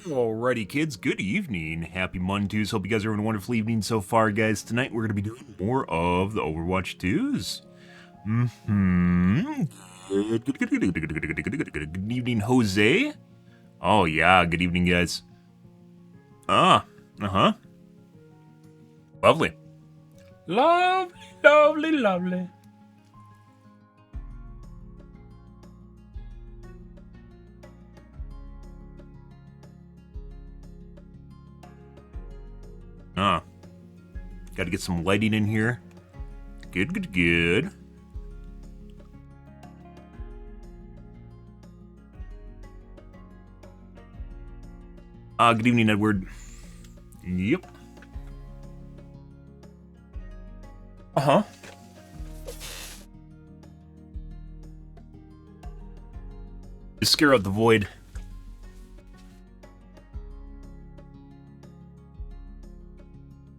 Alrighty, kids, good evening. Happy Mondays. Hope you guys are having a wonderful evening so far, guys. Tonight we're going to be doing more of the Overwatch 2s. Good evening, Jose. Oh, yeah, good evening, guys. Lovely. Lovely, lovely, lovely. Got to get some lighting in here. Good. Good evening, Edward. Yep. Just scare out the void.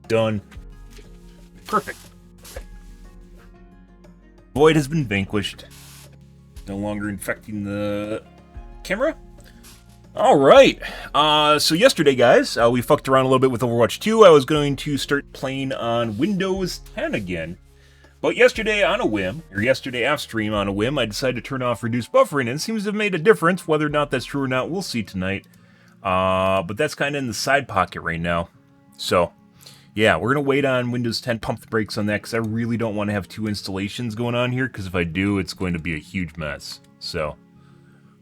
Done. Perfect. Void has been vanquished. No longer infecting the camera. Alright. So yesterday, guys, we fucked around a little bit with Overwatch 2. I was going to start playing on Windows 10 again. But yesterday on a whim, or yesterday off stream on a whim, I decided to turn off reduced buffering, and it seems to have made a difference. Whether or not that's true or not, we'll see tonight. But that's kind of in the side pocket right now. So, yeah, we're going to wait on Windows 10, pump the brakes on that, because I really don't want to have two installations going on here, because if I do, it's going to be a huge mess. So,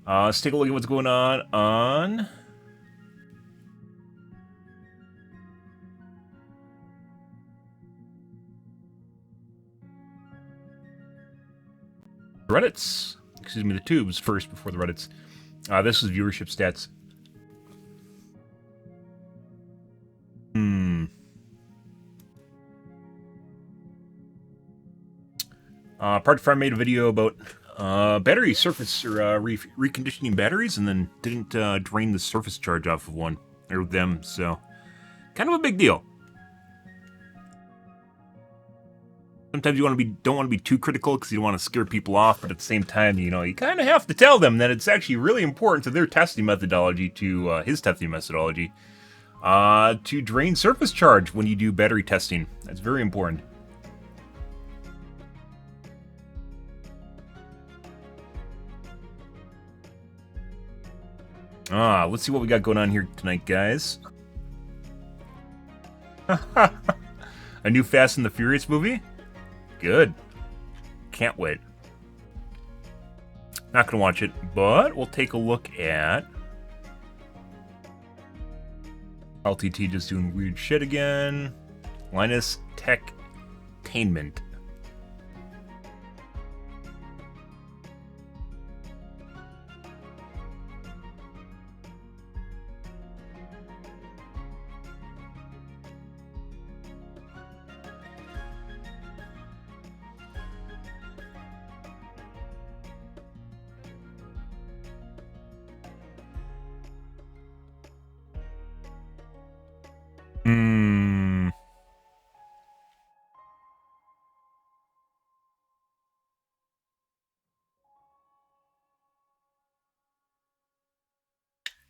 let's take a look at what's going on. Reddits. Excuse me, the tubes first before the Reddits. This is viewership stats. Part 5 made a video about battery surface, or reconditioning batteries, and then didn't drain the surface charge off of one, or them, so kind of a big deal. Sometimes you don't want to be too critical because you don't want to scare people off, but at the same time, you kind of have to tell them that it's actually really important to their testing methodology, to his testing methodology, to drain surface charge when you do battery testing. That's very important. Let's see what we got going on here tonight, guys. A new Fast and the Furious movie? Good. Can't wait. Not gonna watch it, but we'll take a look at LTT just doing weird shit again. Linus Techtainment.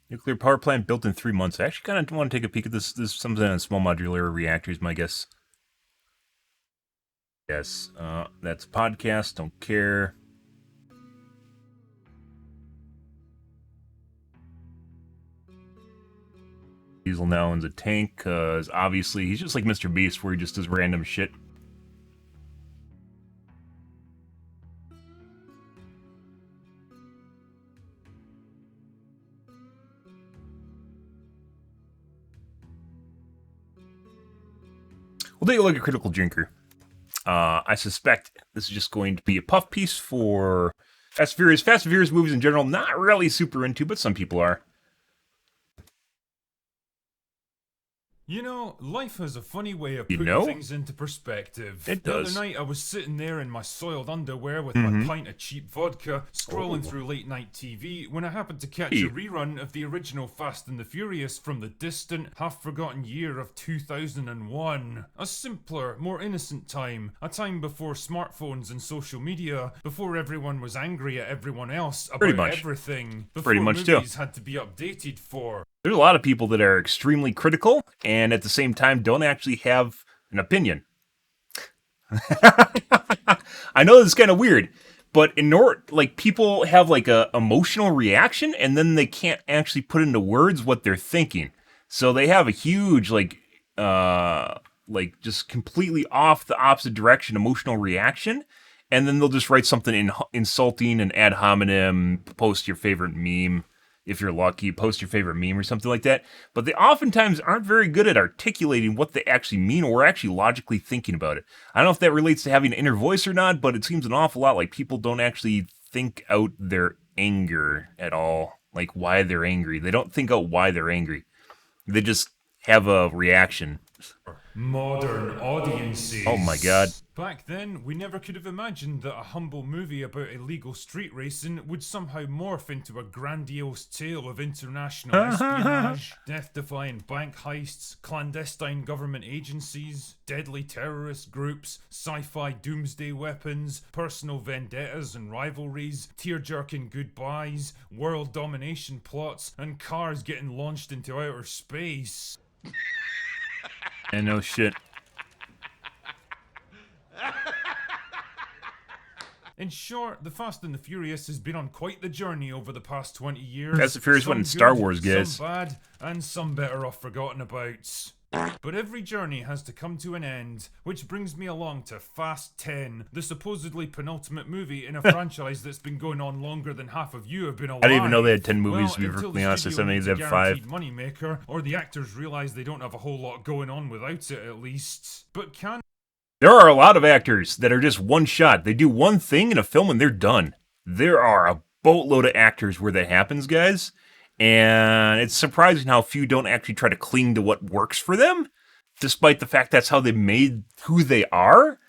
Nuclear power plant built in 3 months. I actually kind of want to take a peek at this. This something on small modular reactors, my guess. Yes, that's a podcast. Don't care. Diesel now owns a tank, because obviously he's just like Mr. Beast, where he just does random shit. We'll take a look at Critical Drinker. I suspect this is just going to be a puff piece for Fast and Furious. Fast and Furious movies in general, not really super into, but some people are. You know, life has a funny way of putting things into perspective. It does. The other night I was sitting there in my soiled underwear with my pint of cheap vodka, scrolling through late night TV, when I happened to catch a rerun of the original Fast and the Furious from the distant, half-forgotten year of 2001. A simpler, more innocent time. A time before smartphones and social media, before everyone was angry at everyone else about everything. Before movies had to be updated for There's a lot of people that are extremely critical and at the same time don't actually have an opinion. I know this is kind of weird, but in order, like, people have like a emotional reaction and then they can't actually put into words what they're thinking. So they have a huge like just completely off the opposite direction emotional reaction, and then they'll just write something insulting and ad hominem, post your favorite meme. If you're lucky, post your favorite meme or something like that. But they oftentimes aren't very good at articulating what they actually mean or actually logically thinking about it. I don't know if that relates to having an inner voice or not, but it seems an awful lot like people don't actually think out their anger at all. Like why they're angry. They don't think out why they're angry. They just have a reaction. Modern audiences. Oh my god. Back then, we never could have imagined that a humble movie about illegal street racing would somehow morph into a grandiose tale of international espionage, death-defying bank heists, clandestine government agencies, deadly terrorist groups, sci-fi doomsday weapons, personal vendettas and rivalries, tear-jerking goodbyes, world domination plots, and cars getting launched into outer space. And no shit. In short, The Fast and the Furious has been on quite the journey over the past 20 years. Fast and Furious Some went in good, Star Wars, guys. Some bad, and some better off forgotten about. But every journey has to come to an end, which brings me along to Fast 10, the supposedly penultimate movie in a franchise that's been going on longer than half of you have been alive. I didn't even know they had 10 movies, well, to be until perfectly the honest. I studio mean, needs they a have 5. guaranteed moneymaker, or the actors realize they don't have a whole lot going on without it at least. But can There are a lot of actors that are just one shot. They do one thing in a film and they're done. There are a boatload of actors where that happens, guys. And it's surprising how few don't actually try to cling to what works for them, despite the fact that's how they made who they are.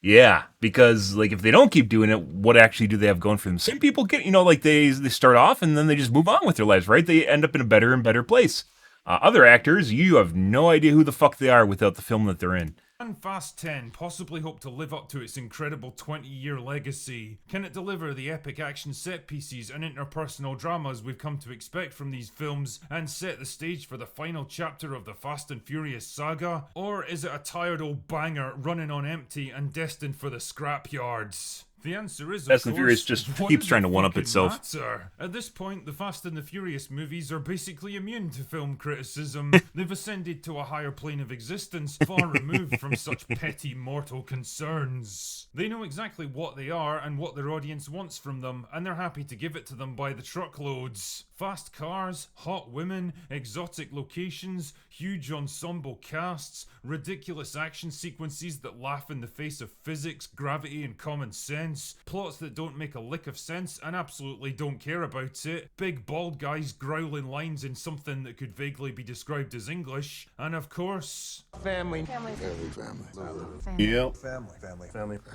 Yeah, because like if they don't keep doing it, what actually do they have going for them? Some people get, like they start off and then they just move on with their lives, right? They end up in a better and better place. Other actors, you have no idea who the fuck they are without the film that they're in. Can Fast 10 possibly hope to live up to its incredible 20-year legacy? Can it deliver the epic action set pieces and interpersonal dramas we've come to expect from these films and set the stage for the final chapter of the Fast and Furious saga? Or is it a tired old banger running on empty and destined for the scrapyards? The answer is, of Fast and course, Furious just what keeps does trying to it one-up fucking itself. matter? At this point, the Fast and the Furious movies are basically immune to film criticism. They've ascended to a higher plane of existence, far removed from such petty mortal concerns. They know exactly what they are and what their audience wants from them, and they're happy to give it to them by the truckloads. Fast cars, hot women, exotic locations, huge ensemble casts, ridiculous action sequences that laugh in the face of physics, gravity, and common sense, plots that don't make a lick of sense and absolutely don't care about it, big bald guys growling lines in something that could vaguely be described as English, and of course... Family. Family. Family. Family. Yep. Family. Family. Family. Family.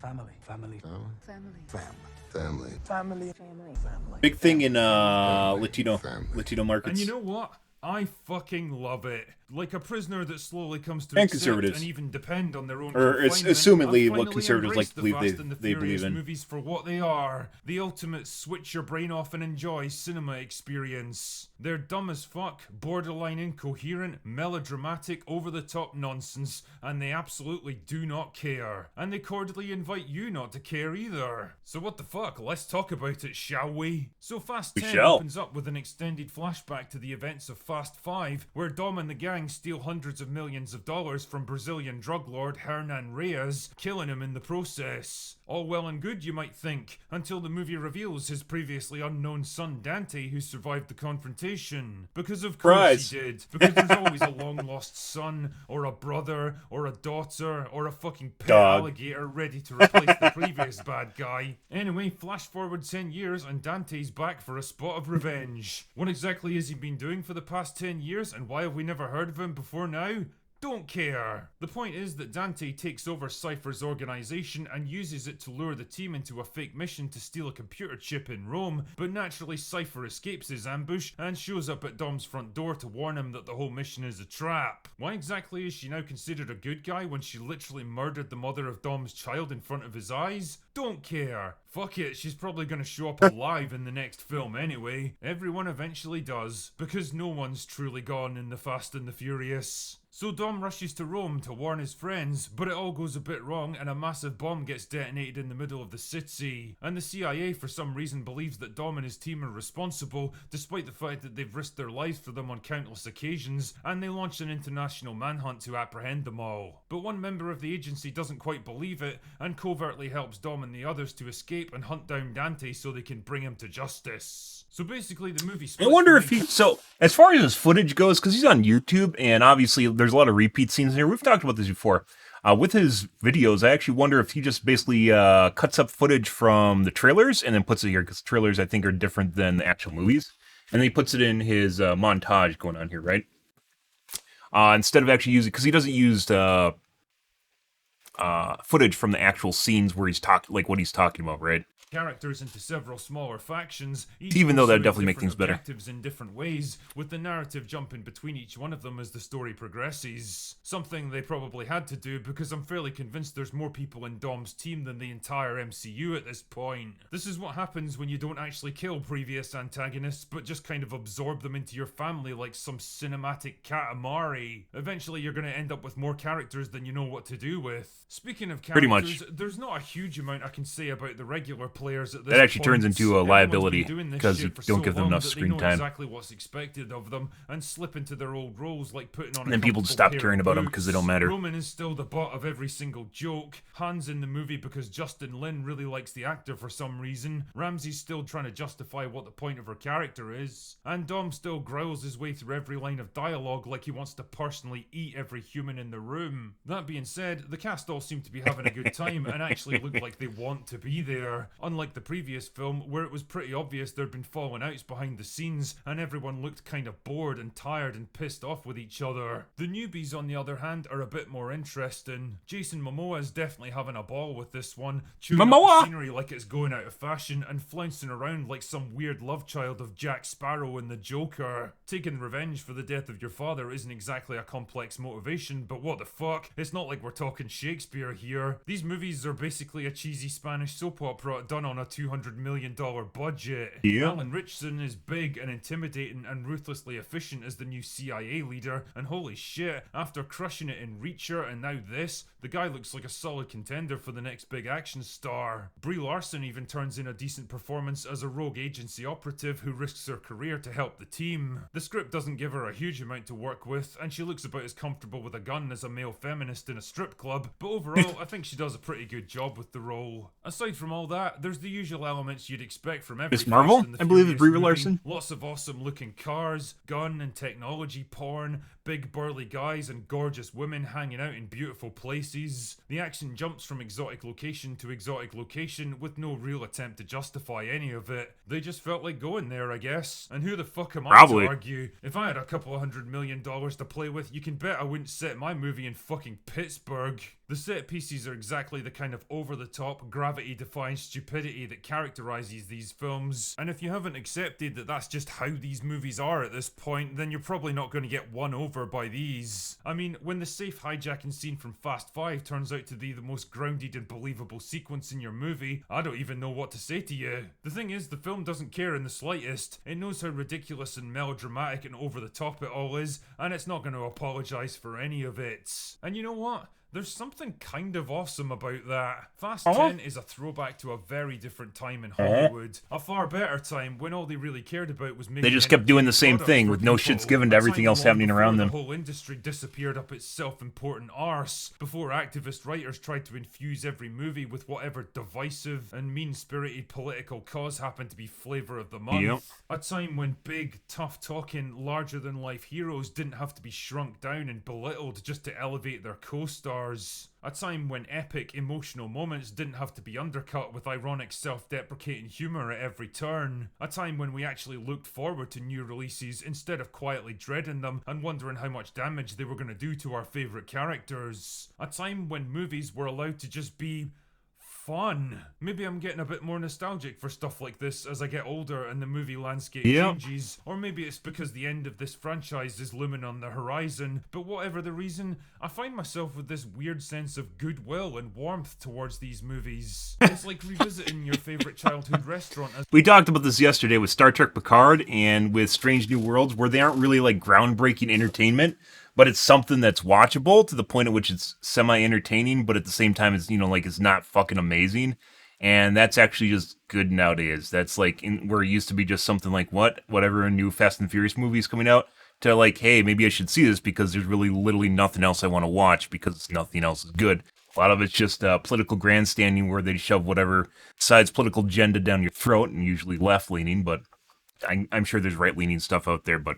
Family. Family. Family. Family. Family. Big thing in Latino markets. And you know what? I fucking love it. Like a prisoner that slowly comes to And accept conservatives. and even depend on their own Or it's confinement, assumedly I've what finally conservatives like to believe embraced the Fast and the they believe Furious in. movies for what they are. The ultimate switch your brain off and enjoy cinema experience. They're dumb as fuck, borderline incoherent, melodramatic, over-the-top nonsense, and they absolutely do not care. And they cordially invite you not to care either. So what the fuck, let's talk about it, shall we? So Fast 10 shall. opens up with an extended flashback to the events of Fast 5, where Dom and the gang steal hundreds of millions of dollars from Brazilian drug lord Hernan Reyes, killing him in the process. All well and good, you might think, until the movie reveals his previously unknown son Dante who survived the confrontation. Because of course he did. Because there's always a long-lost son, or a brother, or a daughter, or a fucking pet Dog. alligator ready to replace the previous bad guy. Anyway, flash forward 10 years and Dante's back for a spot of revenge. What exactly has he been doing for the past 10 years and why have we never heard of him before now? Don't care. The point is that Dante takes over Cypher's organization and uses it to lure the team into a fake mission to steal a computer chip in Rome, but naturally Cypher escapes his ambush and shows up at Dom's front door to warn him that the whole mission is a trap. Why exactly is she now considered a good guy when she literally murdered the mother of Dom's child in front of his eyes? Don't care. Fuck it, she's probably gonna show up alive in the next film anyway. Everyone eventually does, because no one's truly gone in the Fast and the Furious. So Dom rushes to Rome to warn his friends, but it all goes a bit wrong and a massive bomb gets detonated in the middle of the city. And the CIA for some reason believes that Dom and his team are responsible, despite the fact that they've risked their lives for them on countless occasions, and they launch an international manhunt to apprehend them all. But one member of the agency doesn't quite believe it, and covertly helps Dom and the others to escape and hunt down Dante so they can bring him to justice. So basically the movie I wonder if he... So, as far as his footage goes, because he's on YouTube, and obviously there's a lot of repeat scenes here. We've talked about this before. With his videos, I actually wonder if he just basically cuts up footage from the trailers and then puts it here, because trailers, I think, are different than the actual movies. And then he puts it in his montage going on here, right? Instead of actually using... Because he doesn't use footage from the actual scenes where he's talking, like what he's talking about, right? Characters into several smaller factions, even though that definitely makes things better. Objectives in different ways, with the narrative jumping between each one of them as the story progresses. Something they probably had to do because I'm fairly convinced there's more people in Dom's team than the entire MCU at this point. This is what happens when you don't actually kill previous antagonists, but just kind of absorb them into your family like some cinematic Katamari. Eventually you're going to end up with more characters than you know what to do with. Speaking of characters, there's not a huge amount I can say about the regular players at this That actually point. turns into a liability because you don't give them enough screen time. Exactly what's expected of them and slip into their old roles like putting on. And then people just stop caring about them because they don't matter. Roman is still the butt of every single joke. Han's in the movie because Justin Lin really likes the actor for some reason. Ramsey's still trying to justify what the point of her character is. And Dom still growls his way through every line of dialogue like he wants to personally eat every human in the room. That being said, the cast all seem to be having a good time and actually look like they want to be there. Unlike the previous film, where it was pretty obvious there'd been falling outs behind the scenes and everyone looked kind of bored and tired and pissed off with each other. The newbies, on the other hand, are a bit more interesting. Jason Momoa is definitely having a ball with this one, chewing up the scenery like it's going out of fashion and flouncing around like some weird love child of Jack Sparrow and the Joker. Taking revenge for the death of your father isn't exactly a complex motivation, but what the fuck? It's not like we're talking Shakespeare here. These movies are basically a cheesy Spanish soap opera done on a $200 million budget. Yeah. Alan Ritchson is big and intimidating and ruthlessly efficient as the new CIA leader, and holy shit, after crushing it in Reacher and now this, the guy looks like a solid contender for the next big action star. Brie Larson even turns in a decent performance as a rogue agency operative who risks her career to help the team. The script doesn't give her a huge amount to work with, and she looks about as comfortable with a gun as a male feminist in a strip club, but overall I think she does a pretty good job with the role. Aside from all that, there's the usual elements you'd expect from every Miss Marvel, Fast and the I believe, is Brie Furious Larson. movie. Lots of awesome looking cars, gun and technology porn, big burly guys and gorgeous women hanging out in beautiful places. The action jumps from exotic location to exotic location with no real attempt to justify any of it. They just felt like going there, I guess. And who the fuck am I to argue? If I had a couple $100 million to play with, you can bet I wouldn't set my movie in fucking Pittsburgh. The set pieces are exactly the kind of over-the-top, gravity-defying stupidity that characterizes these films, and if you haven't accepted that that's just how these movies are at this point, then you're probably not going to get won over by these. I mean, when the safe hijacking scene from Fast 5 turns out to be the most grounded and believable sequence in your movie, I don't even know what to say to you. The thing is, the film doesn't care in the slightest. It knows how ridiculous and melodramatic and over-the-top it all is, and it's not going to apologize for any of it. And you know what? There's something kind of awesome about that. Fast 10 is a throwback to a very different time in Hollywood. A far better time when all they really cared about was making. They just kept doing the same thing with no shits given to everything else happening around them. The whole industry disappeared up its self-important arse before activist writers tried to infuse every movie with whatever divisive and mean-spirited political cause happened to be flavor of the month. Yep. A time when big, tough-talking, larger-than-life heroes didn't have to be shrunk down and belittled just to elevate their co-stars. stars. A time when epic emotional moments didn't have to be undercut with ironic self-deprecating humour at every turn. A time when we actually looked forward to new releases instead of quietly dreading them and wondering how much damage they were going to do to our favourite characters. A time when movies were allowed to just be fun. Maybe I'm getting a bit more nostalgic for stuff like this as I get older and the movie landscape changes, or maybe it's because the end of this franchise is looming on the horizon, but whatever the reason, I find myself with this weird sense of goodwill and warmth towards these movies. It's like revisiting your favourite childhood restaurant. We talked about this yesterday with Star Trek Picard and with Strange New Worlds, where they aren't really like groundbreaking entertainment, but it's something that's watchable to the point at which it's semi-entertaining, but at the same time it's, you know, like it's not fucking amazing. And that's actually just good nowadays. That's like where it used to be just something like whatever a new Fast and Furious movie is coming out, to like, hey, maybe I should see this because there's really literally nothing else I want to watch because nothing else is good. A lot of it's just political grandstanding where they shove whatever side's political agenda down your throat, and usually left-leaning, but I'm sure there's right-leaning stuff out there, but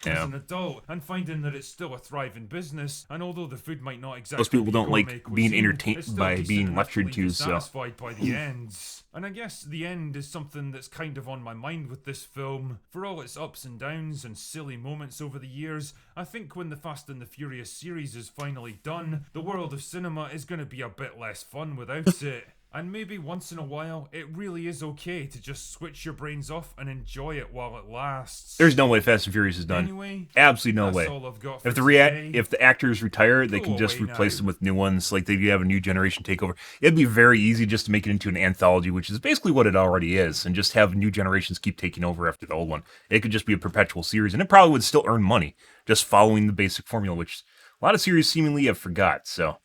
as an adult, and finding that it's still a thriving business, and although the food might not exactly most people don't like being cuisine, entertained by being lectured to, so satisfied by the ends. And I guess the end is something that's kind of on my mind with this film. For all its ups and downs and silly moments over the years, I think when the Fast and the Furious series is finally done, the world of cinema is going to be a bit less fun without it. And maybe once in a while, it really is okay to just switch your brains off and enjoy it while it lasts. There's no way Fast and Furious is done. Anyway, absolutely no way. All I've got If for if the actors retire, they can just replace now. them with new ones. Like they have a new generation takeover. It'd be very easy just to make it into an anthology, which is basically what it already is, and just have new generations keep taking over after the old one. It could just be a perpetual series, and it probably would still earn money just following the basic formula, which a lot of series seemingly have forgot. So,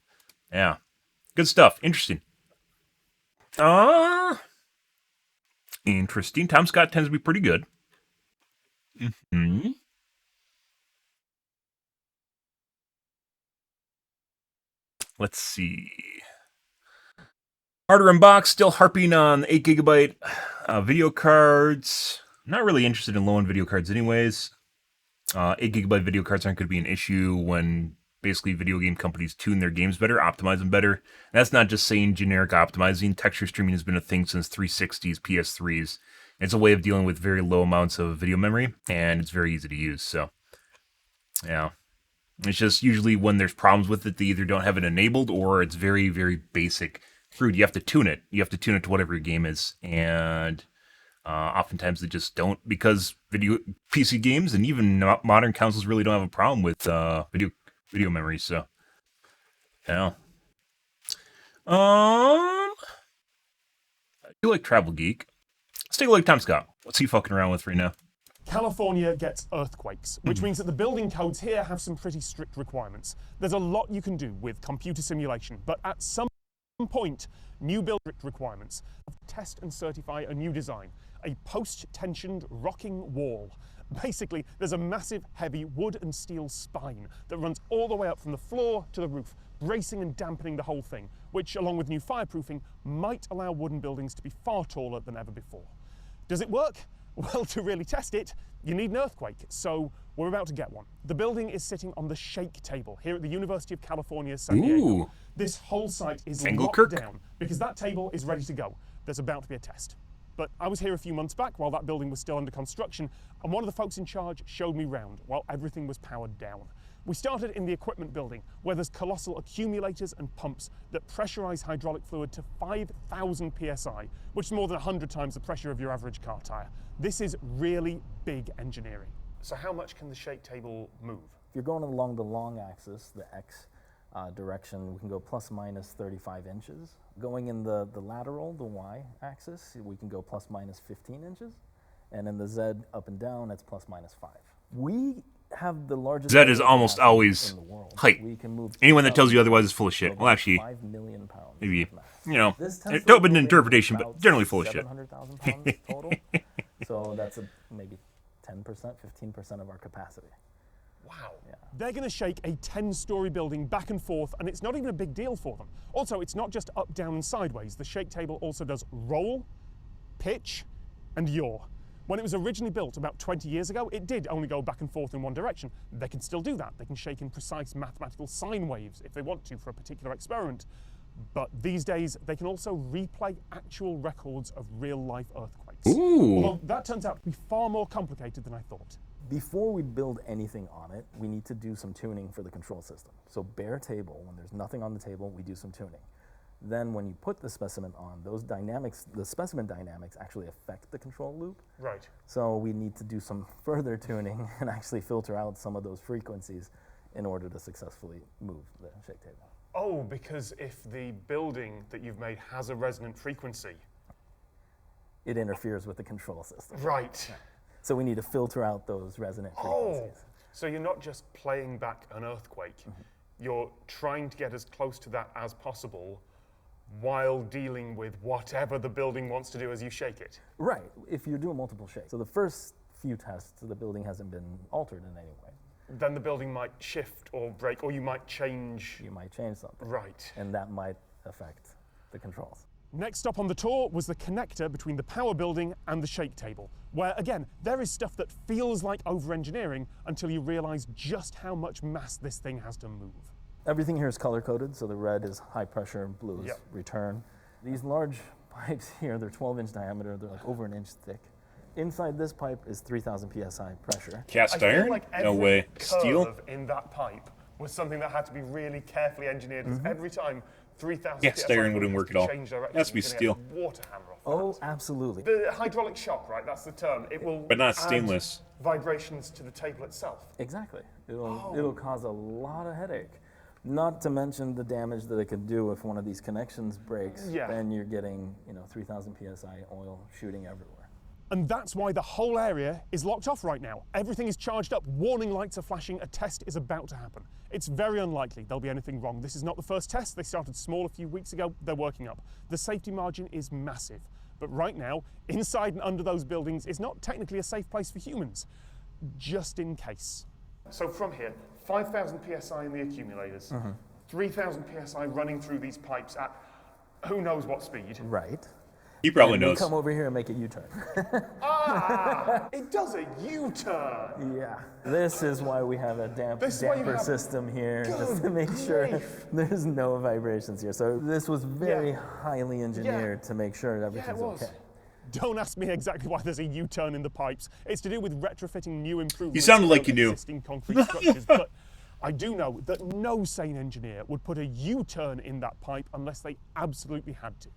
yeah, good stuff. Interesting. Interesting. Tom Scott tends to be pretty good. Mm-hmm. Let's see. Harder Unbox, still harping on 8GB video cards. Not really interested in low-end video cards anyways. 8GB video cards aren't going to be an issue when basically video game companies tune their games better, optimize them better. And that's not just saying generic optimizing. Texture streaming has been a thing since 360s, PS3s. It's a way of dealing with very low amounts of video memory, and it's very easy to use. So, yeah. It's just usually when there's problems with it, they either don't have it enabled or it's very, very basic crude. You have to tune it. You have to tune it to whatever your game is. And oftentimes they just don't, because PC games and even modern consoles really don't have a problem with video memory, so yeah. I do like Travel Geek. Let's take a look at Tom Scott. What's he fucking around with right now? California gets earthquakes, which means that the building codes here have some pretty strict requirements. There's a lot you can do with computer simulation, but at some point, new building requirements test and certify a new design, a post-tensioned rocking wall. Basically, there's a massive, heavy wood and steel spine that runs all the way up from the floor to the roof, bracing and dampening the whole thing, which, along with new fireproofing, might allow wooden buildings to be far taller than ever before. Does it work? Well, to really test it, you need an earthquake, so we're about to get one. The building is sitting on the shake table here at the University of California, San Diego. Ooh. This whole site is Engelkirk? locked down because that table is ready to go. There's about to be a test. But I was here a few months back while that building was still under construction, and one of the folks in charge showed me round while everything was powered down. We started in the equipment building, where there's colossal accumulators and pumps that pressurize hydraulic fluid to 5,000 psi, which is more than 100 times the pressure of your average car tire. This is really big engineering. So how much can the shake table move? If you're going along the long axis, the X direction, we can go plus minus 35 inches. Going in the lateral, the Y axis, we can go plus minus 15 inches. And in the Z up and down, it's plus minus 5. We have the largest... Z is almost always in the world. height. We can move Anyone that tells you otherwise is full of shit. Well, actually, 5 million pounds. maybe, you know, This Tesla open building interpretation, is but about generally full of shit. 700,000 pounds total. So that's maybe 10%, 15% of our capacity. Wow. Yeah. They're going to shake a 10-story building back and forth, and it's not even a big deal for them. Also, it's not just up, down, and sideways. The shake table also does roll, pitch, and yaw, When it was originally built about 20 years ago, it did only go back and forth in one direction. They can still do that. They can shake in precise mathematical sine waves if they want to for a particular experiment. But these days, they can also replay actual records of real-life earthquakes. Ooh. Although that turns out to be far more complicated than I thought. Before we build anything on it, we need to do some tuning for the control system. So bare table, when there's nothing on the table, we do some tuning. Then when you put the specimen on, those dynamics, the specimen dynamics actually affect the control loop. Right. So we need to do some further tuning and actually filter out some of those frequencies in order to successfully move the shake table. Oh, because if the building that you've made has a resonant frequency. It interferes with the control system. Right. So we need to filter out those resonant frequencies. So you're not just playing back an earthquake, you're trying to get as close to that as possible while dealing with whatever the building wants to do as you shake it. Right, if you're doing multiple shakes. So the first few tests, the building hasn't been altered in any way. Then the building might shift or break, or you might change. You might change something. Right. And that might affect the controls. Next up on the tour was the connector between the power building and the shake table, where again, there is stuff that feels like over-engineering until you realize just how much mass this thing has to move. Everything here is color-coded, so the red is high pressure, blue is Yep. return. These large pipes here, they're 12-inch diameter, they're like over an inch thick. Inside this pipe is 3,000 PSI pressure. Cast I feel iron? like No way. every Steel? curve in that pipe was something that had to be really carefully engineered. Every time 3,000 Cast PSI iron wouldn't work at all. change direction, Has to be you're gonna steel. get a water hammer off Oh, that. absolutely. The hydraulic shock, right? That's the term. It will But not add stainless. vibrations to the table itself. Exactly. It'll cause a lot of headache. Not to mention the damage that it could do if one of these connections breaks. Yeah. Then you're getting, 3,000 PSI oil shooting everywhere. And that's why the whole area is locked off right now. Everything is charged up, warning lights are flashing, a test is about to happen. It's very unlikely there'll be anything wrong. This is not the first test. They started small a few weeks ago, they're working up. The safety margin is massive. But right now, inside and under those buildings is not technically a safe place for humans, just in case. So from here, 5,000 PSI in the accumulators, 3,000 PSI running through these pipes at who knows what speed. Right. He probably And we knows. come over here and make a U-turn. It does a U-turn. Yeah. This is why we have a This is why you damper have- system here, just to Good make sure grief. there's no vibrations here. So this was very Yeah. highly engineered to make sure Yeah, it everything's was. okay. Don't ask me exactly why there's a U-turn in the pipes. It's to do with retrofitting new improvements. You sounded to like you knew. existing concrete structures, but I do know that no sane engineer would put a U-turn in that pipe unless they absolutely had to.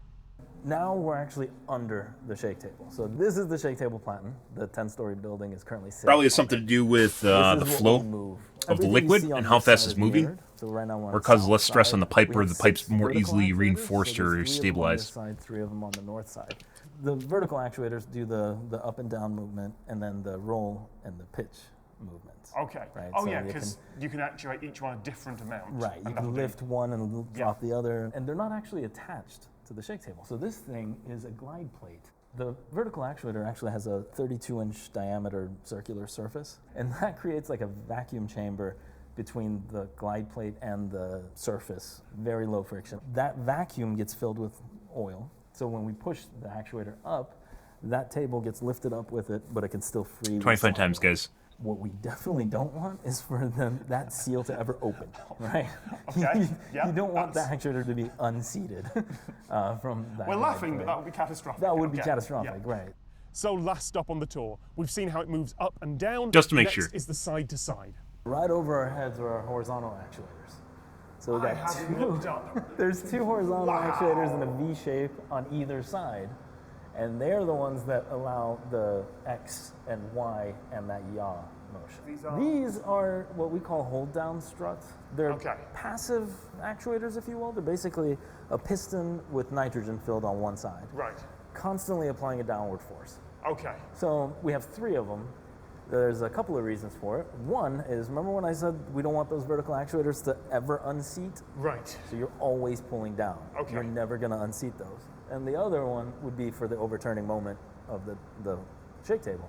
Now we're actually under the shake table. So this is the shake table platen. The 10-story building is currently sitting. Probably has on something it. to do with This the is what we flow move. of the Everything you liquid see on and how this fast side it's is moving, mirrored. So right now we're on or the causes south less stress side. on the pipe We where have the pipe's 6 more vertical easily actuators. reinforced So there's or 3 of them on this stabilized. side, 3 of them on the north side. The vertical actuators do the up and down movement, and then the roll and the pitch movements. Okay. Right, Oh so yeah, you because you can actuate each one a different amount. Right, you and that'll can do- lift one and drop the other, and they're not actually attached to the shake table. So this thing is a glide plate. The vertical actuator actually has a 32-inch diameter circular surface, and that creates like a vacuum chamber between the glide plate and the surface, very low friction. That vacuum gets filled with oil, so when we push the actuator up, that table gets lifted up with it, but it can still freely 25 slide. times, guys. What we definitely don't want is for that seal to ever open, right? Okay, yeah, you don't want the that's- actuator to be unseated from that. We're glide laughing, but plate. that would be catastrophic. That would be Okay, catastrophic, yeah. right? So last stop on the tour, we've seen how it moves up and down. Just to make Next sure. is the side to side. Right over our heads are our horizontal actuators. So we I got haven't two. looked up. There's 2 horizontal Wow. actuators in a V shape on either side, and they're the ones that allow the X and Y and that yaw motion. These are what we call hold down struts. They're Okay. passive actuators, if you will. They're basically a piston with nitrogen filled on one side, Right. constantly applying a downward force. Okay. So we have 3 of them. There's a couple of reasons for it. One is, remember when I said we don't want those vertical actuators to ever unseat? Right. So you're always pulling down. Okay. You're never going to unseat those. And the other one would be for the overturning moment of the shake table.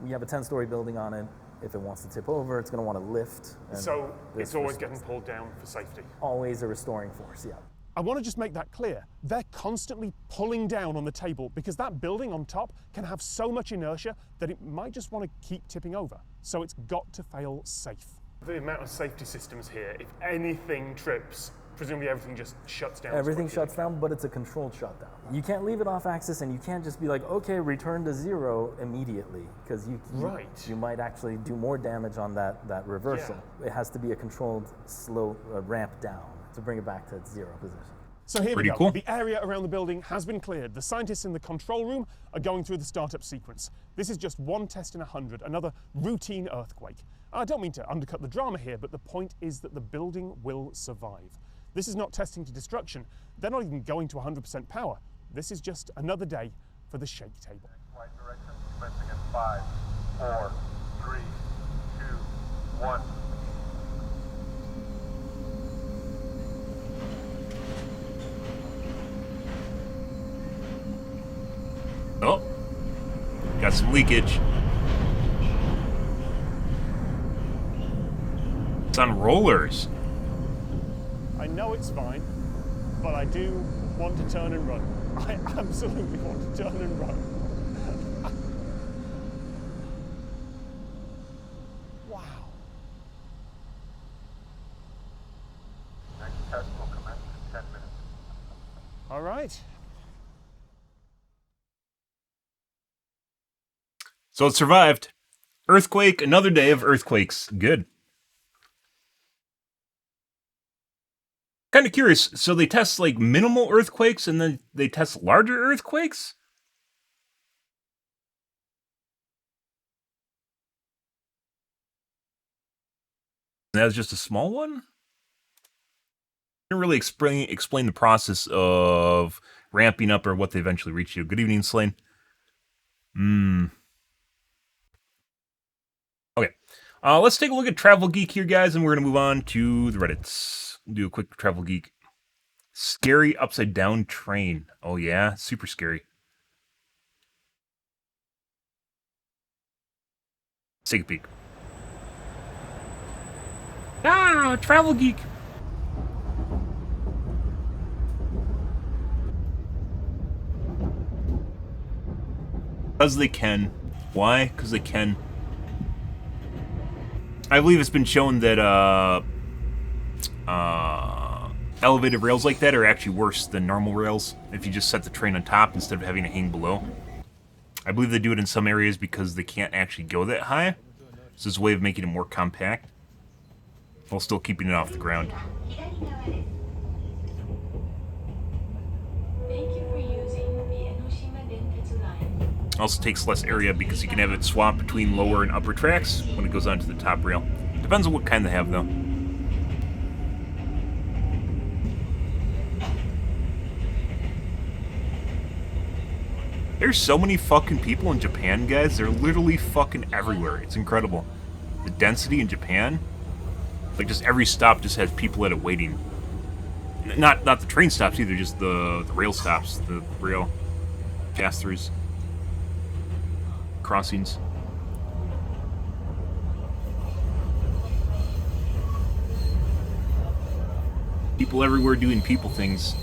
You have a 10-story building on it. If it wants to tip over, it's going to want to lift. And So this it's always restores getting pulled down for safety. always a restoring force, yeah. I want to just make that clear. They're constantly pulling down on the table because that building on top can have so much inertia that it might just want to keep tipping over. So it's got to fail safe. The amount of safety systems here, if anything trips, presumably everything just shuts down. Everything shuts down, but it's a controlled shutdown. You can't leave it off axis, and you can't just be like, okay, return to 0 immediately, because you might actually do more damage on that reversal. Yeah. It has to be a controlled, slow ramp down to bring it back to its 0 position. So here Pretty we go. cool. The area around the building has been cleared. The scientists in the control room are going through the startup sequence. This is just one test in 100, another routine earthquake. I don't mean to undercut the drama here, but the point is that the building will survive. This is not testing to destruction. They're not even going to 100% power. This is just another day for the shake table. Right direction, commencing in 5, 4, 3, 2, 1. Oh, got some leakage. It's on rollers. I know it's fine, but I do want to turn and run. I absolutely want to turn and run. Wow. Next test will commence in 10 minutes. All right. So it survived. Earthquake, another day of earthquakes. Good. Kind of curious. So they test like minimal earthquakes and then they test larger earthquakes? That was just a small one? Didn't really explain the process of ramping up or what they eventually reach you. Good evening, Slane. Okay. Let's take a look at Travel Geek here, guys, and we're going to move on to the Reddits. We'll do a quick Travel Geek. Scary upside down train. Oh, yeah? Super scary. Let's take a peek. Ah, Travel Geek. Because they can. Why? Because they can. I believe it's been shown that elevated rails like that are actually worse than normal rails if you just set the train on top instead of having to hang below. I believe they do it in some areas because they can't actually go that high. So it's a way of making it more compact while still keeping it off the ground. Also takes less area because you can have it swap between lower and upper tracks when it goes onto the top rail. Depends on what kind they have, though. There's so many fucking people in Japan, guys. They're literally fucking everywhere. It's incredible. The density in Japan, like just every stop just has people at it waiting. Not the train stops either, just the rail stops, the rail pass-throughs. Crossings. People everywhere doing people things.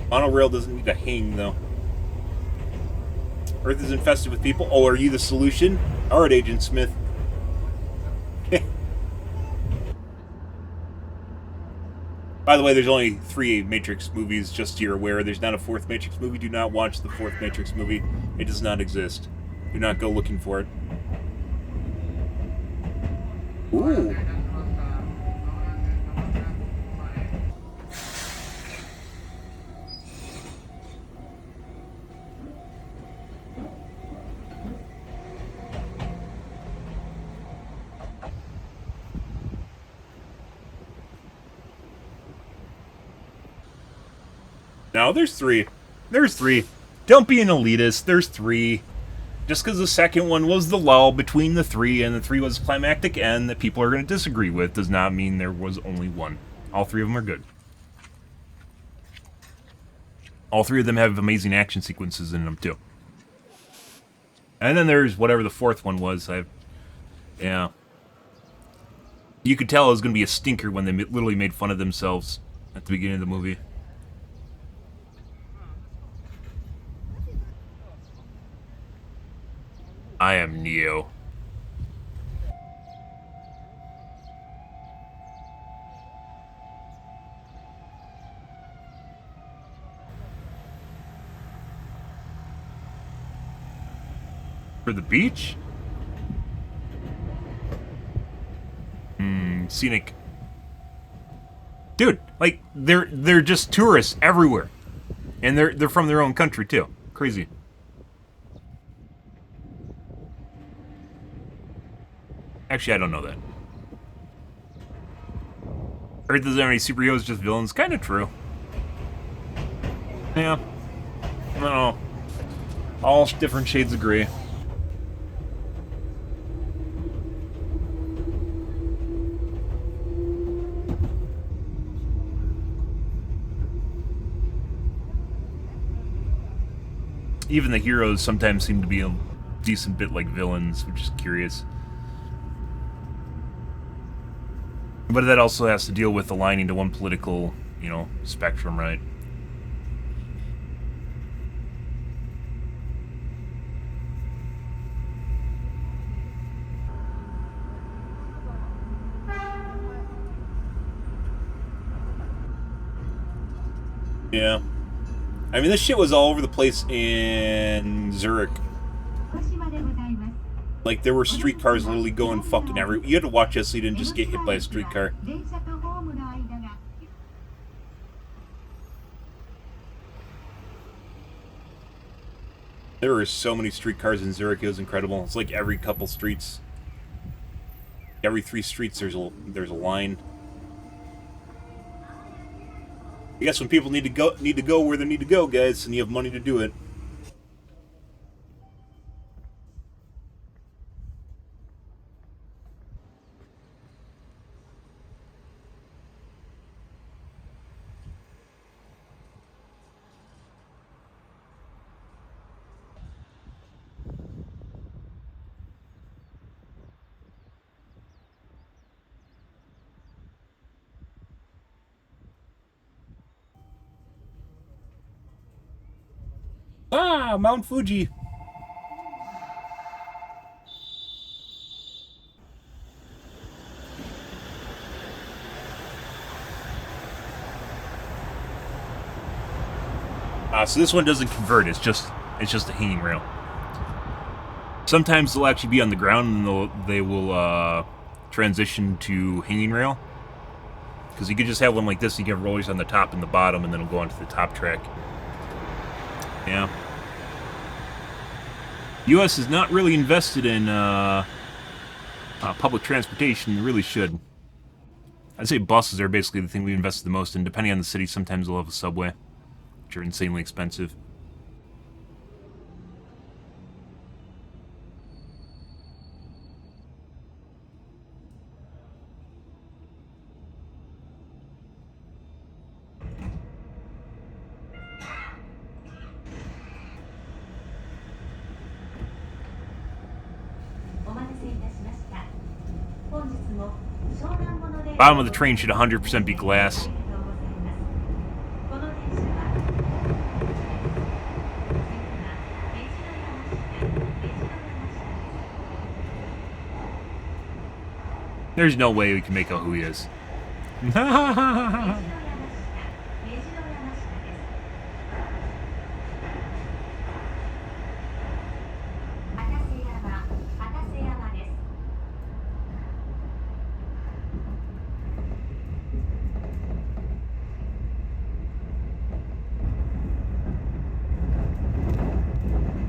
Monorail doesn't need to hang, though. Earth is infested with people. Oh, are you the solution? Alright, Agent Smith. By the way, there's only 3 Matrix movies, just so you're aware. There's not a 4th Matrix movie. Do not watch the 4th Matrix movie. It does not exist. Do not go looking for it. Ooh. No, there's 3. There's 3. Don't be an elitist. There's 3. Just because the second one was the lull between the 3 and the 3 was climactic end that people are going to disagree with does not mean there was only one. All 3 of them are good. All three of them have amazing action sequences in them too. And then there's whatever the fourth one was. Yeah. You could tell it was going to be a stinker when they literally made fun of themselves at the beginning of the movie. I am Neo. For the beach? Scenic. Dude, like they're just tourists everywhere. And they're from their own country too. Crazy. Actually, I don't know that. Earth doesn't have any superheroes, just villains. Kind of true. Yeah. I don't know. All different shades of gray. Even the heroes sometimes seem to be a decent bit like villains, which is curious. But that also has to deal with aligning to one political, spectrum, right? Yeah. I mean, this shit was all over the place in Zurich. Like, there were streetcars literally going fucking everywhere. You had to watch this so you didn't just get hit by a streetcar. There were so many streetcars in Zurich, it was incredible. It's like every couple streets. Every 3 streets there's a line. I guess when people need to go where they need to go, guys, and you have money to do it. Ah, Mount Fuji. So this one doesn't convert. It's just a hanging rail. Sometimes they'll actually be on the ground and they will transition to hanging rail. Because you could just have one like this. You can have rollers on the top and the bottom, and then it'll go onto the top track. Yeah. U.S. is not really invested in public transportation. They really should. I'd say buses are basically the thing we invested the most in. Depending on the city, sometimes they'll have a subway, which are insanely expensive. Bottom of the train should 100% be glass. There's no way we can make out who he is.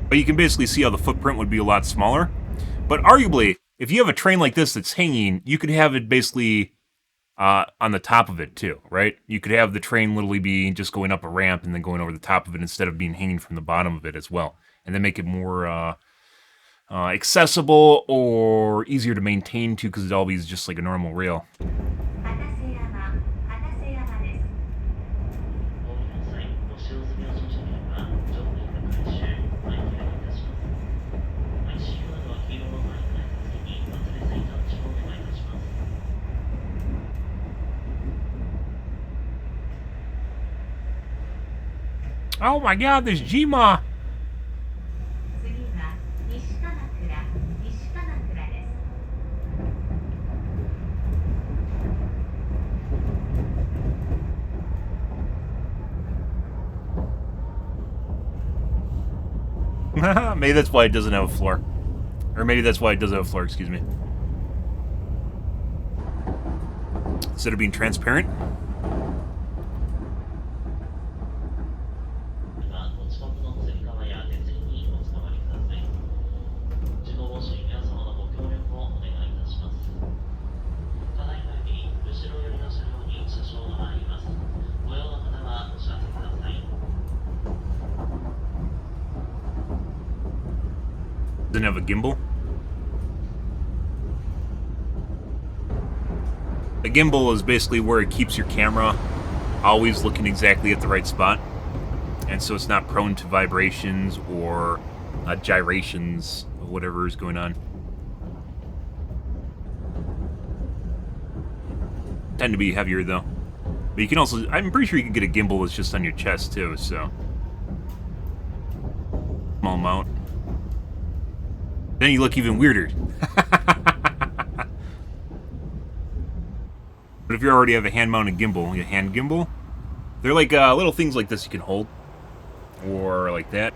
But you can basically see how the footprint would be a lot smaller. But arguably, if you have a train like this that's hanging, you could have it basically on the top of it too, right? You could have the train literally be just going up a ramp and then going over the top of it instead of being hanging from the bottom of it as well. And then make it more accessible or easier to maintain too, because it always is just like a normal rail. Oh my god, there's Jima! 次は西鎌倉、西鎌倉です。Maybe that's why it doesn't have a floor. Or maybe that's why it does have a floor, excuse me. Instead of being transparent. お近くのつり革や手すりにおつかまりください。事故防止に皆様のご協力をお願いいたします。ただいまより後ろ寄りの車両に車掌が参ります。ご用の方はお知らせください。Doesn't have a gimbal. A gimbal is basically where it keeps your camera always looking exactly at the right spot. And so it's not prone to vibrations or gyrations or whatever is going on. Tend to be heavier though. But you can also, I'm pretty sure you can get a gimbal that's just on your chest too, so. Small amount. Then you look even weirder. But if you already have a hand-mounted gimbal, a hand gimbal, they're like little things like this you can hold. Or like that.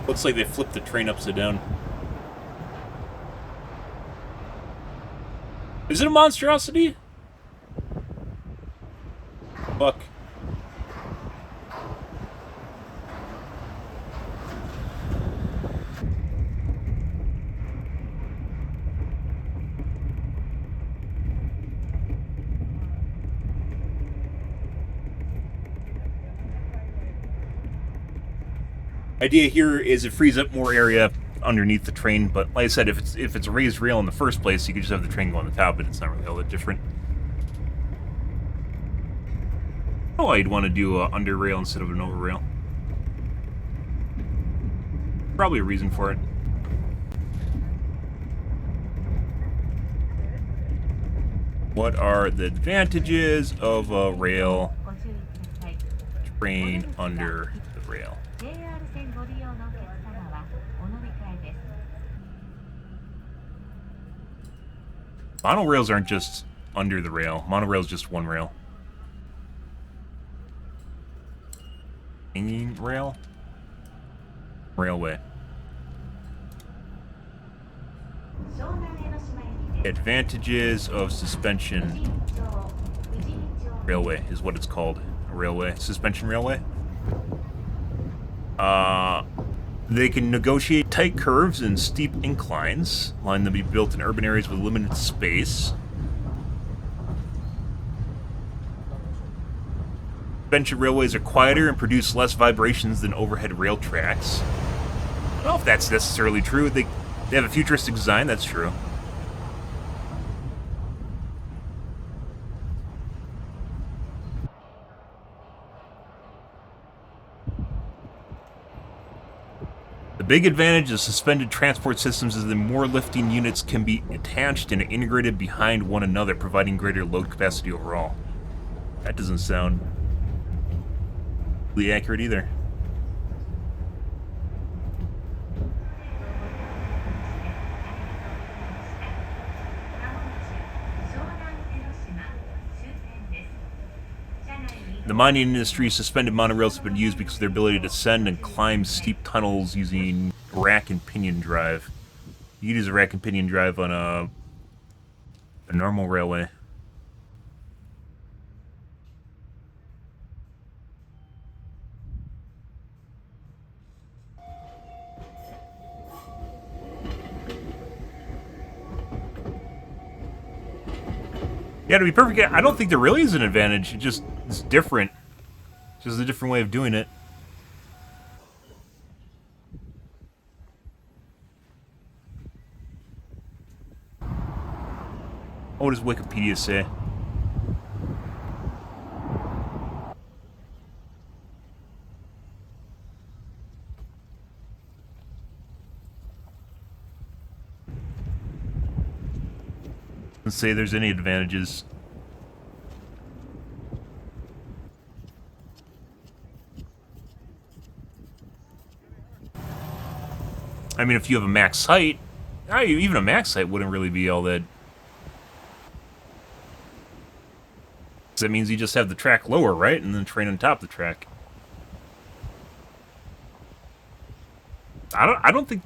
Looks like they flipped the train upside down. Is it a monstrosity? Fuck. Idea here is it frees up more area underneath the train, but like I said, if it's a raised rail in the first place, you could just have the train go on the top, but it's not really all that different. Oh, I'd want to do an under rail instead of an over rail. Probably a reason for it. What are the advantages of a rail train under the rail? Monorails aren't just under the rail. Monorail is just one rail. Hanging rail? Railway. Advantages of suspension. Railway is what it's called. A railway. Suspension railway. They can negotiate tight curves and steep inclines, allowing them to be built in urban areas with limited space. Suspension railways are quieter and produce less vibrations than overhead rail tracks. I don't know if that's necessarily true. They have a futuristic design, that's true. The big advantage of suspended transport systems is that more lifting units can be attached and integrated behind one another, providing greater load capacity overall. That doesn't sound really accurate either. The mining industry suspended monorails have been used because of their ability to ascend and climb steep tunnels using rack and pinion drive. You could use a rack and pinion drive on a normal railway. Yeah, to be perfect, I don't think there really is an advantage. It's different. It's just a different way of doing it. What does Wikipedia say? Let's say there's any advantages. I mean, if you have a max height, even a max height wouldn't really be all that. That means you just have the track lower, right? And then train on top of the track. I don't think...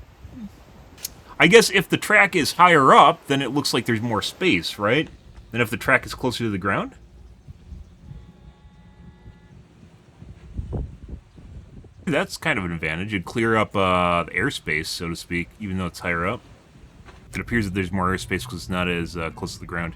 I guess if the track is higher up, then it looks like there's more space, right? Than if the track is closer to the ground? That's kind of an advantage. It'd clear up the airspace, so to speak, even though it's higher up. It appears that there's more airspace because it's not as close to the ground.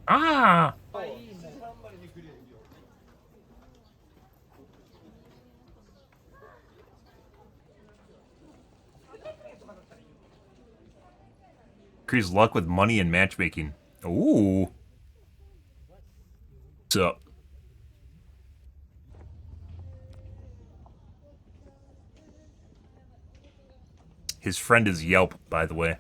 Ah! Increase luck with money and matchmaking. Ooh. What's up? His friend is Yelp, by the way.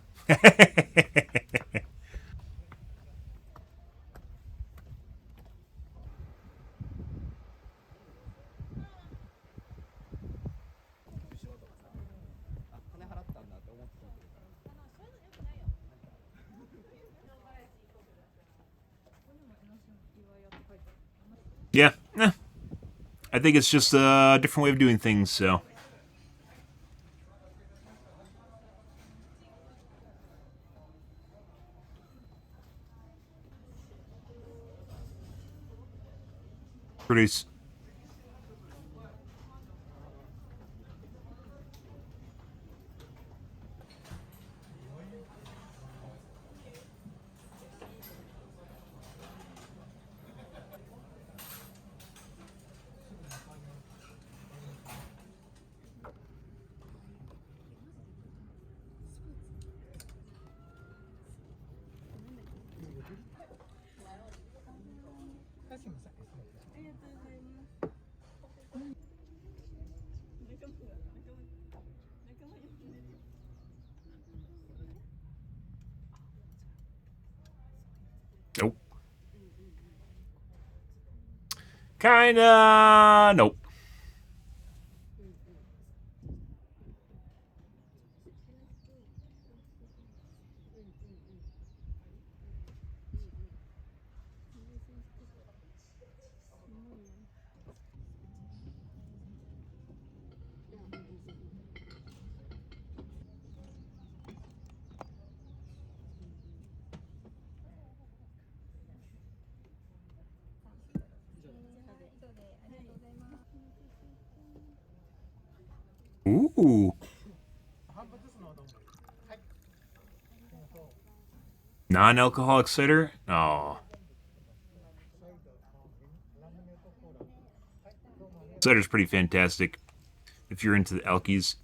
Yeah. I think it's just a different way of doing things, so... Produce. Nope. Kinda... Nope. Ooh. Non-alcoholic cider? Oh. Cider's pretty fantastic if you're into the alkies.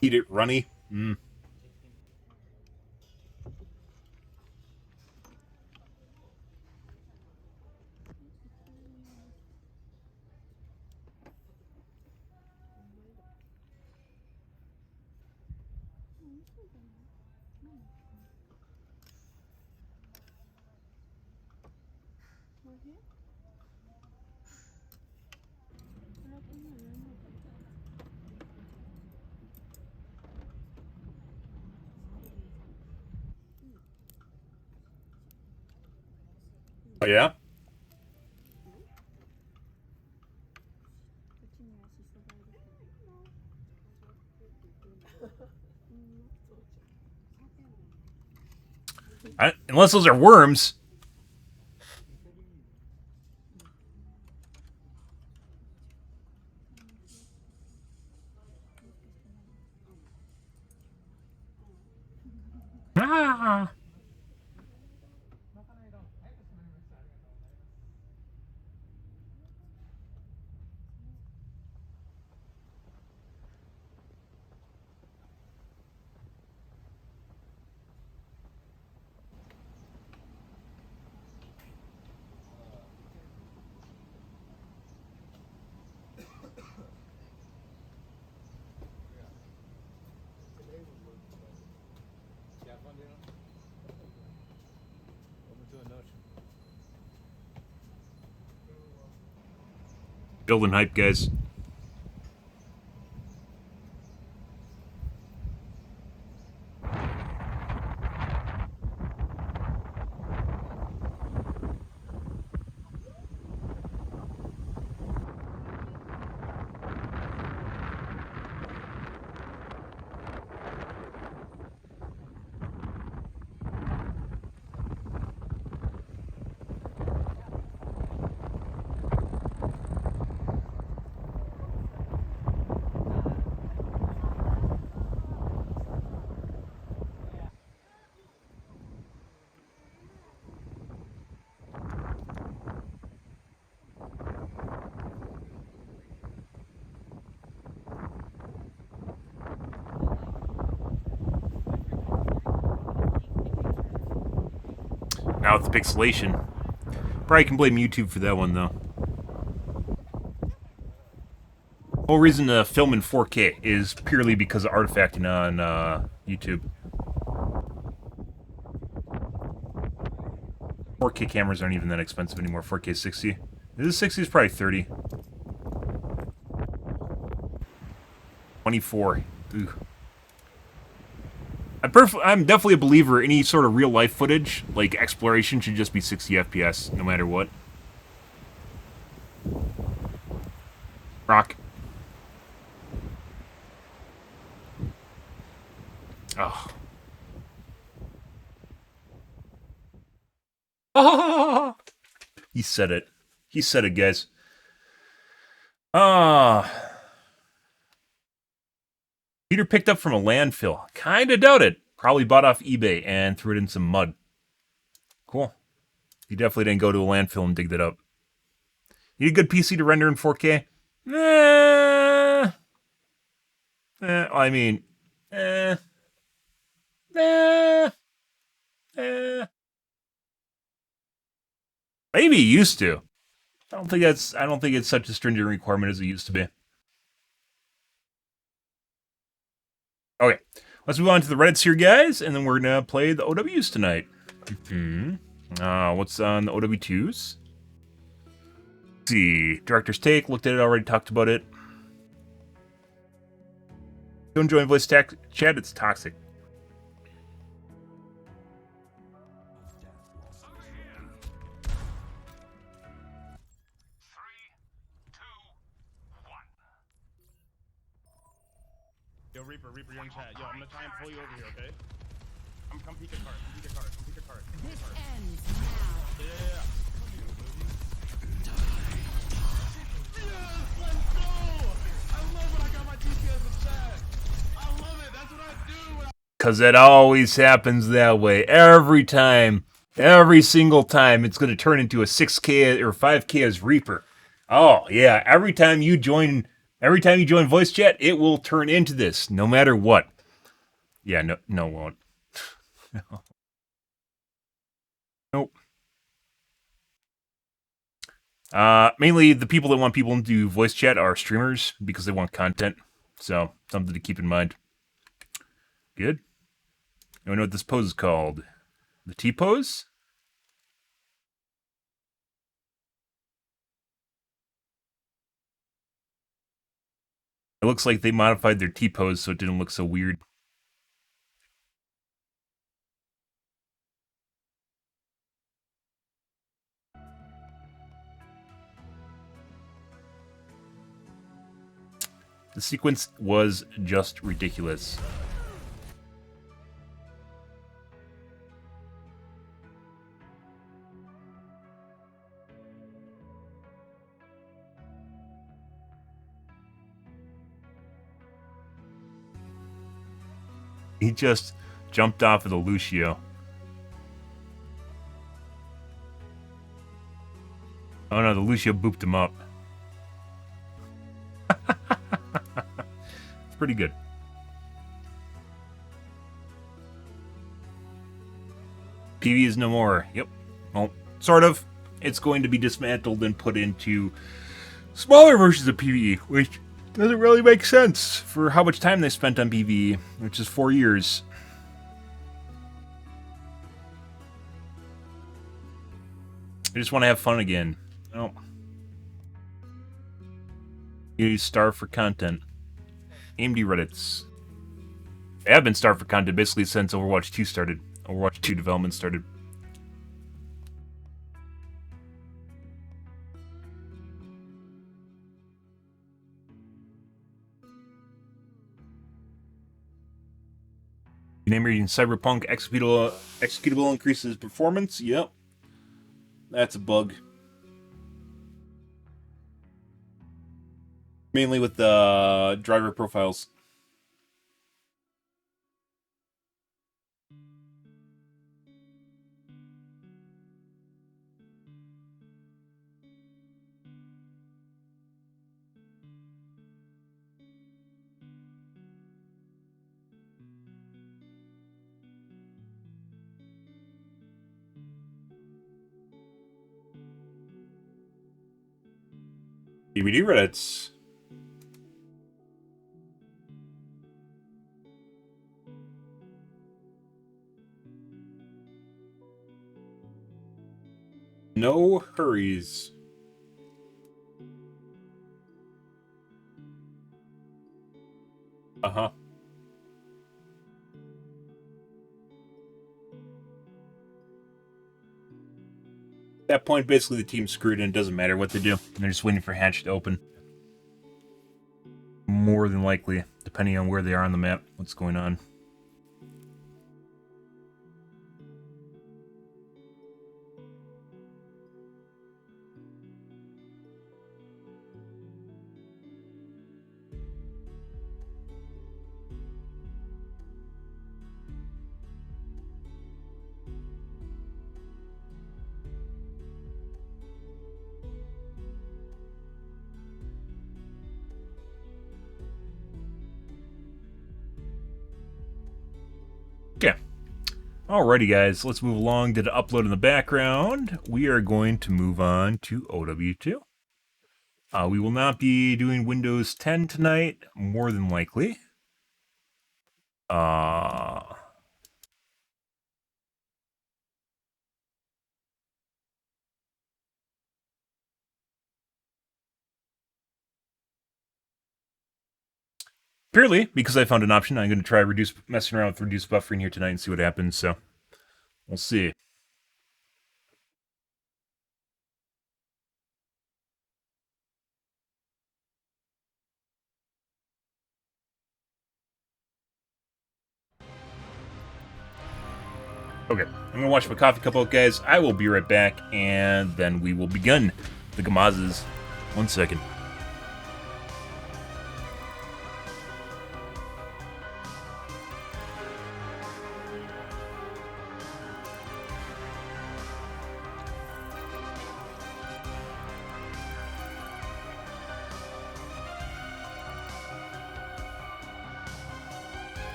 Eat it runny. Mm. Yeah. Unless those are worms. Ah. Building hype, guys. Now with the pixelation. Probably can blame YouTube for that one, though. The whole reason to film in 4K is purely because of artifacting on YouTube. 4K cameras aren't even that expensive anymore. 4K 60. This 60 is probably 30. 24. Ooh. I'm definitely a believer any sort of real life footage, like exploration, should just be 60 FPS, no matter what. Rock. Oh. Ah! He said it. He said it, guys. Peter picked up from a landfill. Kinda doubt it. Probably bought off eBay and threw it in some mud. Cool. He definitely didn't go to a landfill and dig that up. You need a good PC to render in 4K? I mean, maybe it used to. I don't think it's such a stringent requirement as it used to be. Okay, let's move on to the Reddits here, guys, and then we're gonna play the OWs tonight. What's on the OW2s? Let's see, Director's Take, looked at it already, talked about it. Don't join voice chat, it's toxic. Yo, Reaper, you're in chat. Yo, I'm gonna try and pull you over here, okay? Come peek a card, come peek a card, come peek a card. This ends now. Yeah. Yes, let's go! I love when I got my TPS in chat. I love it, that's what I do. Because it always happens that way. Every time. Every single time, it's going to turn into a 6K or 5K as Reaper. Oh, yeah. Every time you join voice chat, it will turn into this, no matter what. Yeah, no, it won't. No. Nope. Mainly, the people that want people to do voice chat are streamers because they want content. So, something to keep in mind. Good. You know what this pose is called? The T-pose? It looks like they modified their T-pose so it didn't look so weird. The sequence was just ridiculous. He just jumped off of the Lucio. Oh no, the Lucio booped him up. It's pretty good. PvE is no more. Yep. Well, sort of. It's going to be dismantled and put into smaller versions of PvE, which doesn't really make sense for how much time they spent on PvE, which is 4 years. I just want to have fun again. Oh. You starve for content. AMD Reddits. I have been starved for content basically since Overwatch 2 started. Overwatch 2 development started. Name reading Cyberpunk executable increases performance. Yep. That's a bug. Mainly with the driver profiles. DVD Reddits. No hurries. Uh-huh. At that point, basically the team's screwed and it doesn't matter what they do. They're just waiting for Hatch to open. More than likely, depending on where they are on the map, what's going on. Okay. Alrighty, guys. Let's move along. Did an upload in the background. We are going to move on to OW2. We will not be doing Windows 10 tonight, more than likely. Purely because I found an option. I'm going to try messing around with reduce buffering here tonight and see what happens. So we'll see. Okay, I'm going to wash my coffee cup out, guys. I will be right back, and then we will begin the Gamazes. 1 second.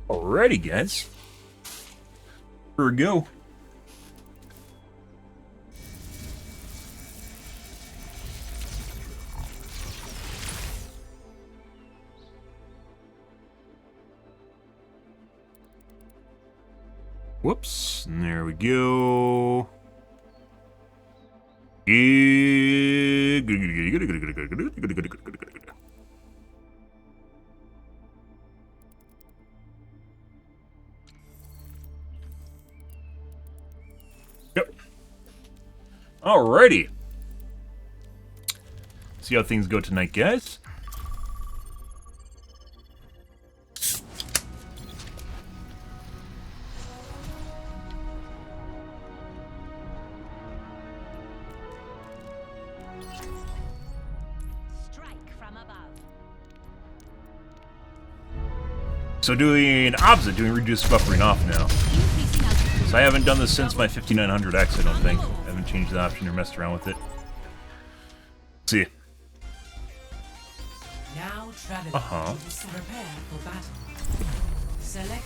Alrighty, guys. Here we go. Whoops. And there we go. Yep. Alrighty. See how things go tonight, guys. So doing opposite, doing reduced buffering off now. So I haven't done this since my 5900X, I don't think. I haven't changed the option or messed around with it. Let's see. Now traveling to prepare for battle. Select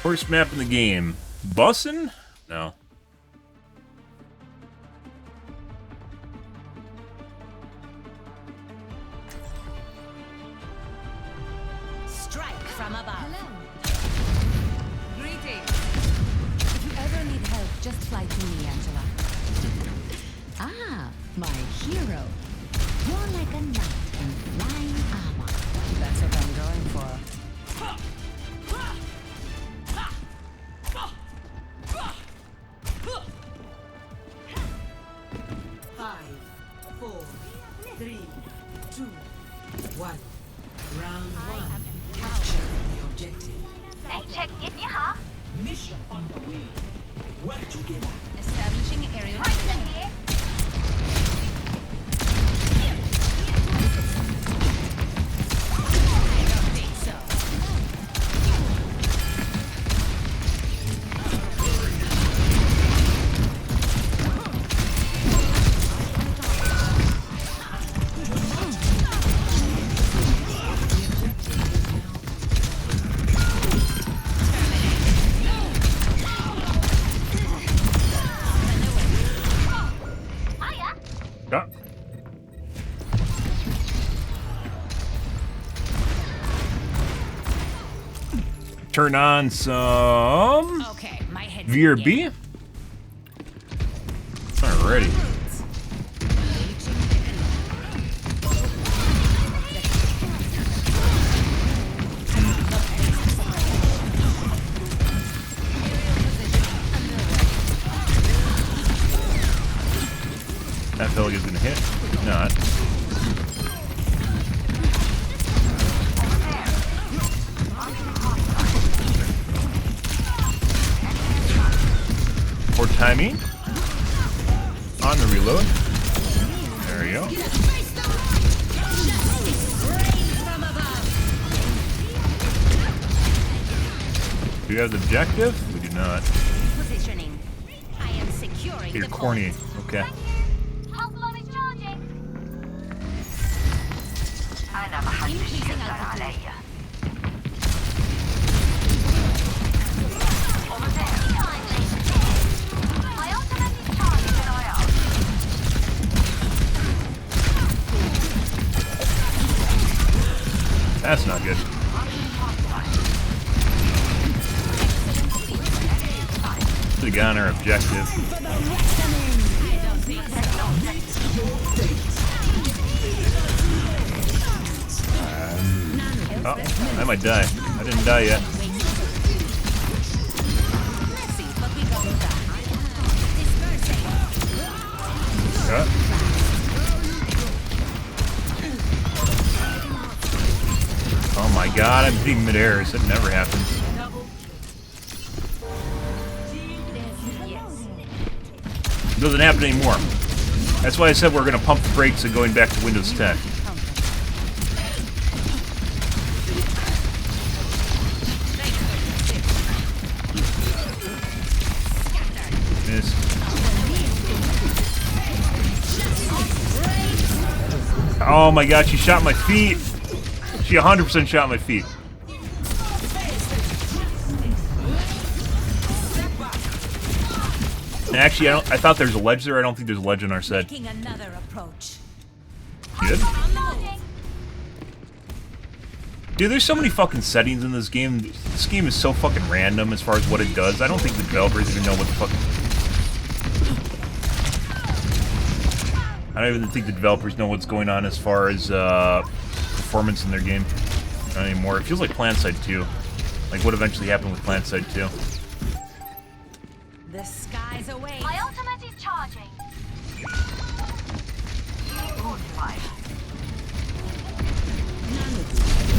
First map in the game. Bussin'? No. strike from above. Hello. Greetings. If you ever need help, just fly to me, Angela. Ah, my hero. You're like a knight in flying armor. That's what I'm going for. 5, 4, 3, 2, 1. Round 1. Capture the objective. Mission on the way. Work together. Establishing area. Yeah. Turn on some VRB. Alrighty. That fella is gonna hit. Did not. Poor timing. On the reload. There you go. Do you have the objective? We do not. Positioning. I am securing You're the corny. Okay. Increasing altitude. That's not good. We got our objective. Oh, I might die. I didn't die yet. Oh my god, I'm being mid-air. That never happens. It doesn't happen anymore. That's why I said we're going to pump the brakes and going back to Windows 10. Oh my god, she shot my feet. She 100% shot my feet. And actually, I thought there was a ledge there. I don't think there's a ledge on our side. Taking another approach. Good. Dude, there's so many fucking settings in this game. This game is so fucking random as far as what it does. I don't think the developers even know what the fuck... I don't even think the developers know what's going on as far as performance in their game. Not anymore. It feels like PlanetSide 2. Like what eventually happened with PlanetSide 2. The skies away. My ultimate is charging.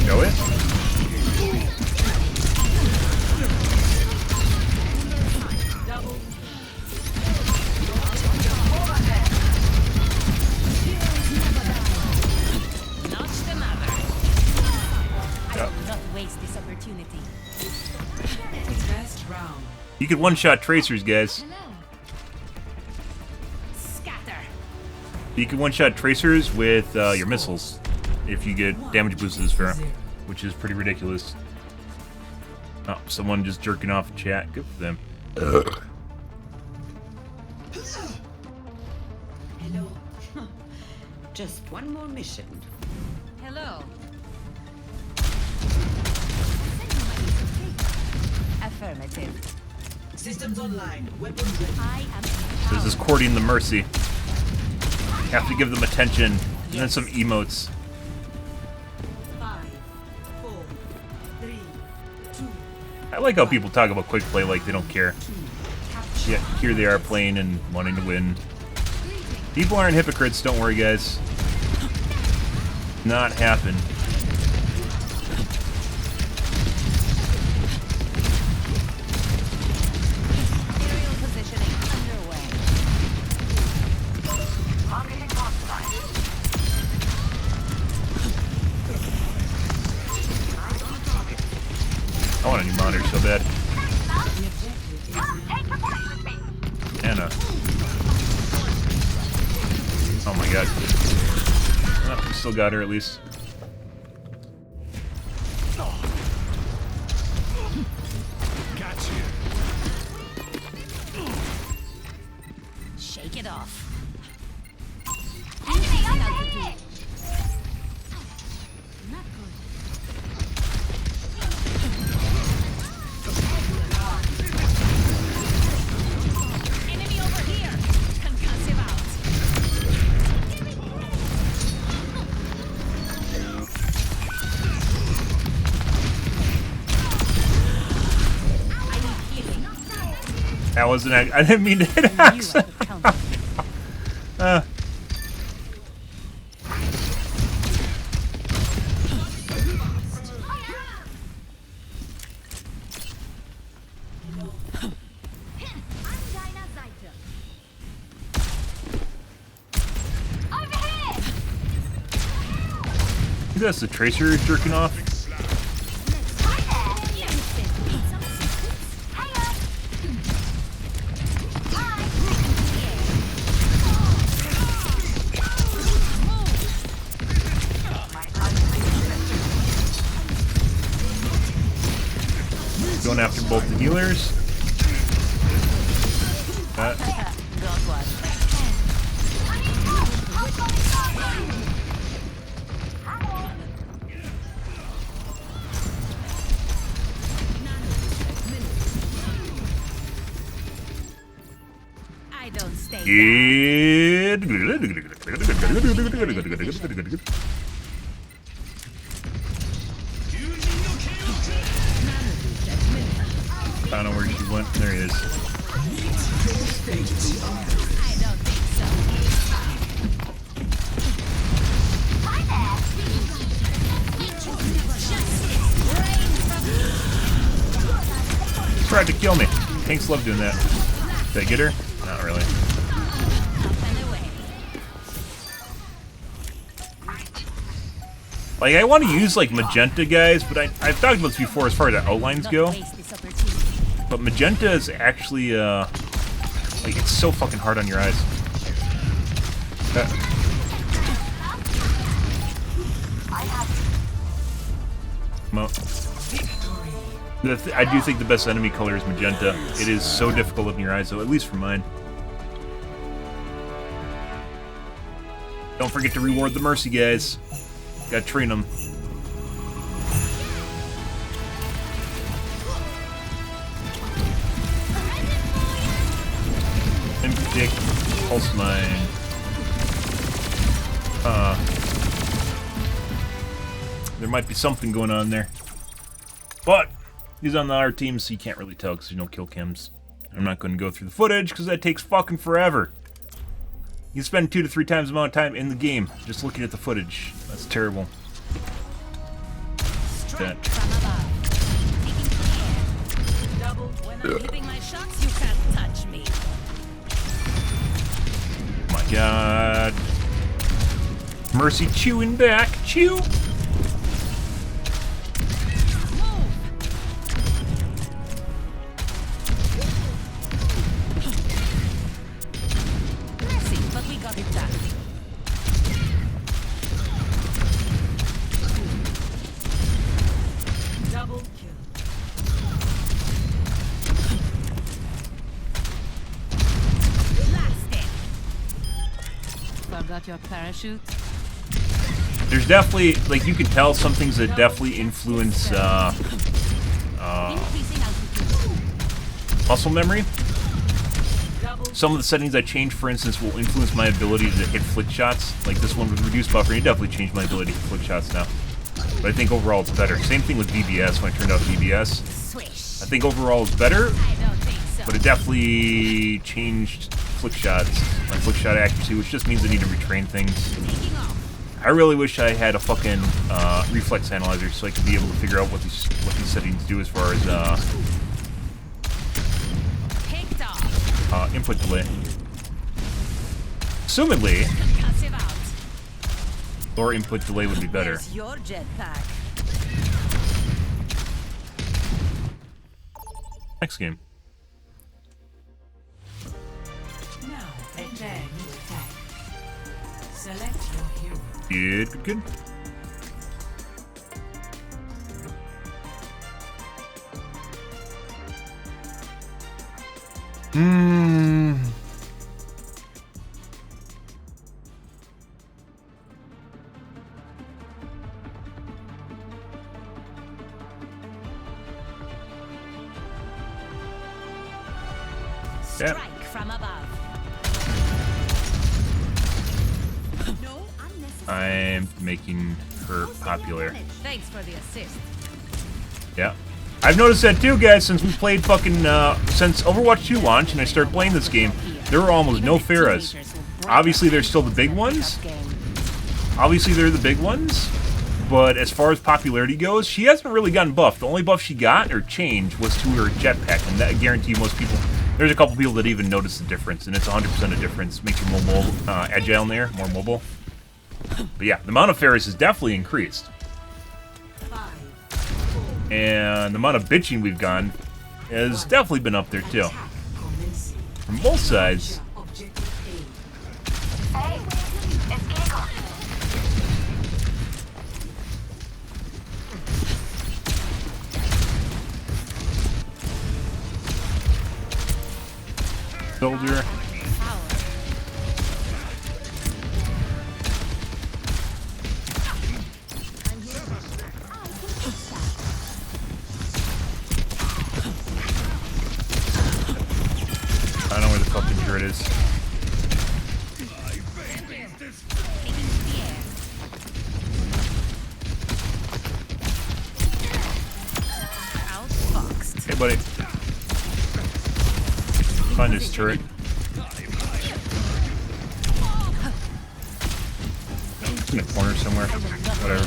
Go it. Waste this opportunity. You could one-shot tracers, guys. Scatter. You can one-shot tracers with your missiles if you get damage boosted as fair, which is pretty ridiculous. Oh, someone just jerking off in chat. Good for them. Hello. Just one more mission. Hello. Affirmative. Systems online. Weapons ready. I am. This is courting the mercy. Have to give them attention, and then some emotes. 5, 4, 3, 2. I like how people talk about quick play like they don't care. Yet here they are playing and wanting to win. People aren't hypocrites, don't worry, guys. Not happen. Aerial positioning underway. I want a new monitor so bad. Anna. Oh my god. Oh, we still got her at least. Gotcha. Shake it off. Enemy over here! Not good. Enemy over here. Concussive out. I need healing. That wasn't. I didn't mean to hit You Axe. are the counter. That's the tracer jerking off. Going after both the healers. I don't stay down. Good. I don't know where she went. There he is. I don't think so. Tried to kill me. Tanks love doing that. Did I get her? Not really. Like, I want to use, like, magenta, guys, but I've talked about this before as far as the outlines go. But magenta is actually, like, it's so fucking hard on your eyes. I do think the best enemy color is magenta. It is so difficult to open your eyes, though, at least for mine. Don't forget to reward the mercy, guys. Gotta train them. Imp-dick, pulse mine. There might be something going on there. But he's on the other team, so you can't really tell because there's no kill cams. I'm not going to go through the footage because that takes fucking forever. You spend 2 to 3 times the amount of time in the game just looking at the footage. That's terrible. That. When I'm hitting my shots, you can't touch me. My god. Mercy chewing back. Chew! But we got it done. Double kill. Blasted. Forgot your parachute? There's definitely, like, you can tell some things that definitely influence, muscle memory. Some of the settings I changed, for instance, will influence my ability to hit flick shots. Like this one with reduced buffering, it definitely changed my ability to hit flick shots now. But I think overall it's better. Same thing with VBS when I turned off VBS. I think overall it's better, but it definitely changed flick shots, my flick shot accuracy, which just means I need to retrain things. I really wish I had a fucking reflex analyzer so I could be able to figure out what these settings do as far as input delay. Assumedly, lower input delay would be better. Your jetpack. Next game. Now, prepare new attack. Select your hero. Good, good, good. Strike from above. I'm making her popular. Thanks for the assist. Yeah. I've noticed that too, guys, since we played fucking, since Overwatch 2 launched and I started playing this game, there were almost no Pharahs. Obviously, there's still the big ones. Obviously, they're the big ones. But as far as popularity goes, she hasn't really gotten buffed. The only buff she got, or changed, was to her jetpack, and that I guarantee most people... There's a couple people that even notice the difference, and it's 100% a difference. Makes you more mobile, agile in there, more mobile. But yeah, the amount of Pharahs has definitely increased. And the amount of bitching we've gotten has definitely been up there too. From both sides. Soldier. I don't know where the fucking turret is. Hey, buddy. Find this turret. It's in the corner somewhere. Whatever.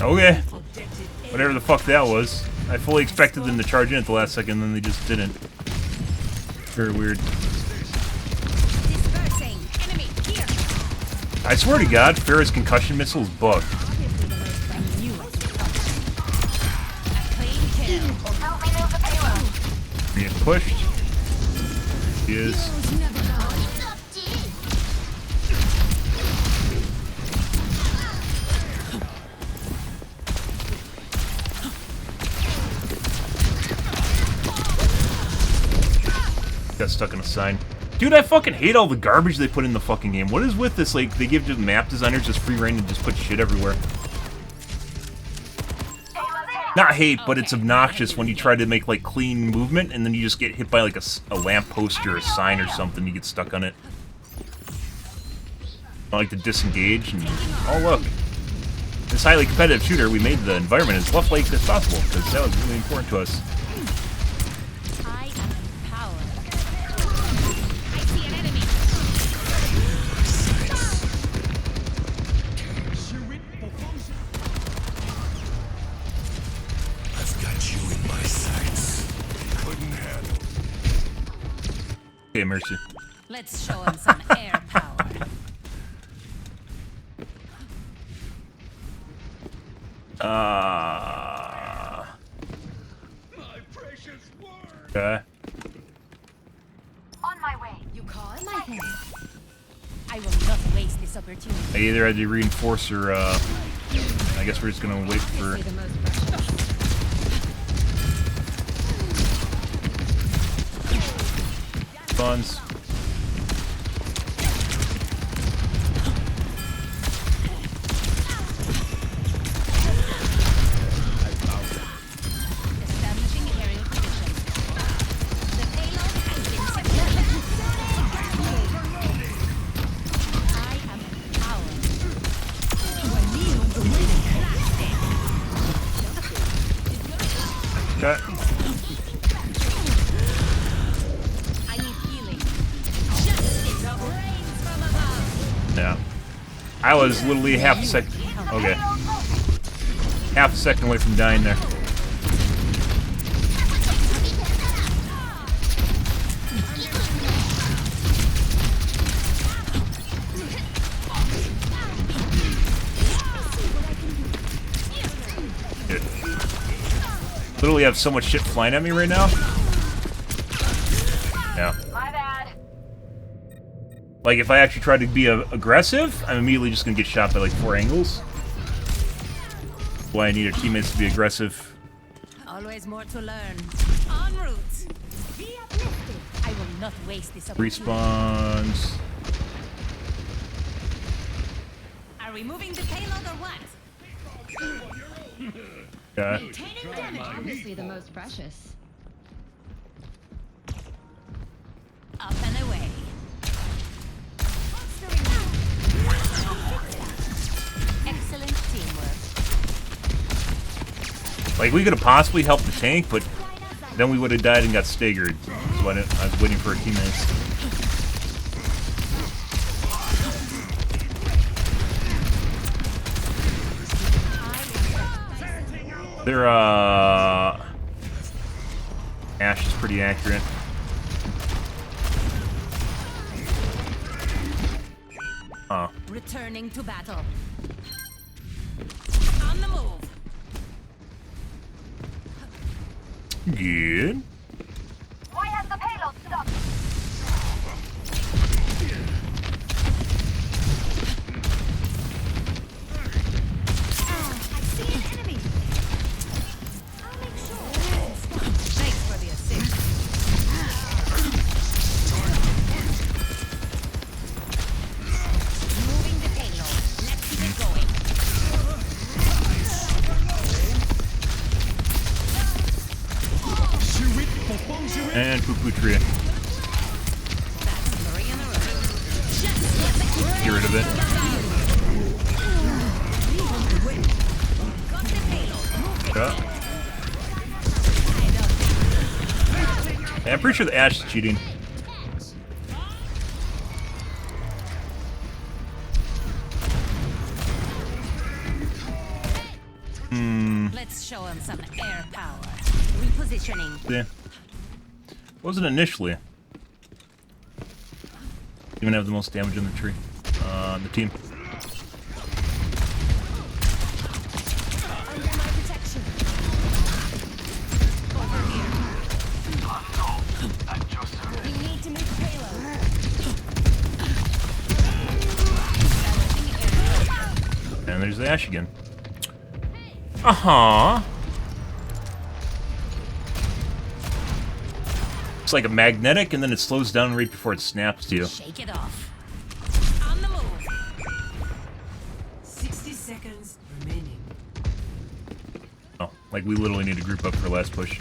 Okay. Whatever the fuck that was. I fully expected them to charge in at the last second, and then they just didn't. very weird. Dispersing. Enemy here. I swear to God, Farrah's concussion missile is bugged. Being pushed. He is. Got stuck in a sign. Dude, I fucking hate all the garbage they put in the fucking game. What is with this? Like, they give just map designers just free reign to just put shit everywhere. Not hate, but it's obnoxious when you try to make, like, clean movement, and then you just get hit by, like, a lamppost or a sign or something, you get stuck on it. I like to disengage, and... oh, look. This highly competitive shooter, we made the environment as left-like as possible, because that was really important to us. Okay, Mercy. Let's show him some air power. Okay. On my way. You call my name. I will not waste this opportunity. I either had to reinforce or, I guess we're just gonna wait for... funds. I was literally half a second. Okay. Half a second away from dying there. Dude. Literally have so much shit flying at me right now. Yeah. Like, if I actually try to be aggressive, I'm immediately just gonna get shot by, like, 4 angles. That's why I need our teammates to be aggressive. Always more to learn. En route. Be uplifted. I will not waste this opportunity. Respawns. Are we moving the payload or what? Okay. Maintaining damage. Obviously the most precious. Up and away. Excellent teamwork. Like, we could have possibly helped the tank, but then we would have died and got staggered. So I was waiting for our teammates. Their, Ash is pretty accurate. Huh. Returning to battle. On the move. Good. Why has the payload stopped? I see an enemy. I'll make sure. Thanks for the assist. Moving the payload. Let's keep it going. And poo-poo tree. That's 3 in a row. Just Get rid of it. got the payload. Yeah, I'm pretty sure the Ash is cheating. Let's show him some air power. Repositioning. Yeah. Wasn't initially. Even have the most damage in the tree. The team. Under my protection. Over here. We need to move payload. And there's the Ash again. Uh-huh. It's like a magnetic, and then it slows down right before it snaps to you. Shake it off. On the move. 60 seconds remaining. Oh, like we literally need to group up for last push.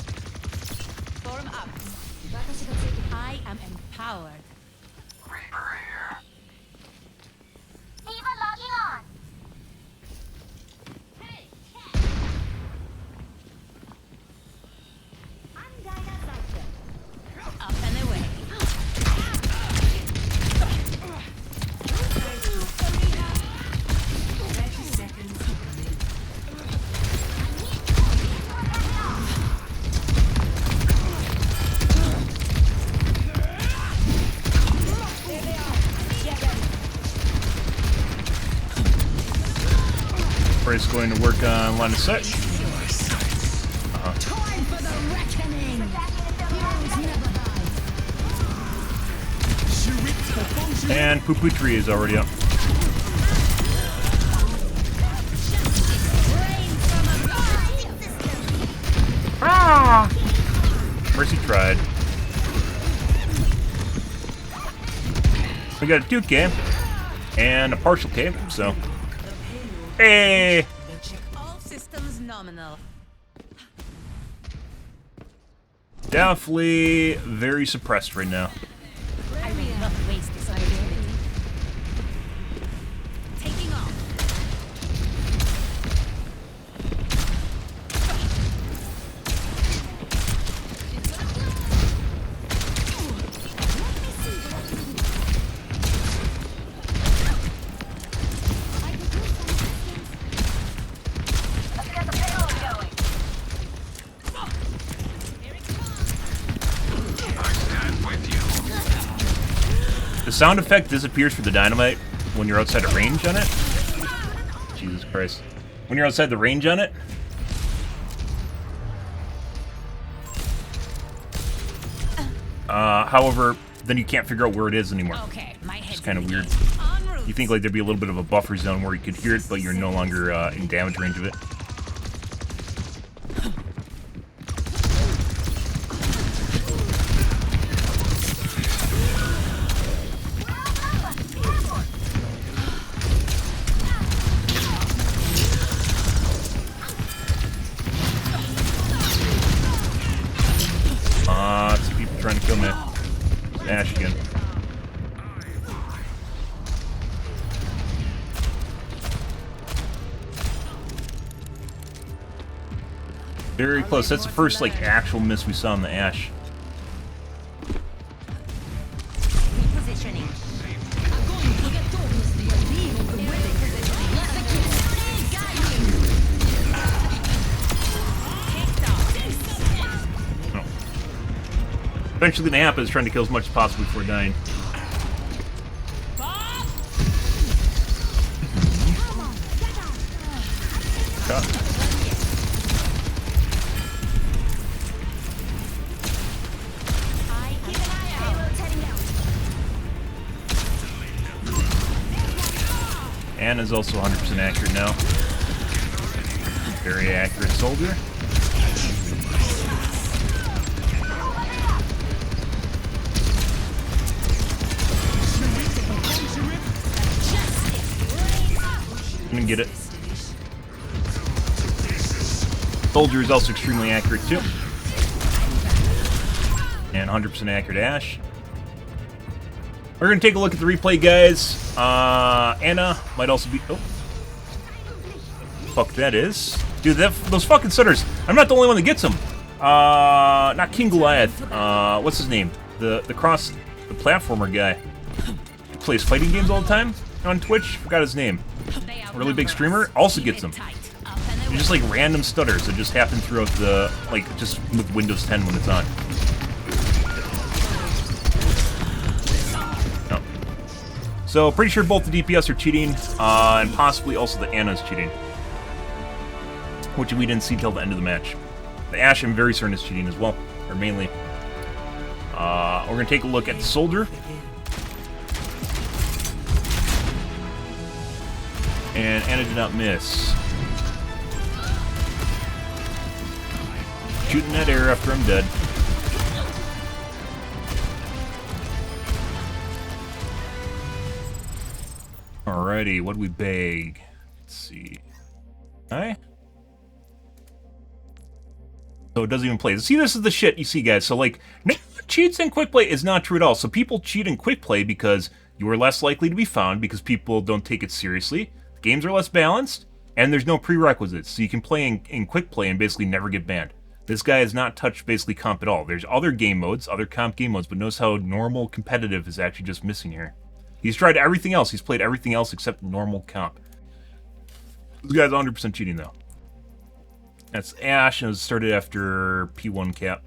Form up. I am empowered. Reaper here. Eva logging on. Up and away. 30 seconds remaining. There they are. Get ready. Bryce going to work on line of sight. Time for the reckoning. Heroes never die. And Poo Poo Tree is already up. Ah! Mercy tried. We got a 2K and a partial K, so. Hey! All systems nominal. Definitely very suppressed right now. I will not waste this opportunity. Taking off. Let's get the payload going. The sound effect disappears for the dynamite when you're outside of range on it. Jesus Christ. When you're outside the range on it. However, then you can't figure out where it is anymore. Okay, my head's It's kind of weird. en route. You think like there'd be a little bit of a buffer zone where you could hear it, but you're no longer in damage range of it. Some people trying to kill me. Ash again. Very close. That's the first like actual miss we saw on the Ash. Repositioning. I'm going to get towards the beam of the wedding. Let the kids guide you. Oh. Eventually the app is trying to kill as much as possible before dying. Got it. Anna's also 100% accurate now. Very accurate soldier. Gonna get it. Soldier is also extremely accurate too. And 100% accurate Ash. We're gonna take a look at the replay, guys. Anna might also be. Oh, fuck that is, dude. Those fucking stutters. I'm not the only one that gets them. Not King Goliath. What's his name? The platformer guy. He plays fighting games all the time on Twitch. Forgot his name. Really big streamer. Also gets them. They're just like random stutters that just happen throughout the just with Windows 10 when it's on. So pretty sure both the DPS are cheating, and possibly also the Ana's cheating, which we didn't see till the end of the match. The Ashe, I'm very certain, is cheating as well, or mainly. We're gonna take a look at the Soldier. And Ana did not miss. Shooting that air after I'm dead. Alrighty, what do we bag? Let's see. Hi. So it doesn't even play. See, this is the shit you see, guys. So, like, cheats in quick play is not true at all. So people cheat in quick play because you are less likely to be found because people don't take it seriously. Games are less balanced, and there's no prerequisites. So you can play in quick play and basically never get banned. This guy has not touched basically comp at all. There's other game modes, other comp game modes, but notice how normal competitive is actually just missing here. He's tried everything else. He's played everything else except normal comp. This guy's 100% cheating, though. That's Ashe, and it started after P1 cap.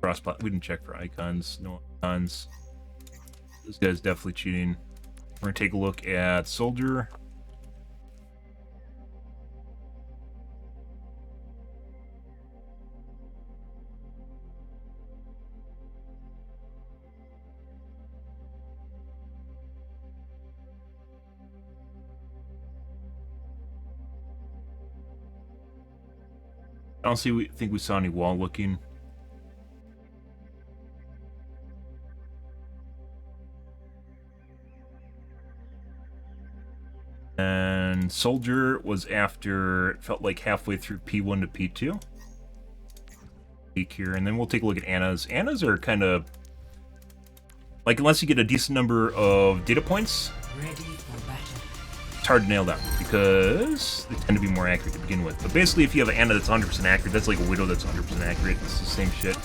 Crossplot. We didn't check for icons. No icons. This guy's definitely cheating. We're gonna take a look at Soldier. I don't think we saw any wall looking. And Soldier was after, it felt like halfway through P1 to P2. Peek here, and then we'll take a look at Ana's. Ana's are kind of, like, unless you get a decent number of data points, it's hard to nail down, because they tend to be more accurate to begin with. But basically, if you have an Ana that's 100% accurate, that's like a Widow that's 100% accurate. It's the same shit.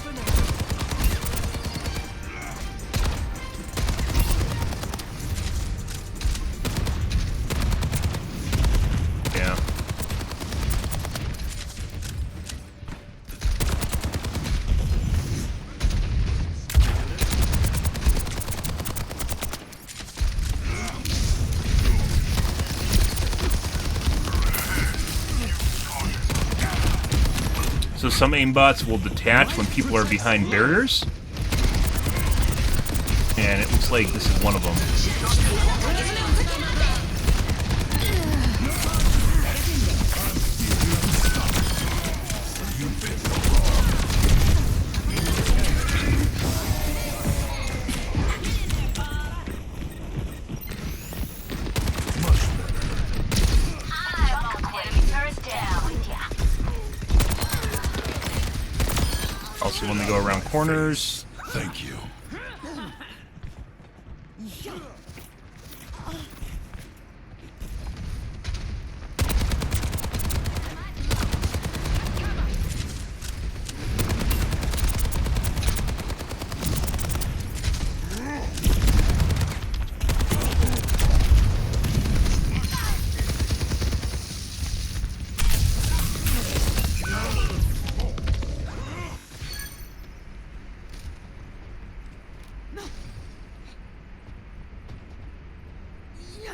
So some aimbots will detach when people are behind barriers. And it looks like this is one of them. Also, when they go around corners. Thank you.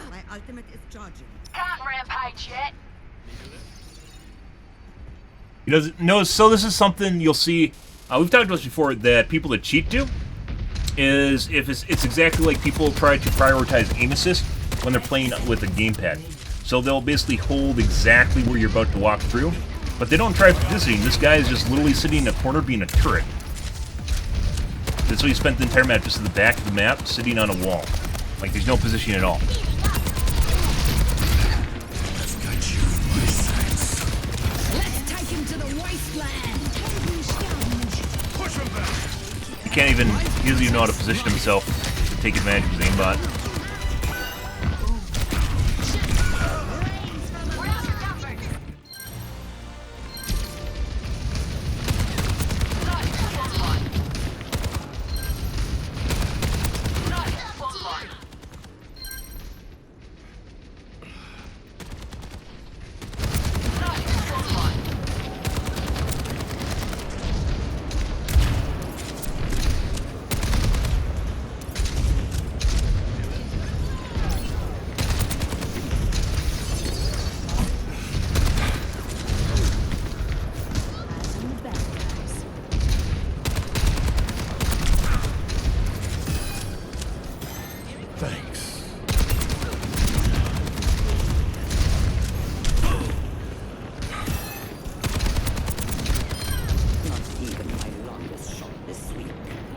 My ultimate is charging. Can't rampage yet. He doesn't know. So this is something you'll see. We've talked about this before, that people that cheat do is if it's exactly like people try to prioritize aim assist when they're playing with a gamepad. So they'll basically hold exactly where you're about to walk through, but they don't try positioning. This guy is just literally sitting in a corner being a turret. That's why he spent the entire map just in the back of the map, sitting on a wall. Like there's no positioning at all. He doesn't even know how to position himself to take advantage of his aimbot.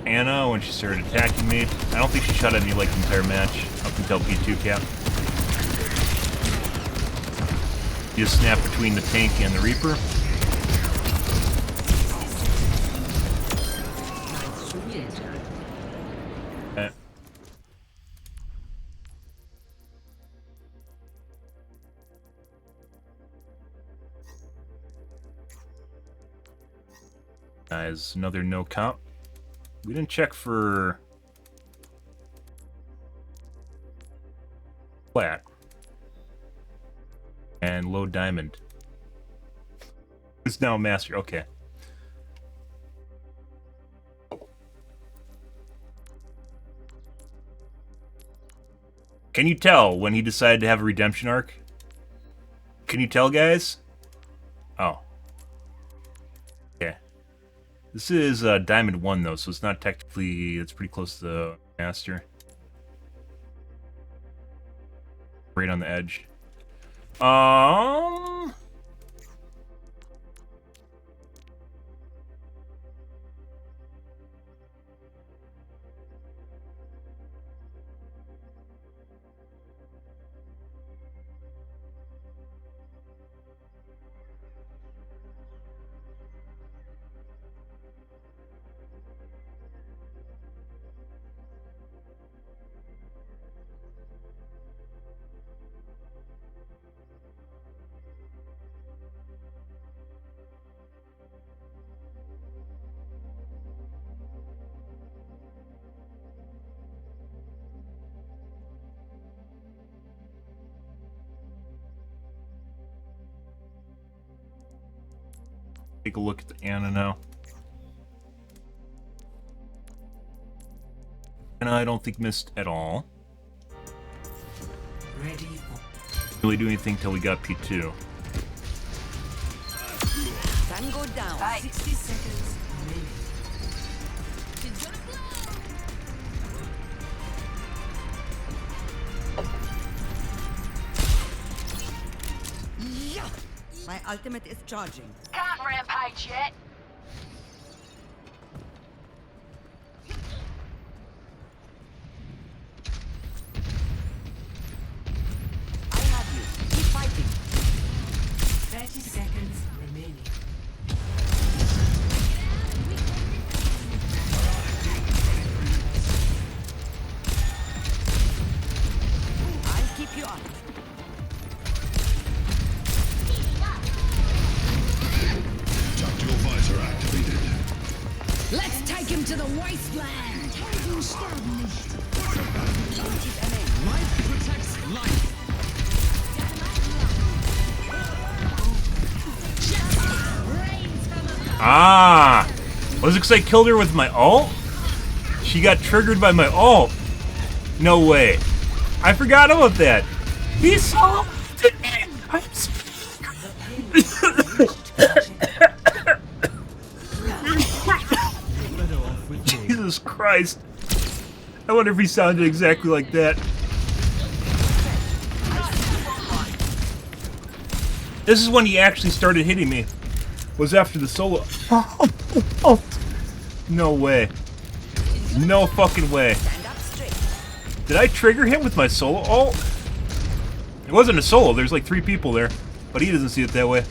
Anna when she started attacking me. I don't think she shot at me like the entire match up until P2 cap. You just snap between the tank and the Reaper. Guys, another no comp. We didn't check for flat and low diamond. It's now master. Okay. Can you tell when he decided to have a redemption arc? Can you tell, guys? Oh. Okay. This is Diamond 1, though, so it's not technically... It's pretty close to the Master. Right on the edge. Take a look at the Anna now. And I don't think missed at all. Ready for... Really do anything till we got P2. Tango down. 60 seconds remaining. Yeah. My ultimate is charging. Can't rampage yet. I have you. Keep fighting. 30 seconds remaining. I'll keep you up. Tactical visor activated. Let's take him to the wasteland. Life protects life. Ah! Was it because I killed her with my ult? She got triggered by my ult. No way. I forgot about that. He saw me. I'm Jesus Christ. I wonder if he sounded exactly like that. This is when he actually started hitting me. Was after the solo. No way. No fucking way. Did I trigger him with my solo ult? It wasn't a solo, there's like 3 people there. But he doesn't see it that way.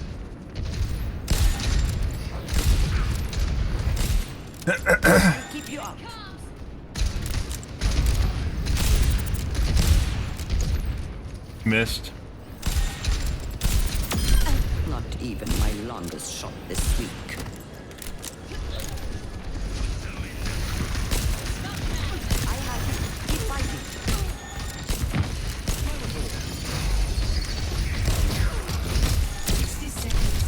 Keep you up. Missed. Not even my longest shot this week. I have you. Keep fighting. 60 seconds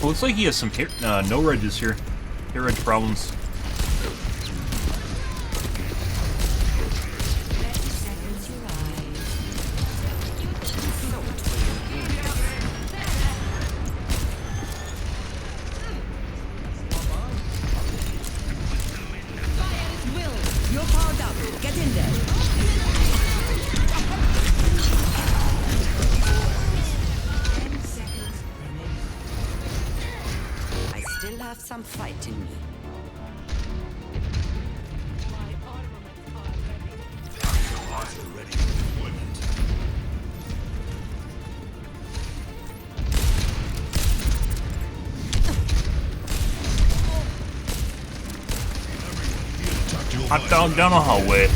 Well, looks like he has some no regs here. Hair reg problems. have some fight in me. Ready for deployment. Hot dog down the hallway.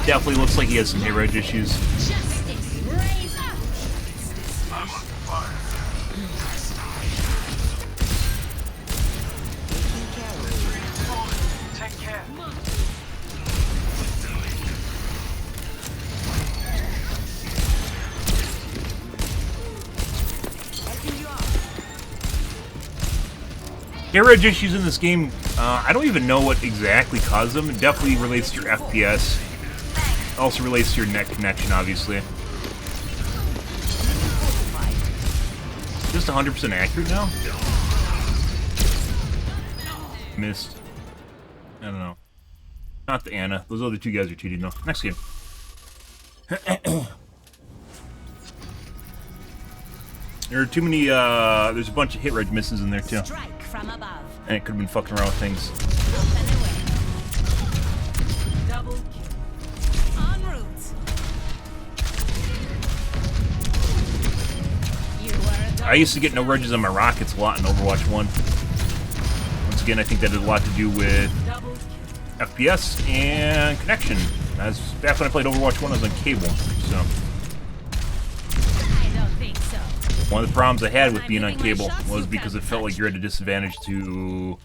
Definitely looks like he has some hit reg issues. Justice, raise up! I'm on fire. Take care. Hit reg issues in this game, I don't even know what exactly caused them. It definitely relates to your FPS. It also relates to your net connection, obviously. Just 100% accurate now? Missed. I don't know. Not the Anna. Those other two guys are cheating, though. Next game. There are too many, there's a bunch of hit reg misses in there, too. Strike from above. And it could have been fucking around with things. Double kill. En route. You were I used to get no regs on my rockets a lot in Overwatch 1. Once again, I think that had a lot to do with Double kill. FPS and connection. As back when I played Overwatch 1, I was on cable, so I don't think so. one of the problems I had with being on cable was because it felt like you're at a disadvantage to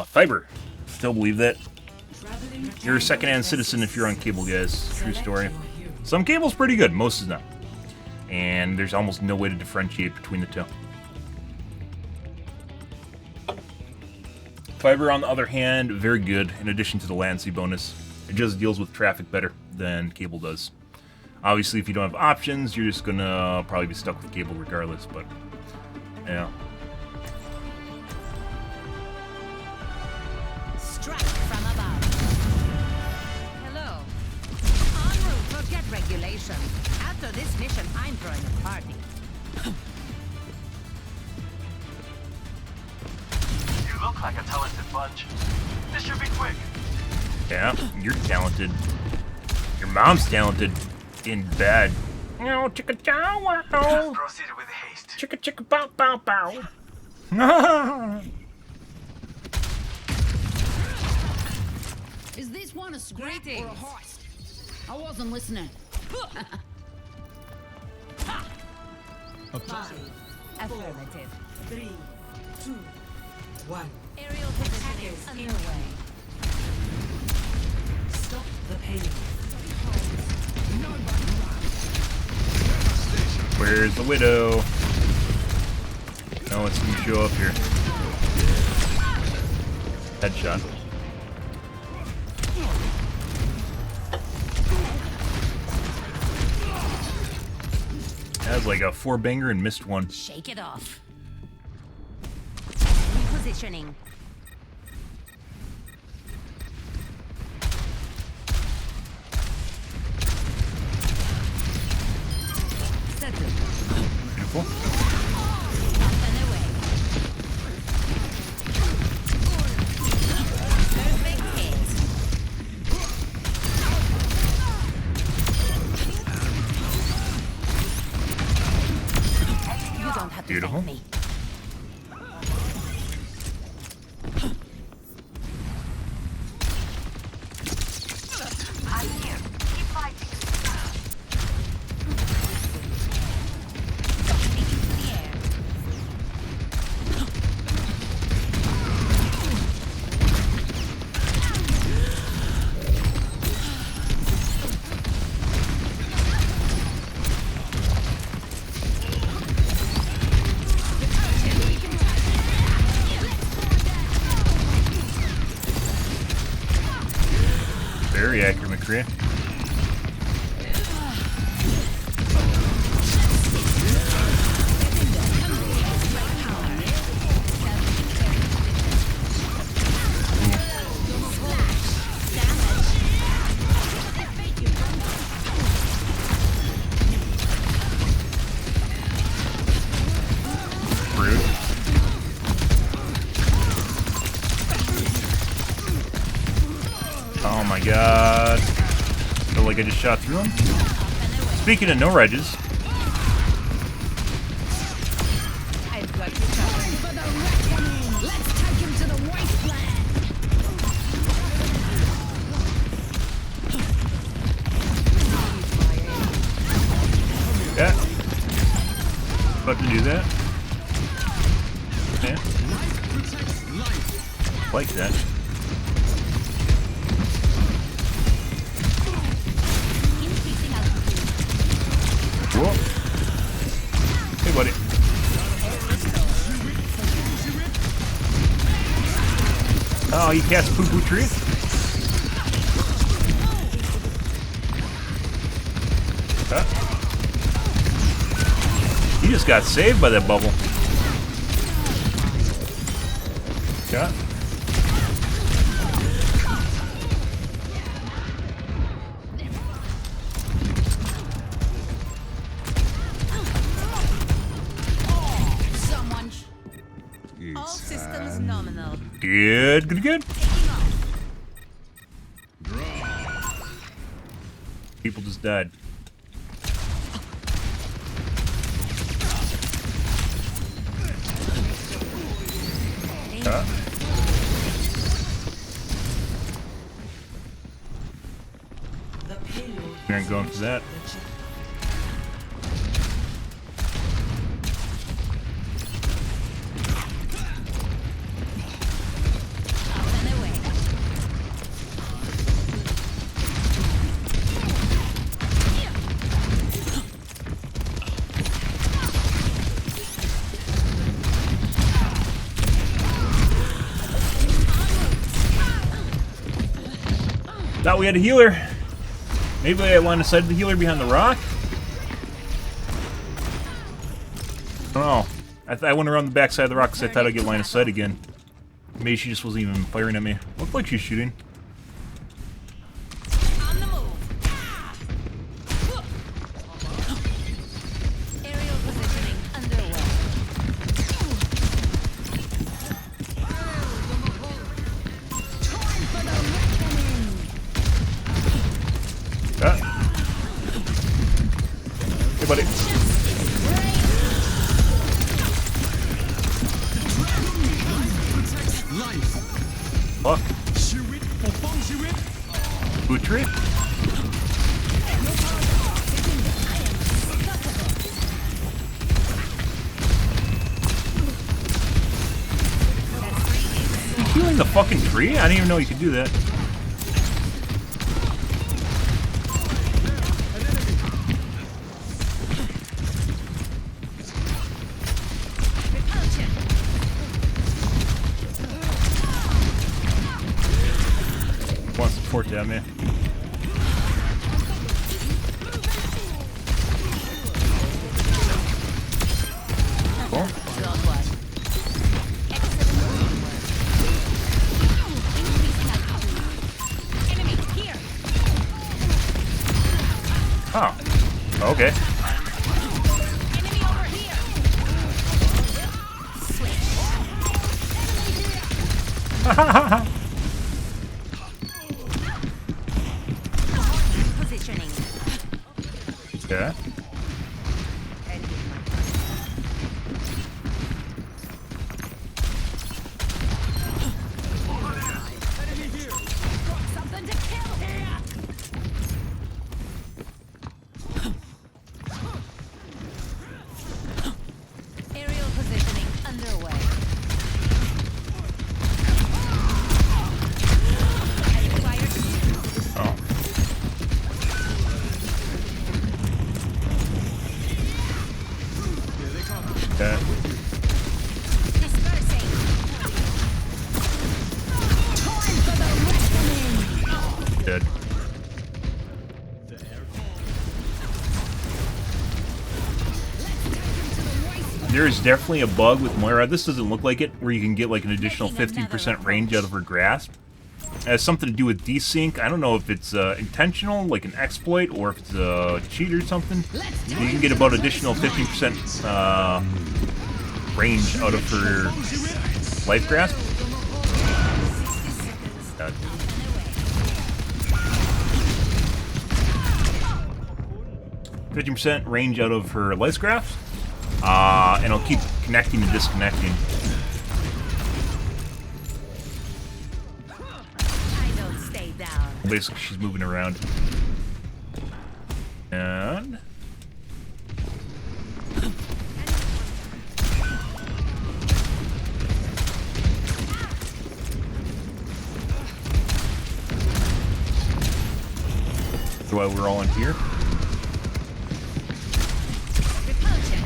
fiber. Still believe that. You're a second-hand citizen if you're on cable, guys. True story. Some cable's pretty good, most is not. And there's almost no way to differentiate between the two. Fiber, on the other hand, very good, in addition to the latency bonus. It just deals with traffic better than cable does. Obviously, if you don't have options, you're just gonna probably be stuck with cable regardless, but yeah. Strike from above. Hello. En route, forget regulation. After this mission, I'm throwing a party. You look like a talented bunch. This should be quick. Yeah, you're talented. Your mom's talented. In bed. No, chicka chow wow. Proceed with haste. Chicka chicka bow bow bow. Is this one a scrap or a hoist? I wasn't listening. Affirmative. 3, 2, 1. Aerial positioning underway. Stop the pain. Where's the widow? No, it's gonna show up here. Headshot. That was like a 4-banger and missed one. Shake it off. Repositioning. Beautiful. Up and away. Perfect hit. You don't have to Beautiful. thank me. I'm here. Keep fighting. Into the air. Very accurate, McCree. god. Feel like I just shot through him. Speaking of no regs. I've got you covered for the reckoning. Let's take him to the wasteland. Yeah. About to do that. Yeah. Like that. Whoa. Hey, buddy. Oh, he cast poo poo tree. He just got saved by that bubble. Yeah. Someone. All systems nominal. Good, good, good. People just died. We aren't going for that. Thought we had a healer. Maybe I line of sight the healer behind the rock? I don't know. I went around the back side of the rock because I thought I'd get line of sight again. Maybe she just wasn't even firing at me. Looked like she's shooting. On the move. Aerial positioning underway. Time for the reckoning. Hey, buddy. Fuck. Butchery? You healing the fucking tree? I didn't even know you could do that. Wants to fort down me. Cool. Oh. Okay. Enemy over here. Positioning. Yeah. Something to kill here. Aerial positioning underway. Oh. Okay. Dispersing. Time for the reckoning. Dead. There is definitely a bug with Moira. This doesn't look like it, where you can get like an additional 15% range out of her grasp. It has something to do with desync. I don't know if it's intentional, like an exploit, or if it's a cheat or something. You can get about additional 15% range out of her life grasp. 50% range out of her lysograph, and it'll keep connecting and disconnecting. I don't stay down. Basically, she's moving around. And... that's why we're all in here. Repulsion.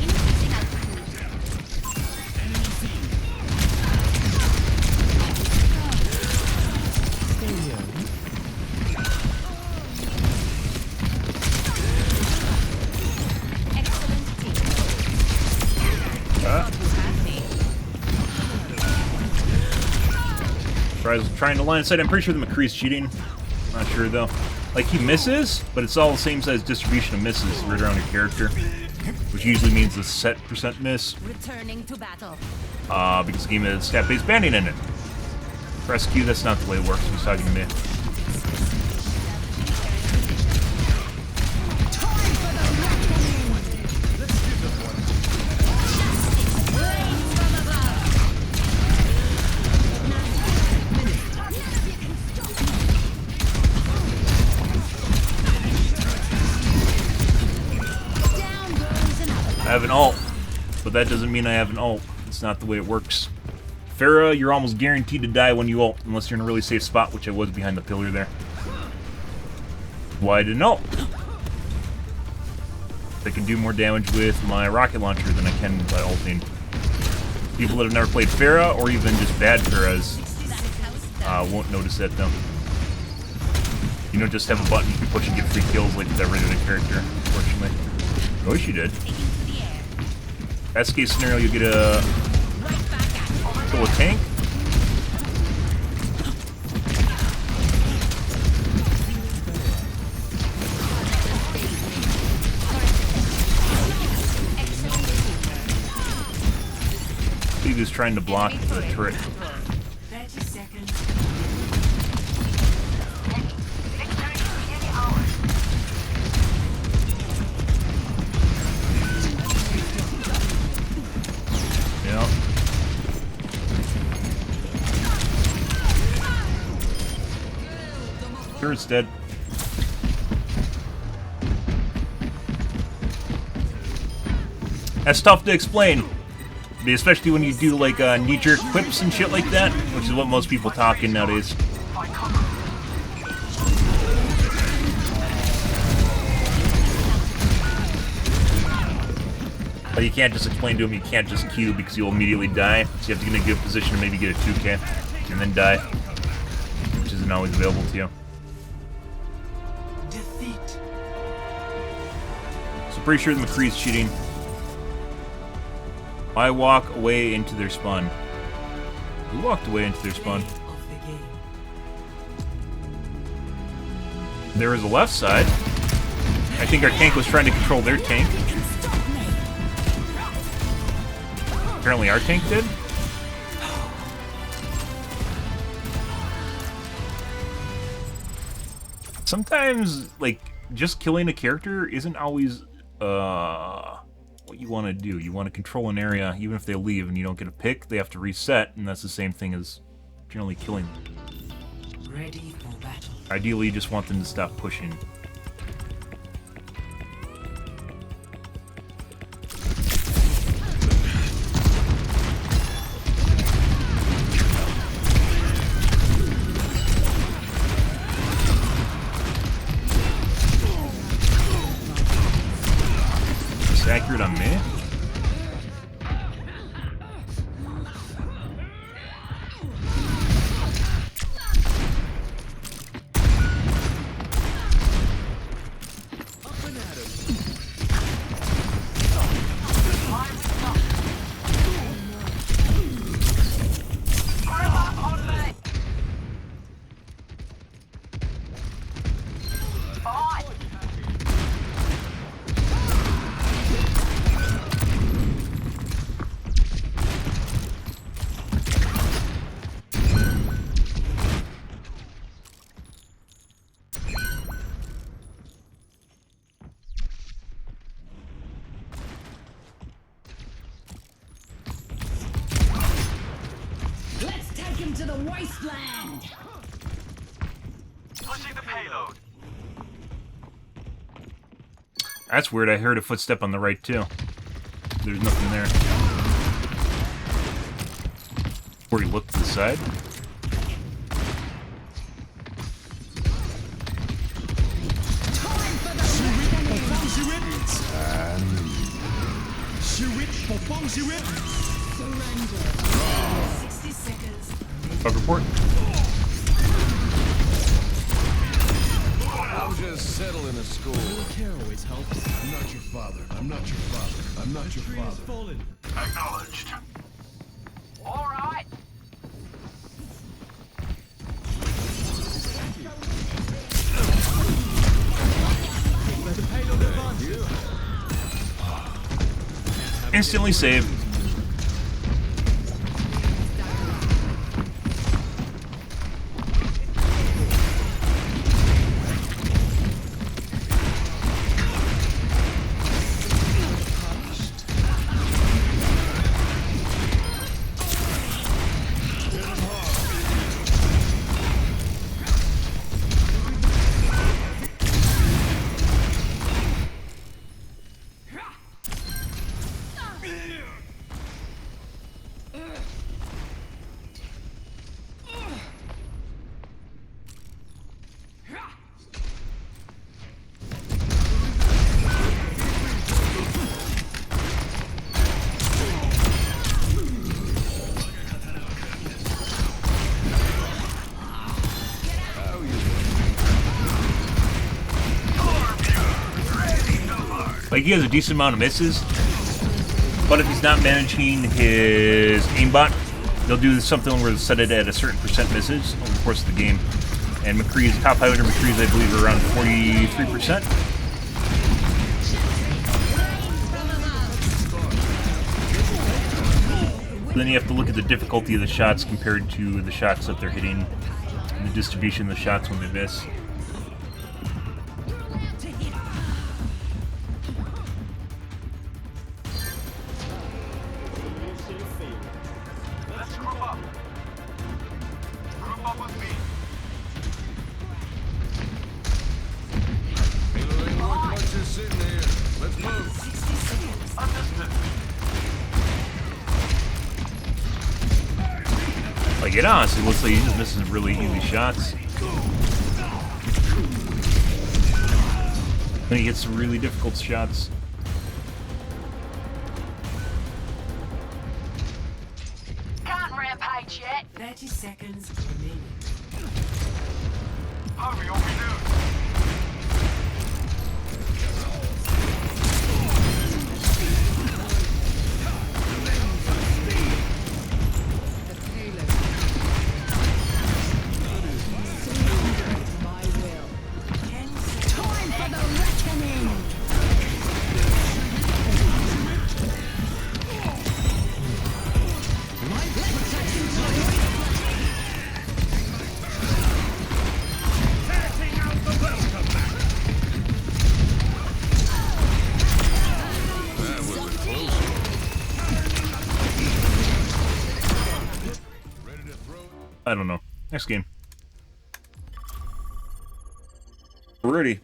Increasing altitude. Excellent team. Thought you had me. Trying to line of sight. I'm pretty sure the McCree's cheating. Not sure though. Like he misses, but it's all the same size distribution of misses right around your character, which usually means a set percent miss. Returning to battle. Because the game has stat-based banding in it. Press Q. That's not the way it works. He's talking to me. I have an ult, but that doesn't mean I have an ult. It's not the way it works. Farah, you're almost guaranteed to die when you ult, unless you're in a really safe spot, which I was behind the pillar there. Why didn't ult? I can do more damage with my rocket launcher than I can by ulting. People that have never played Farah, or even just bad Farahs, won't notice that though. You don't just have a button you can push and get free kills like with every other character, unfortunately. I wish you did. Best case scenario, you get a kill a tank. Steve is trying to block the turret. 30 seconds. Yeah. Turret's dead. That's tough to explain, especially when you do like knee-jerk quips and shit like that, which is what most people talk in nowadays. But you can't just explain to him, you can't just Q because you'll immediately die. So you have to get in a good position to maybe get a 2K and then die, which isn't always available to you. Defeat. So pretty sure the McCree's cheating. I walk away into their spawn. Who walked away into their spawn? Of the game. There is a left side. I think our tank was trying to control their tank. Apparently our tank did. Sometimes, like, just killing a character isn't always what you want to do. You want to control an area, even if they leave and you don't get a pick, they have to reset, and that's the same thing as generally killing them. Ready for battle. Ideally, you just want them to stop pushing. It's accurate on me. into the wasteland! Pushing the payload. That's weird. I heard a footstep on the right, too. There's nothing there. Where he looked to the side. Surrender. 60 seconds. Bug report. I'll just settle in a school. Care always helps. I'm not your father. I'm not your father. I'm not your father. Fallen. Acknowledged. All right. Instantly saved. Like, he has a decent amount of misses, but if he's not managing his aimbot, they'll do something where they'll set it at a certain percent misses over the course of the game. And McCree's top Highlander McCree's, I believe, are around 43%. Then you have to look at the difficulty of the shots compared to the shots that they're hitting, and the distribution of the shots when they miss. Let's group up. Group up with me. Halo ain't worth much just sitting here. Let's move. 60 seconds. Understood. Like, it honestly looks like he's just missing really easy shots. Then he gets some really difficult shots. Can't rampage yet. 30 seconds remaining. Hurry, or we lose. I don't know. Next game. Ready.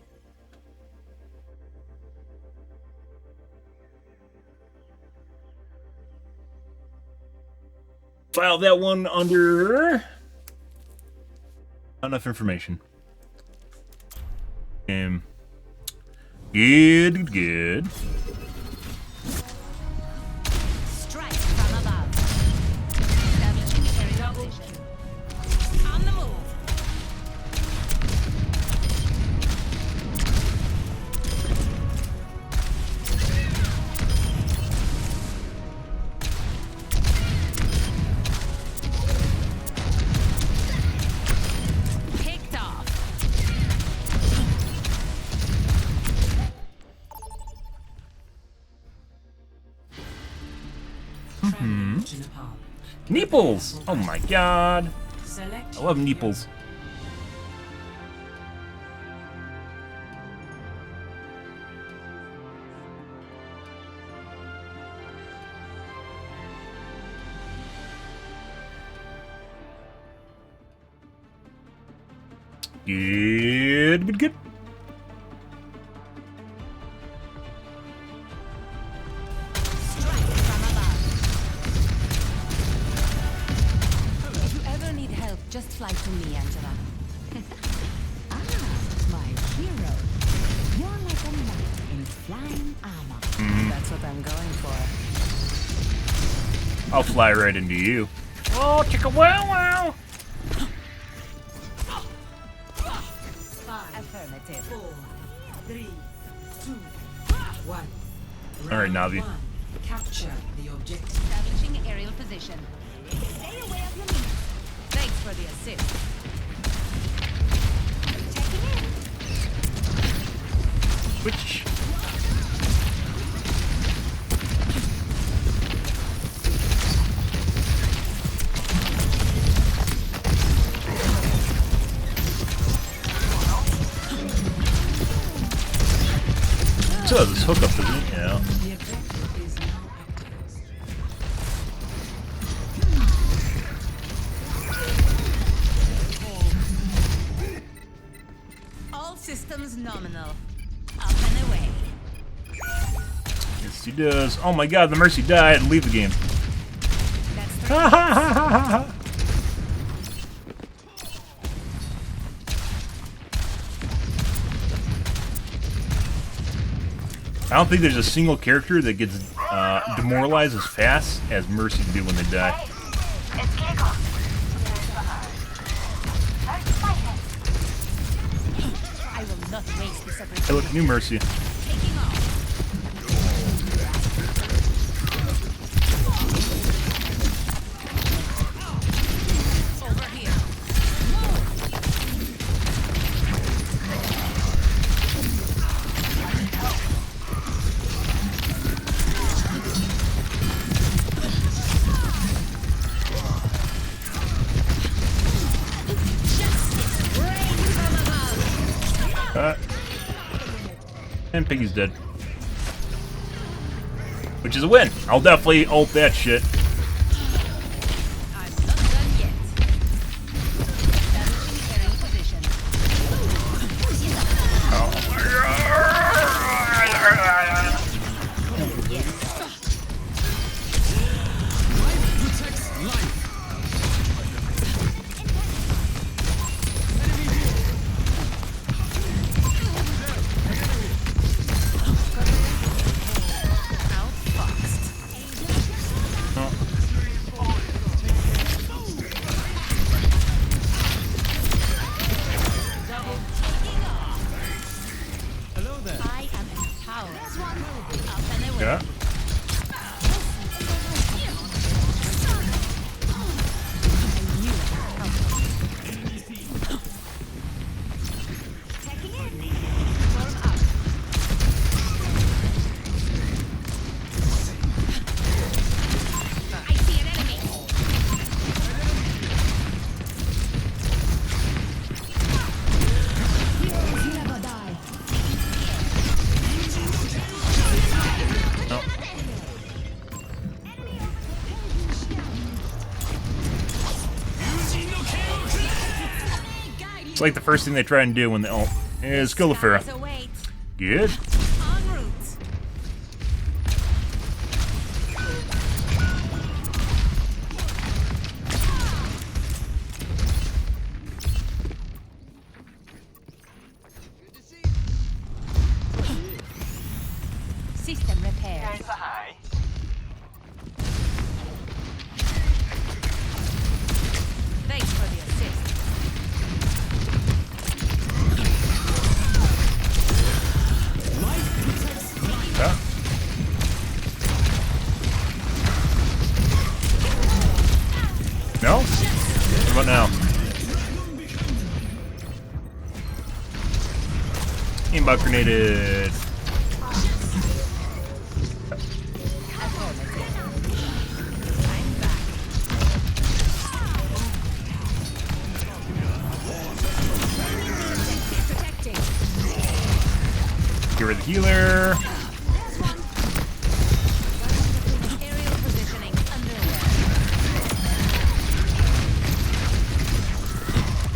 File that one under... Not enough information. Good. Strike from above. Establishing area position. On the move. Picked off. Neeples! Oh my god. Select I love Neeples. Good, good. Strike from above. If you ever need help, just fly to me, Angela. My hero. You're like a knight in flying armor. That's what I'm going for. I'll fly right into you. Oh, chicka wow wow. Affirmative. 4, 3, 2, 1. All right, Navi. One. Capture the objective. Establishing aerial position. Stay away of your meat. Thanks for the assist. Checking in. Which? So this hookup, isn't it? Yeah. The objective is now active. All systems nominal. Up and away. Yes, he does. Oh my god, the Mercy died and leave the game. That's Ha ha ha ha ha! I don't think there's a single character that gets demoralized as fast as Mercy do when they die. I will not waste this Hey, opportunity. look, new Mercy. Taking off. Over here. Justice rains from above. And Piggy's dead. Which is a win. I'll definitely ult that shit. I'm not done yet. Establishing aerial position. Hello there. I am empowered. Up and away. Yeah. Checking in. Warm up. I see an enemy. Heroes never die. It's like the first thing they try and do when they ult is kill the Pharaoh. Skies await. Good. En route. System repair. Thanks for the assist. Yeah. No? What about now? Aimbot grenaded. I'm back. Protecting. Get rid of the healer. Aerial positioning underway.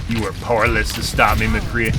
You are powerless to stop me, McCree.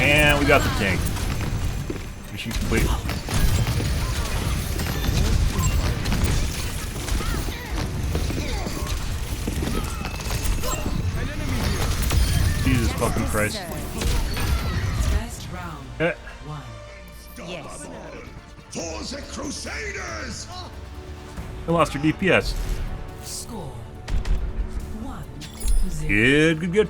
And we got the tank. Mission complete. Jesus fucking Christ. Best round. One. Yes. For the Crusaders! We lost our DPS. Score 1-0. Good.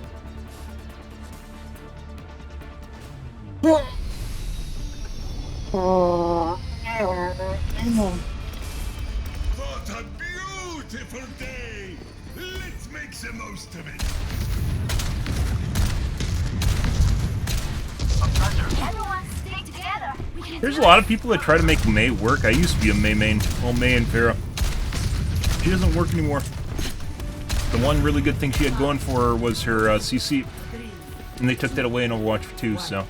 What a beautiful day! Let's make the most of it! Everyone stick together. There's a lot of people that try to make May work. I used to be a May main. Well, May and Pharah. She doesn't work anymore. The one really good thing she had going for her was her CC. And they took that away in Overwatch 2, so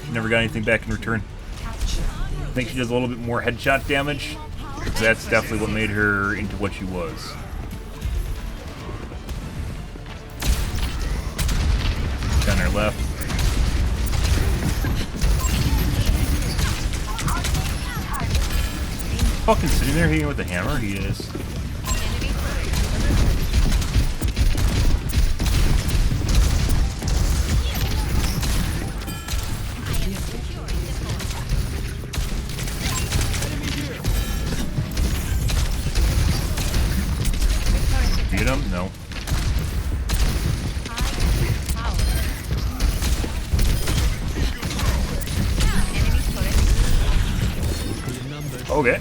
she never got anything back in return. I think she does a little bit more headshot damage. That's definitely what made her into what she was. Down her left. Fucking sitting there hitting with the hammer, he is. Beat him? No. Okay.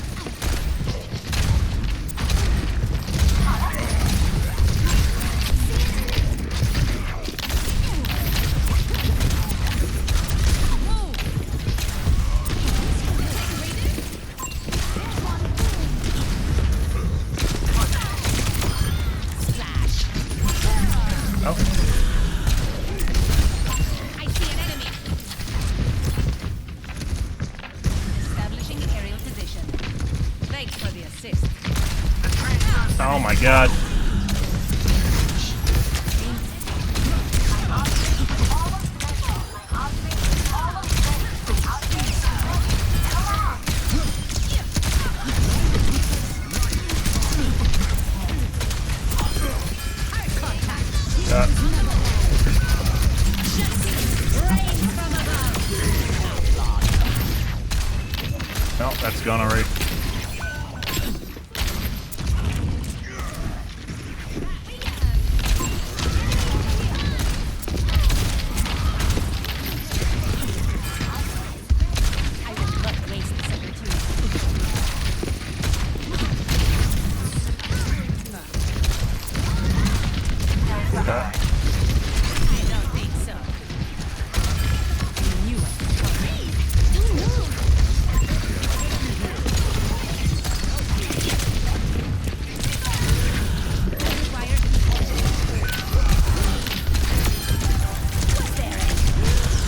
Oh my god. No, that's gone already.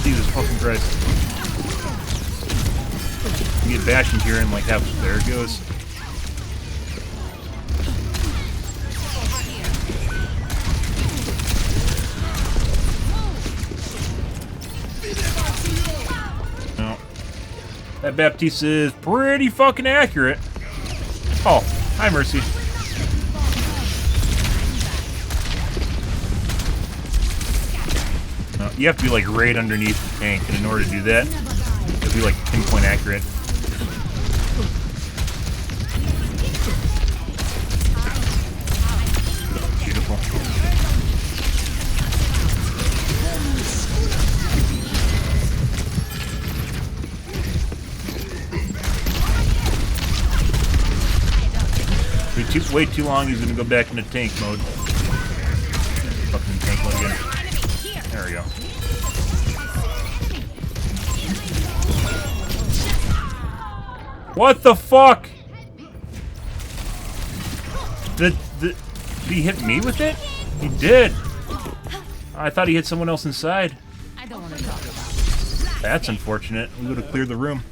Jesus fucking Christ. You get bashed here and like half there it goes. No. That Baptiste is pretty fucking accurate. Oh, hi Mercy. You have to be like right underneath the tank, and in order to do that, you have to be like pinpoint accurate. Beautiful. Wait too long, he's gonna go back into tank mode. Fucking tank mode again. There we go. What the fuck? Did he hit me with it? He did. I thought he hit someone else inside. I don't want to talk about it. That's unfortunate. We would have cleared the room.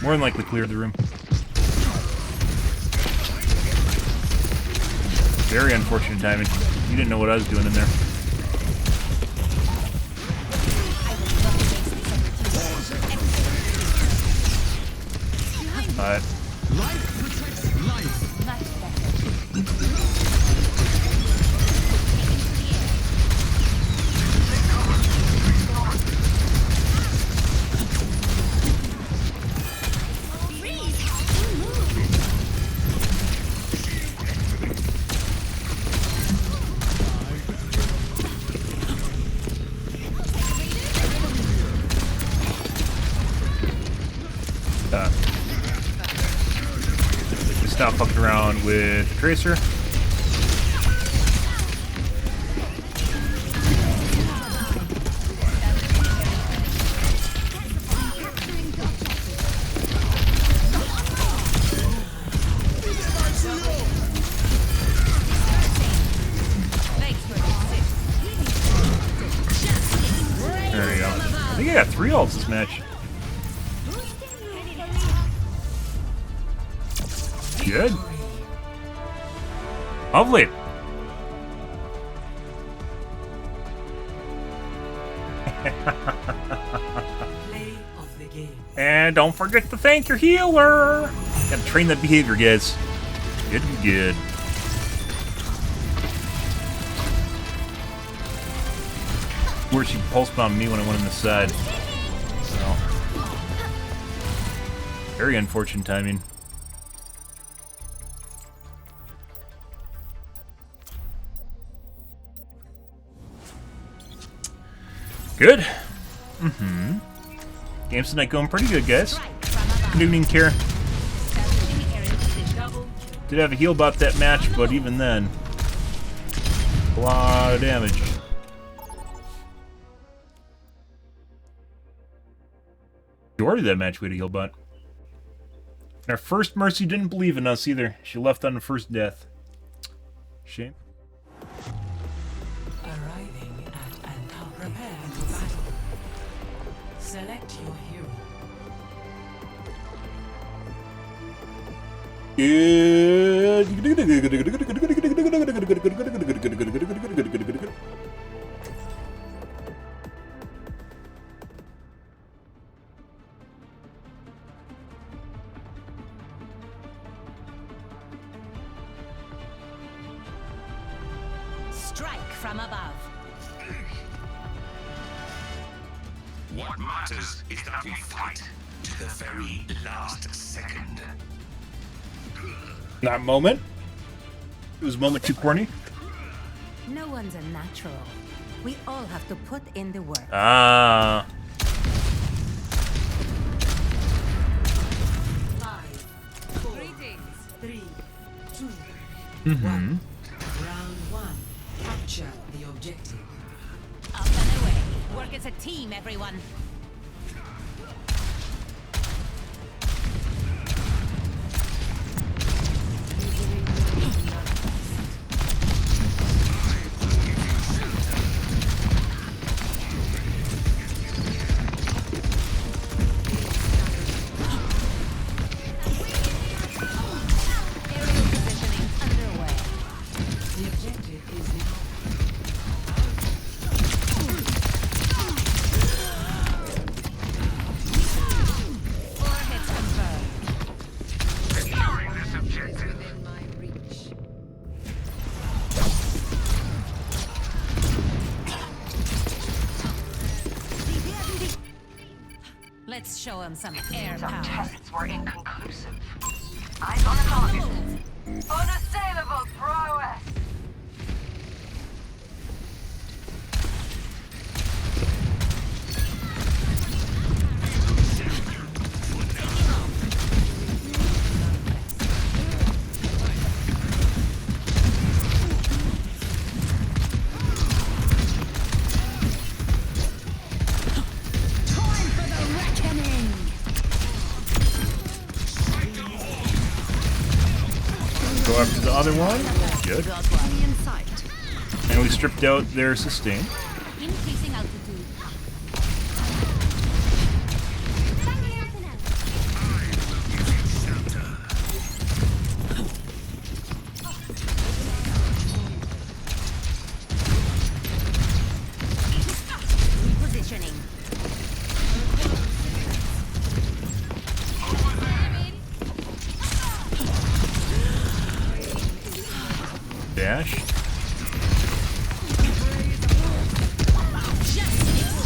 More than likely cleared the room. Very unfortunate timing. You didn't know what I was doing in there. Alright. Life protects life. Stop fucking around with Tracer. There we go. I think I got 3 ults this match. Good. Lovely. Play of the game. And don't forget to thank your healer. Gotta train that behavior, guys. Good, good. Where she pulse bombed me when I went on the side. So. Very unfortunate timing. Good. Mm-hmm. Games tonight going pretty good, guys. Good evening, Kara. Did have a heal bot that match, but even then, a lot of damage. Majority of that match we had a heal bot. And our first Mercy didn't believe in us either. She left on the first death. Shame. Arriving at and prepare for battle. Select your hero. Strike from above. What matters is that we fight to the very last second. That moment. It was a moment too corny. No one's a natural. We all have to put in the work. Ah. 5, 4, Greetings. 3, 2, Mm-hmm. 1. Round 1. Capture the objective. Up and away. Work as a team, everyone. Aerial positioning underway. The objective is now. Four hits confirmed. Securing this objective. Within my reach. Let's show him some air power. Tests were inconclusive. Eyes on the target. Unassailable prowess! Go after the other one. Good. Enemy in sight. And we stripped out their sustain. Increasing altitude. Repositioning. Dash.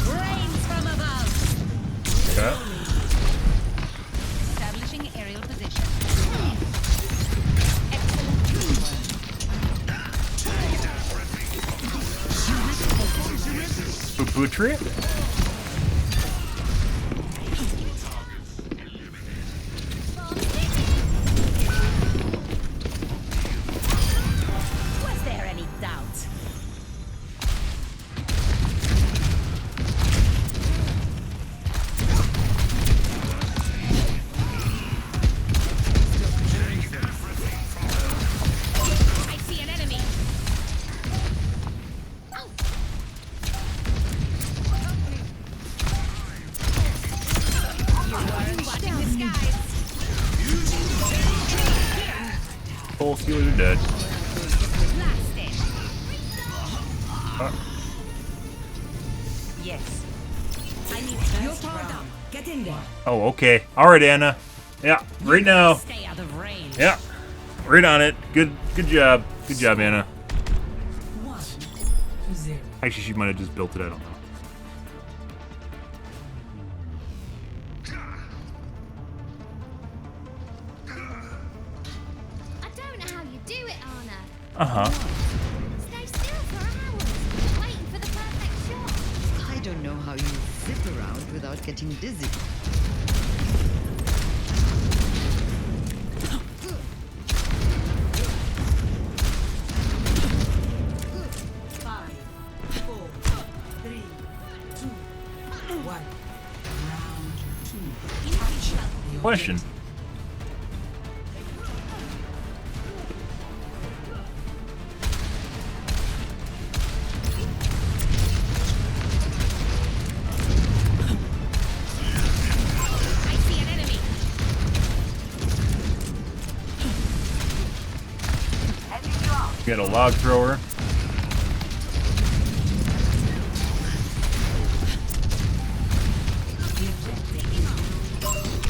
Rains from above. Okay. Establishing aerial position. Excellent teamwork. Poo tree. Was there any doubt? I see an enemy. You weren't watching the skies. Both healers are dead. Blasted. Uh, Yes. I need your power down. Get in there. oh, okay. Alright, Anna. Yeah, right now. Stay out of range. Yeah. Right on it. Good job. Good job, Anna. 1-0. Actually, she might have just built it, I don't know. I don't know how you do it, Anna. Uh-huh. Stay still for hours, waiting for the perfect shot. I don't know how you zip around without getting dizzy. Five, 4, 3, 2, 1. Round 2. Capture the Question. I see an enemy. Get a log thrower.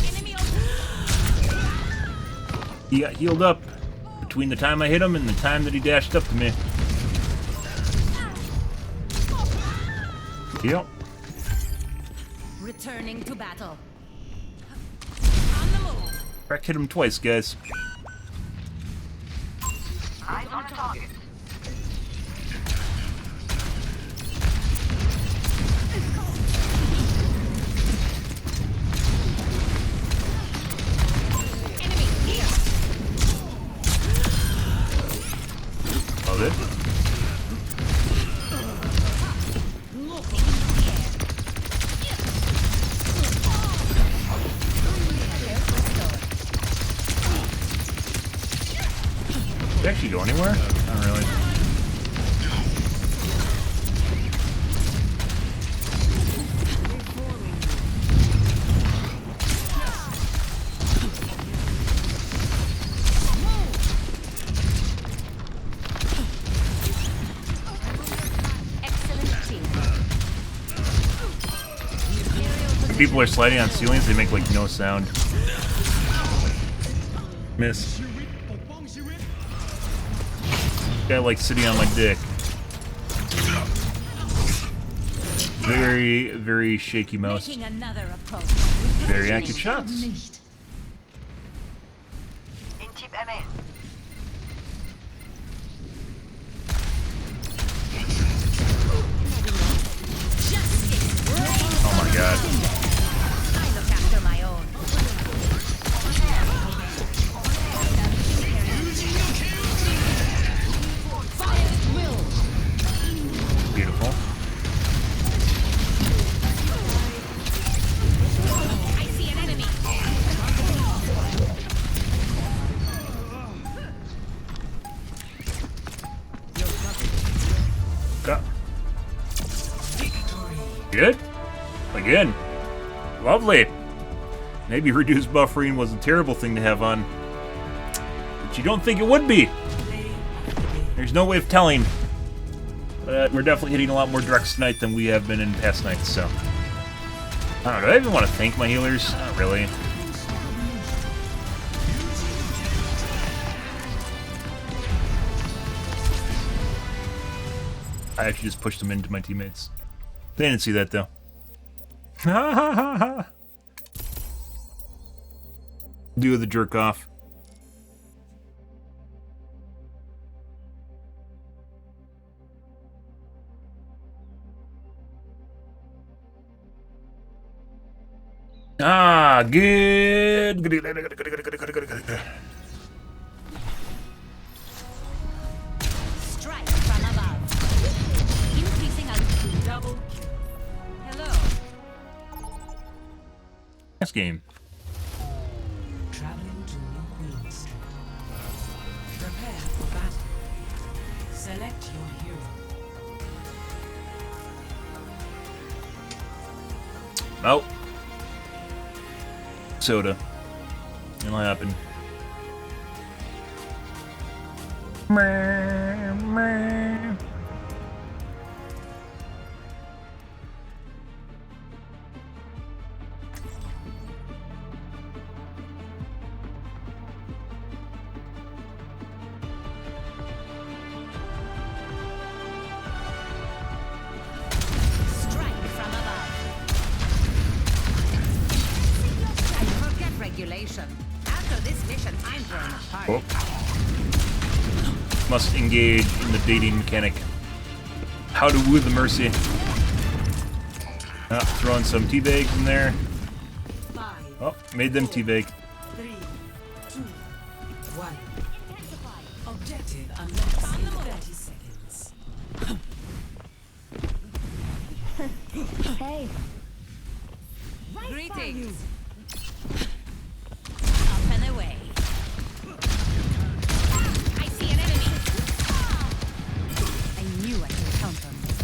Enemy He got healed up between the time I hit him and the time that he dashed up to me. Yep. returning to battle. On the move. Crack hit him twice, guys. Eyes on target. Love it. Did it actually go anywhere? Not really. When people are sliding on ceilings, they make like no sound. Miss. Guy like sitting on my dick. Very, very shaky mouse. Making another approach. Very accurate shots. Oh my god. I look after my own. Beautiful. I see an enemy. Good. Again. Lovely. Maybe reduced buffering was a terrible thing to have on. But you don't think it would be. There's no way of telling. But we're definitely hitting a lot more directs tonight than we have been in past nights, so. I don't know, do I even want to thank my healers? Not really. I actually just pushed them into my teammates. They didn't see that, though. Do the jerk off. Ah, good. Strike from above. Increasing altitude. Double kill. Hello. Next game. Traveling to New Queen Street. Prepare for battle. Select your hero. Oh. Soda. It'll happen. After this mission, I'm throwing a party. Oh. Must engage in the dating mechanic. How to woo the mercy. Throwing some tea bags in there. Oh, made them tea bag. 3, 2, 1. Objective unlocked in 30 seconds. Hey. Greetings. Up and away. I see an enemy. I knew I could count on this.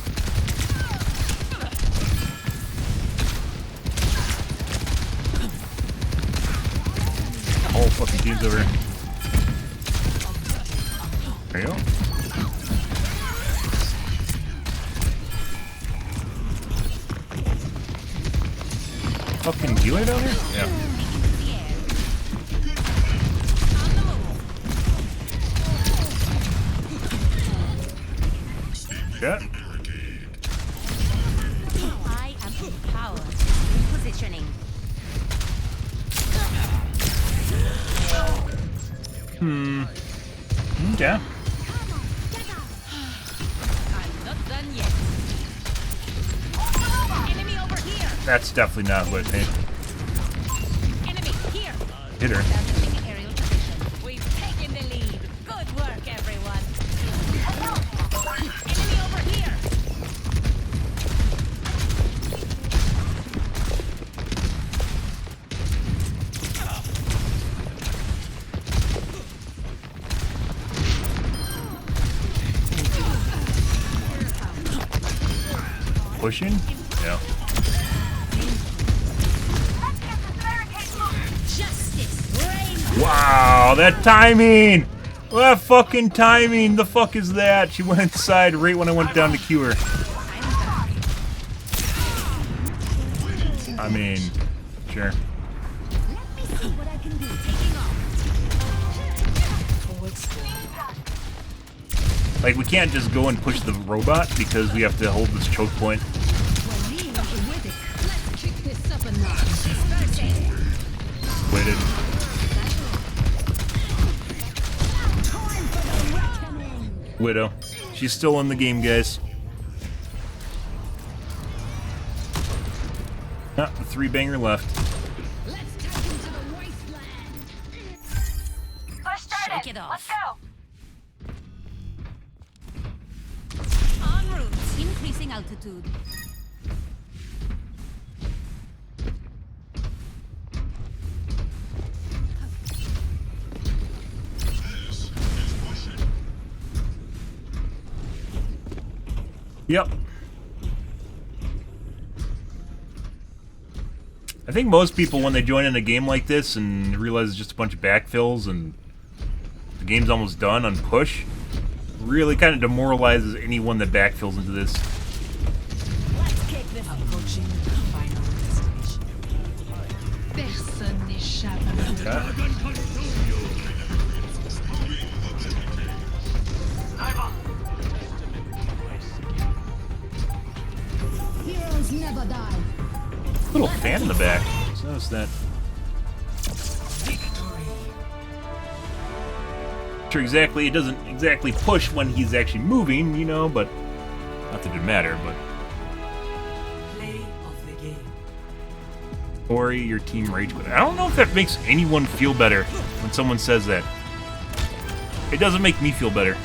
The whole fucking team's over here. There you go. Fucking dealer down here? Yeah. Yeah. I am empowered. Positioning. Yeah. I'm not done yet. Enemy over here. That's definitely not what I think. Enemy here. Hit her. Establishing aerial position. We've taken the lead. Good work, everyone. Enemy over here. Pushing? Yeah. Wow, that timing! That fucking timing! The fuck is that? She went inside right when I went down to cue her. I mean, sure. Like, we can't just go and push the robot because we have to hold this choke point. Waited. Widow. She's still in the game, guys. Ah, the 3-banger left. Shake it off. Let's go. En route. Increasing altitude. Yep. I think most people, when they join in a game like this and realize it's just a bunch of backfills and the game's almost done on push, really kind of demoralizes anyone that backfills into this. Let's kick this approaching final destination. Personne n'échappe à Heroes never die. Little fan in the back. Just noticed that. Sure, exactly. It doesn't exactly push when he's actually moving, you know, but not that it matter. But play of the game. Ori, your team rage quit. I don't know if that makes anyone feel better when someone says that. It doesn't make me feel better.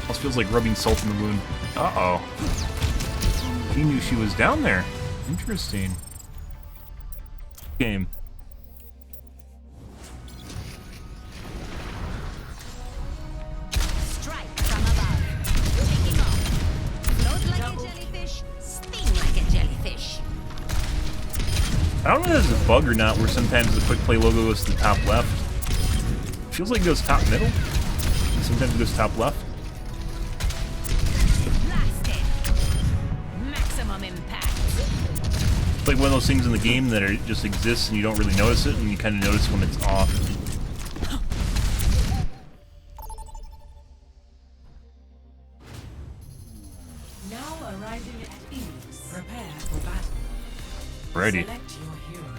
Almost feels like rubbing salt in the wound. Uh-oh. He knew she was down there. Interesting. Game. Strike from above. Taking off. Float like a jellyfish. Sting like a jellyfish. I don't know if there's a bug or not where sometimes the quick play logo goes to the top left. Feels like it goes top middle. Sometimes it goes top left. It's like one of those things in the game that it just exists and you don't really notice it, and you kind of notice when it's off. Now arriving at Phoenix. Prepare for battle. Ready. Select your hero.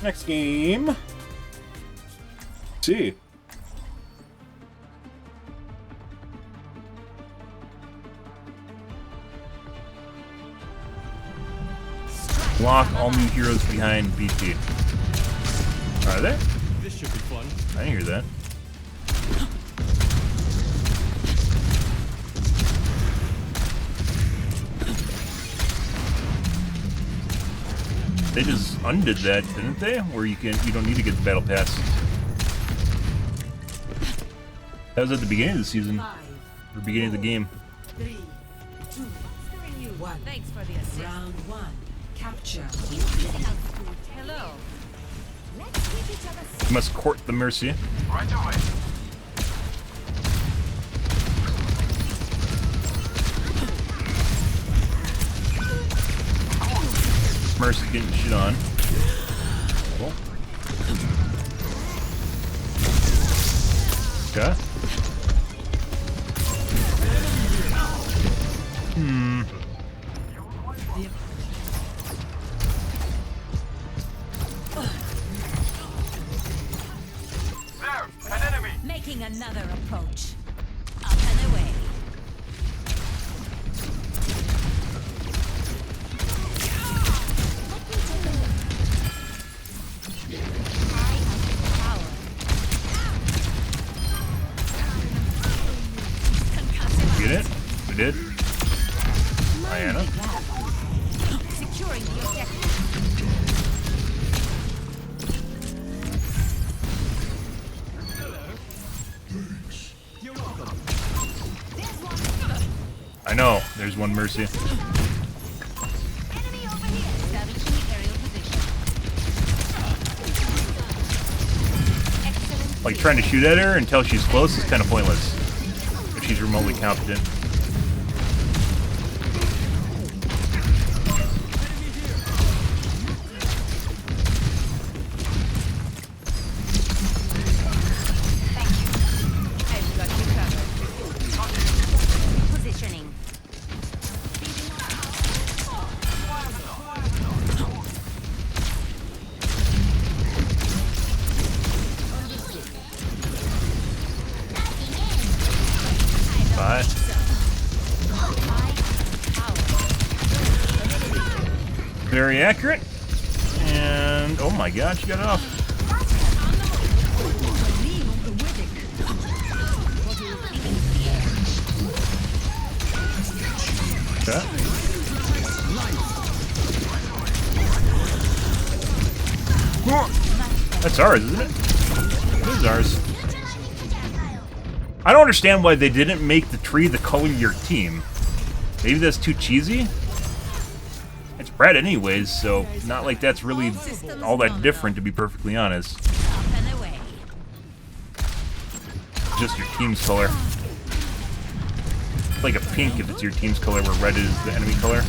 Next game. Let's see. Block all new heroes behind BT. Are they? This should be fun. I didn't hear that. They just undid that, didn't they? Where you don't need to get the battle pass. That was at the beginning of the season. Or beginning of the game. 3, 2, 1. Thanks for the assist. Round 1. Capture. Hello. Let's keep each other safe. You must court the mercy. Right away. Mercy getting shit on. Cool. Okay. There, an enemy. Making another approach. Up and away. Get it? We did. Diana. Securing the objective. I know. There's one mercy. Enemy over here. Establishing the aerial position. Excellent. Like trying to shoot at her until she's close is kind of pointless. If she's remotely competent. I've got you covered. Positioning. Bye. Very accurate. And oh my god, she got it off. Okay. That's ours, isn't it? It is ours. I don't understand why they didn't make the tree the color of your team. Maybe that's too cheesy? It's red anyways, so not like that's really all that different, to be perfectly honest. Just your team's color. It's like a pink if it's your team's color, where red is the enemy color.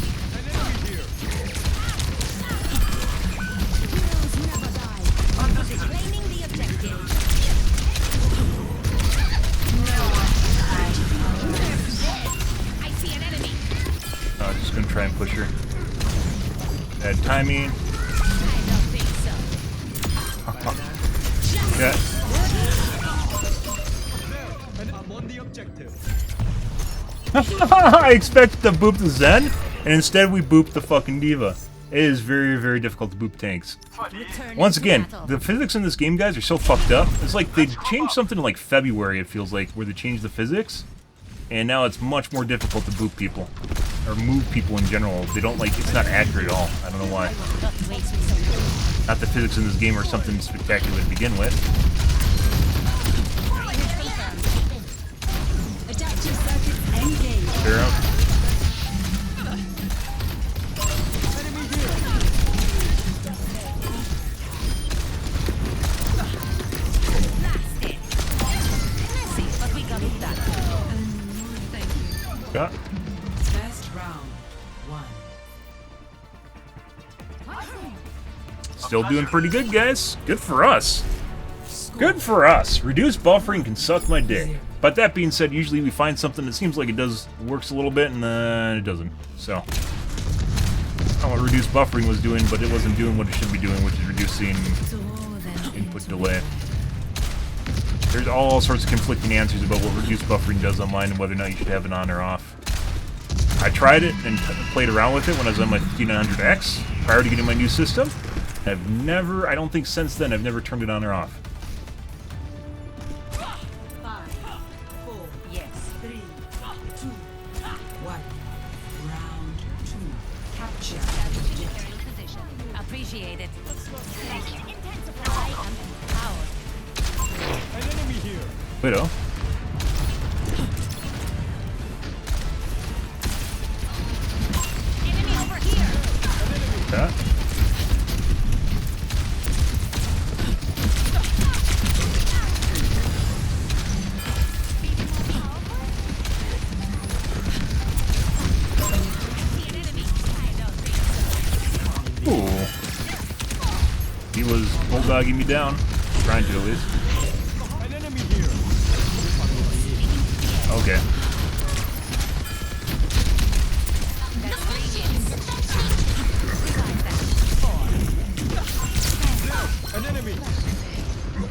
Just gonna try and push her. Bad timing. Yeah. I'm on the objective. I expected to boop the Zen, and instead we booped the fucking Diva. It is very, very difficult to boop tanks. Once again, the physics in this game, guys, are so fucked up. It's like they changed something in like February, it feels like, where they changed the physics, and now it's much more difficult to boop people. Or move people in general. They don't like, it's not accurate at all. I don't know why. Not the physics in this game are something spectacular to begin with. Zero. Yeah. Best round 1. Still doing pretty good, guys. Good for us. Good for us. Reduced buffering can suck my dick. But that being said, usually we find something that seems like it works a little bit, and then it doesn't. So, I don't know what reduced buffering was doing, but it wasn't doing what it should be doing, which is reducing input delay. There's all sorts of conflicting answers about what reduced buffering does online and whether or not you should have it on or off. I tried it and played around with it when I was on my 5900X prior to getting my new system. I've never, I don't think since then, I've never turned it on or off. 5, 4, yes, 3, 2, 1. Round 2. Capture position. Appreciate it. I am empowered. An enemy here. Widow. Enemy over here. Yeah. Ooh. He was bulldogging me down. Trying to, at least. An enemy here. Okay. An enemy.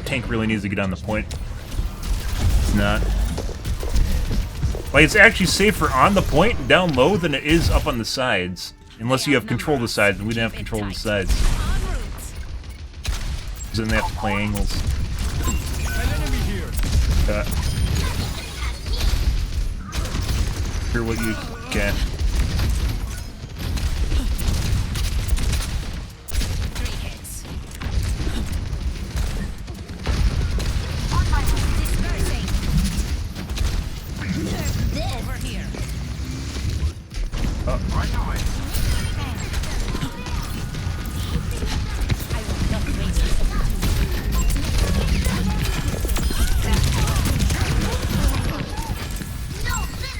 Tank really needs to get on the point. It's not. Like, it's actually safer on the point and down low than it is up on the sides. Unless you have control of the sides, and we didn't have control of the sides. Because then they have to play angles. An enemy here. Hear what you can. Over here.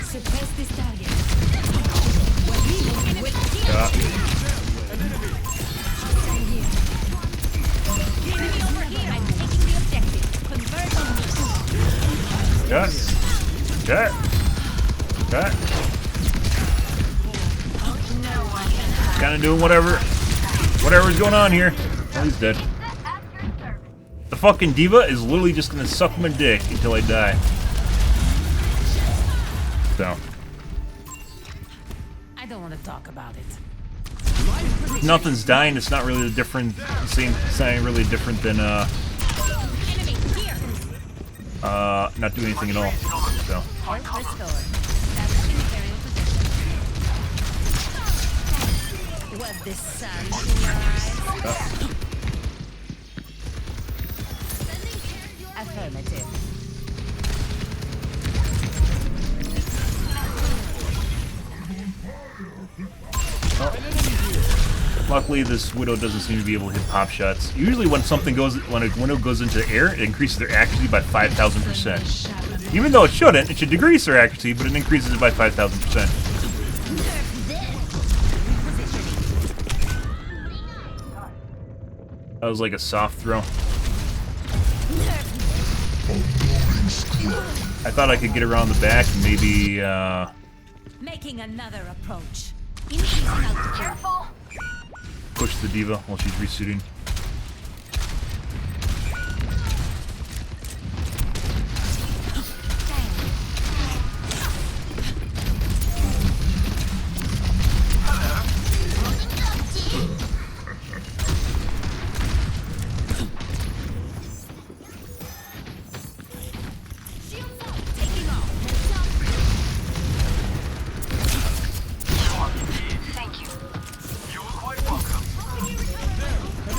Suppress this target. Kind of doing whatever's going on here. Oh, he's dead. The fucking diva is literally just gonna suck my dick until I die. So. I don't want to talk about it. Nothing's dying. It's not really different. It's not really different than not doing anything at all. So. Was this sun in your eyes? Affirmative. Luckily, this Widow doesn't seem to be able to hit pop shots. Usually, when a Widow goes into the air, it increases their accuracy by 5,000%. Even though it shouldn't, it should decrease their accuracy, but it increases it by 5,000%. That was like a soft throw. I thought I could get around the back and maybe, Making another approach. Increasing altitude. Careful. push the diva while she's resuiting.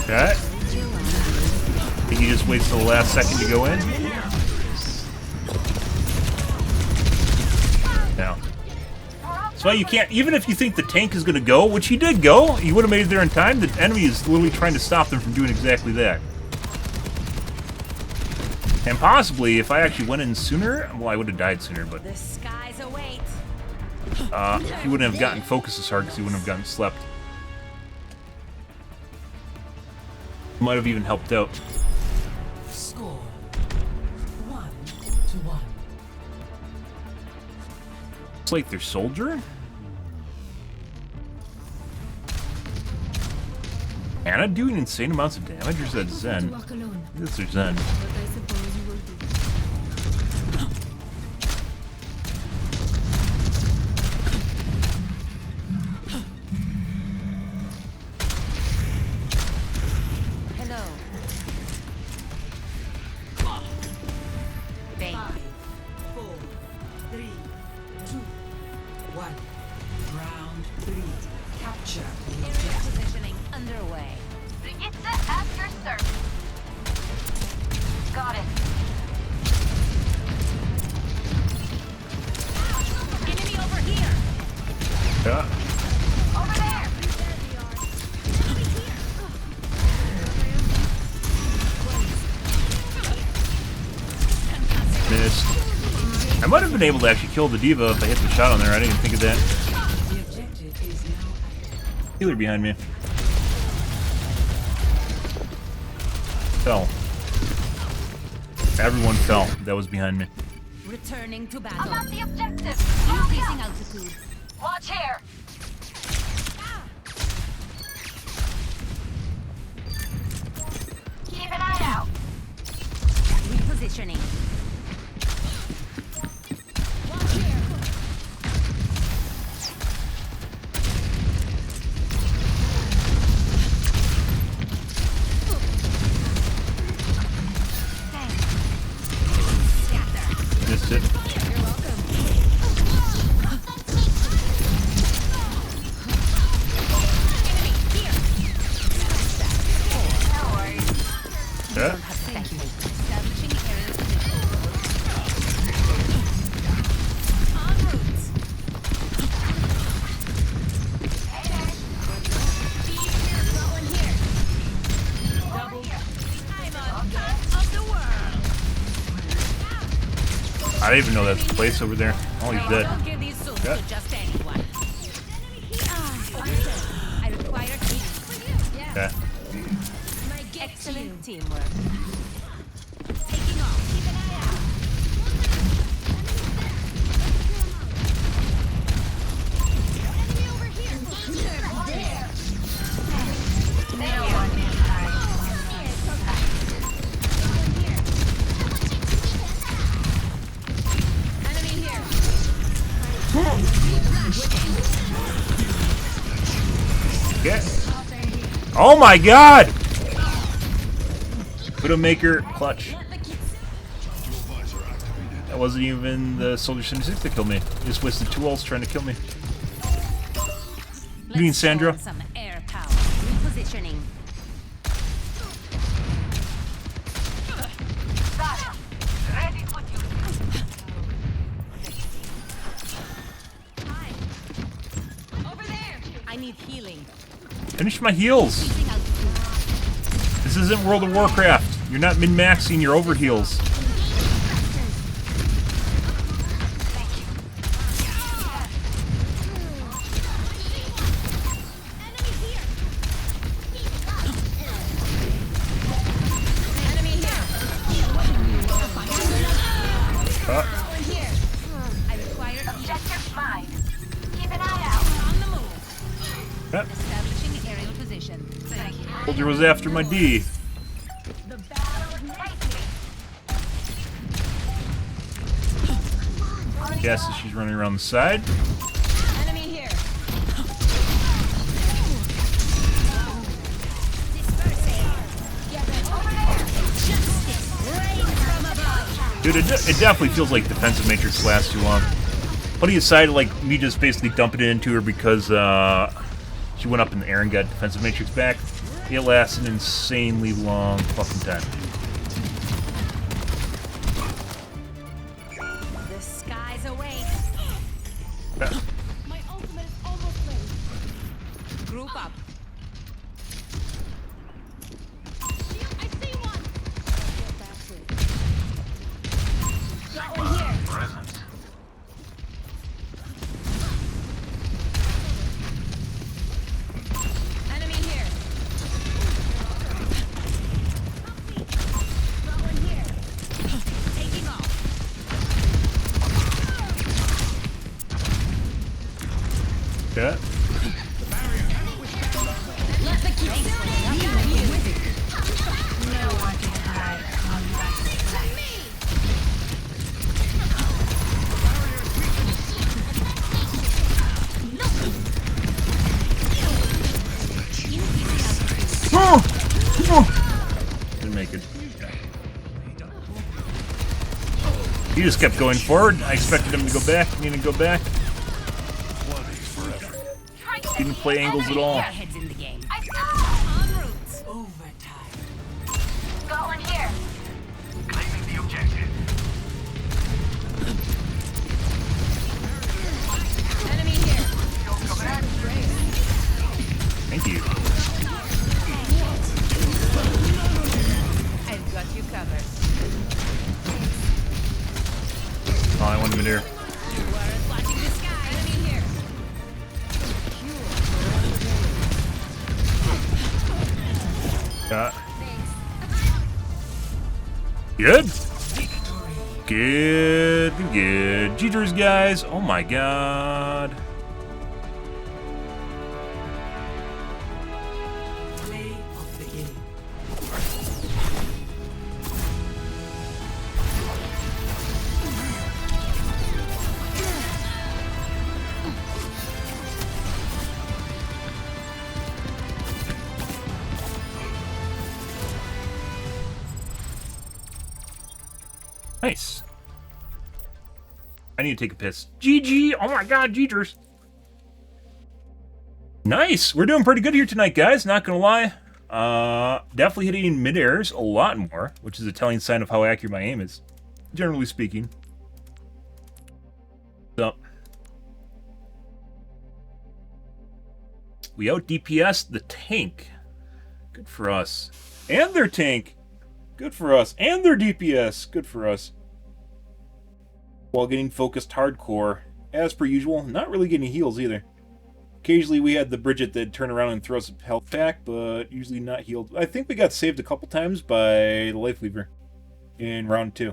Okay. I think he just waits till the last second to go in. Now. That's why you can't, even if you think the tank is going to go, which he did go, you would have made it there in time, the enemy is literally trying to stop them from doing exactly that. And possibly, if I actually went in sooner, well, I would have died sooner, but... The skies await. he wouldn't have gotten focused as hard because he wouldn't have gotten slept. Might have even helped out. Score 1-1. It's like their soldier? Anna doing insane amounts of damage, or is that Zen? This is Zen. I might have been able to actually kill the diva if I hit the shot on there. I didn't even think of that. Healer behind me. Fell. Everyone fell. That was behind me. Returning to battle. I'm at the objective. Increasing altitude. Watch here. Keep an eye out. Repositioning. Missed it. Yeah. I didn't even know that's the place over there. Oh, he's dead. Yeah. Yeah. Excellent teamwork. Taking off. Keep an eye out. Enemy over here. Enemy here. Yes. Oh my god! Widowmaker clutch. That wasn't even the Soldier 76 that killed me. He just wasted 2 ults trying to kill me. You mean Sandra? Some air power. Repositioning. need healing. Finish my heals. This isn't World of Warcraft. You're not min-maxing your overheals. I require objective mine. Keep an eye out. On the move. Yep. Establishing aerial position. Thank you. Soldier was after my D. The battle ignites me. Yes, she's running around the side. Enemy here. Dude, it definitely feels like defensive matrix lasts too long. Putting aside, like, me just basically dumping it into her because she went up in the air and got defensive matrix back, it lasts an insanely long fucking time. The skies await. My ultimate is almost ready. Group up. I see one. Present. Enemy here. Taking off. Yeah. Let the kids no one can hide on my flag. Didn't make it. He just kept going forward. I expected him to go back. He didn't go back. Didn't play angles at all. Heads in the game. En route. Overtime. Going here. Claiming the objective. Enemy here. Thank you. I've got you covered. Oh, I want him in here. Warriors watching the sky. Enemy here. Got. Good. Good. Good. Cheaters, guys. Oh my god. Play of the game. Nice. I need to take a piss. GG! Oh my god, Jeeters! Nice! We're doing pretty good here tonight, guys. Not gonna lie. Definitely hitting mid-airs a lot more, which is a telling sign of how accurate my aim is, generally speaking. So, we out DPS the tank. Good for us. And their tank. Good for us. And their DPS. Good for us. While getting focused hardcore. As per usual, not really getting heals either. Occasionally we had the Bridget that turn around and throw us a health pack, but usually not healed. I think we got saved a couple times by the Life Lever in round 2.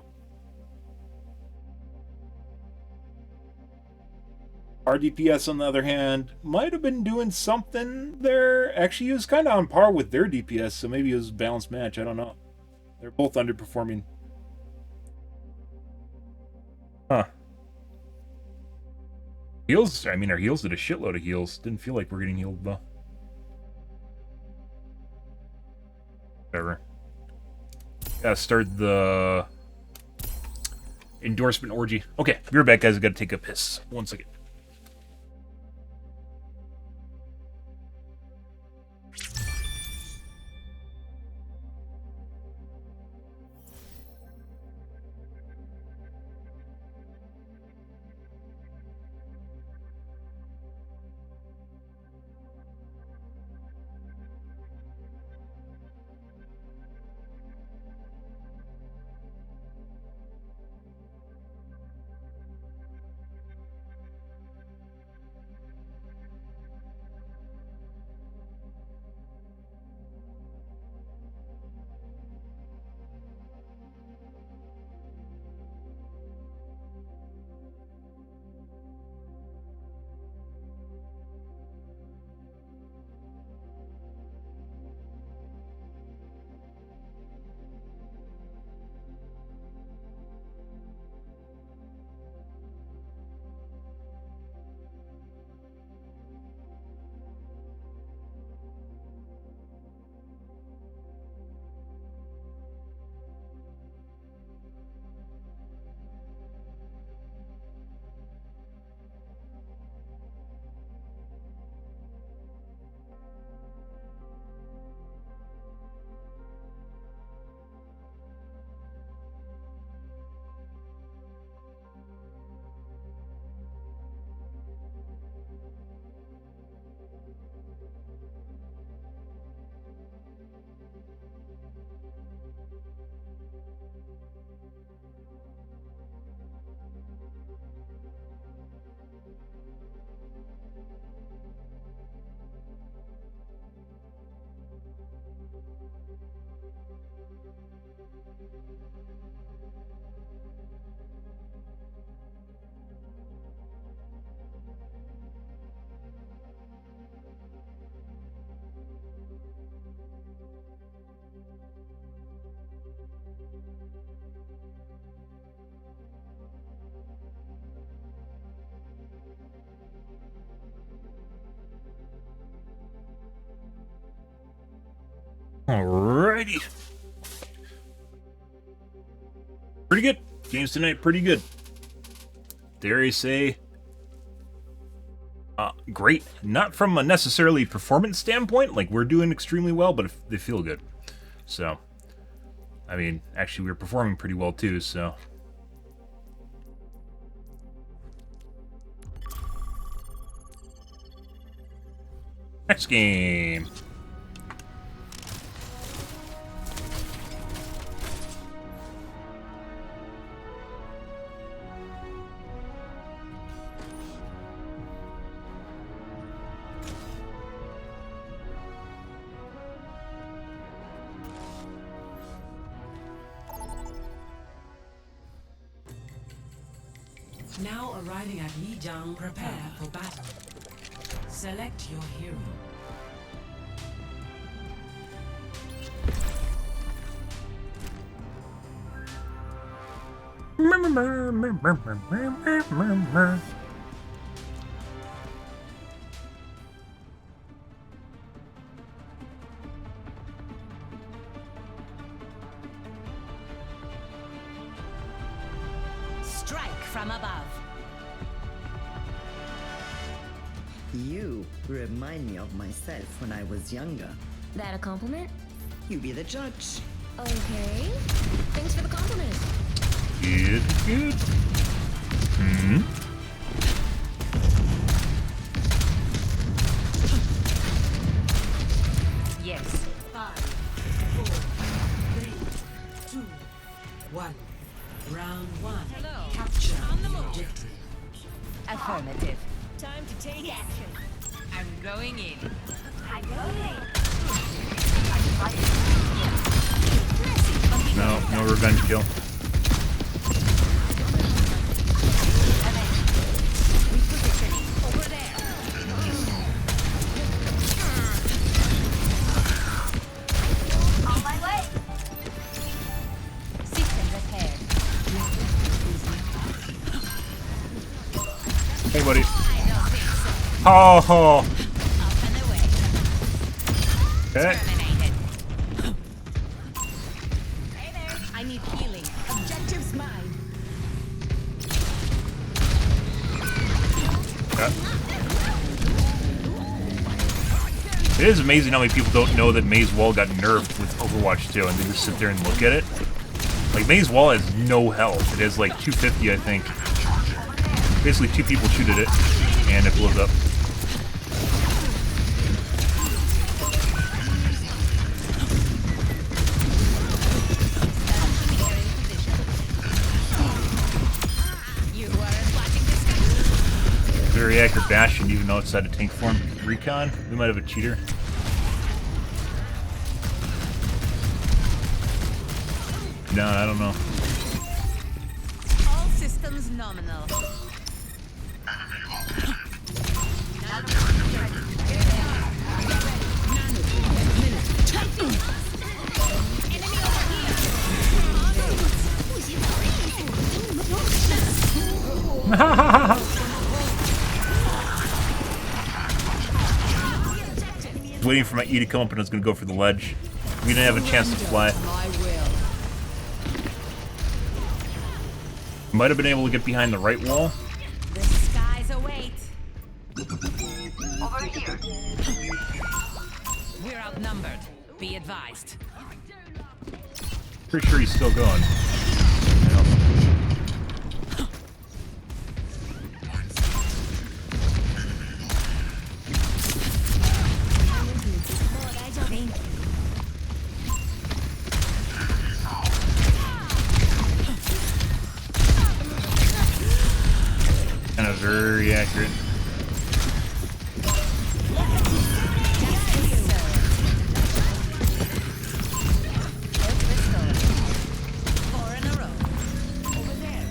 Our DPS, on the other hand, might have been doing something there. Actually, he was kind of on par with their DPS, so maybe it was a balanced match. I don't know. They're both underperforming. Huh. Heals? I mean, our heals did a shitload of heals. Didn't feel like we're getting healed, though. Whatever. Gotta start the endorsement orgy. Okay, be right back, guys. I gotta take a piss. 1 second. Alrighty. Pretty good. Games tonight, pretty good. Dare I say, great. Not from a necessarily performance standpoint, like we're doing extremely well, but they feel good. So, I mean, actually we're performing pretty well too, so. Next game. Now arriving at Lijiang, prepare for battle. Select your hero. Strike from above. You remind me of myself when I was younger. That a compliment? You be the judge. Okay. Thanks for the compliment. Good, good. Yes. 5, 4, 3, 2, 1. Round 1. Hello. Capture On the the move. objective. Affirmative. Time to take action. I'm going in. I'm going. No revenge kill. Repositioning. Over there. On my way. System repaired. Hey, buddy. I don't think so. Oh. Up and away. Okay. Terminated. Hey there. I need healing. Objective's mine. It is amazing how many people don't know that May's Wall got nerfed with Overwatch 2, and they just sit there and look at it. Like, May's Wall has no health. It has like 250, I think. Basically, 2 people shoot at it, and it blows up. You weren't watching this guy. Very accurate Bastion, even though it's out of tank form. Recon? We might have a cheater. No, I don't know. All systems nominal. Waiting for my E to come up, and I was going to go for the ledge. We didn't have a chance to fly. Might have been able to get behind the right wall. The skies await. Over here. We're outnumbered. Be advised. Pretty sure he's still going. Kind of very accurate. Four in a row. Over there.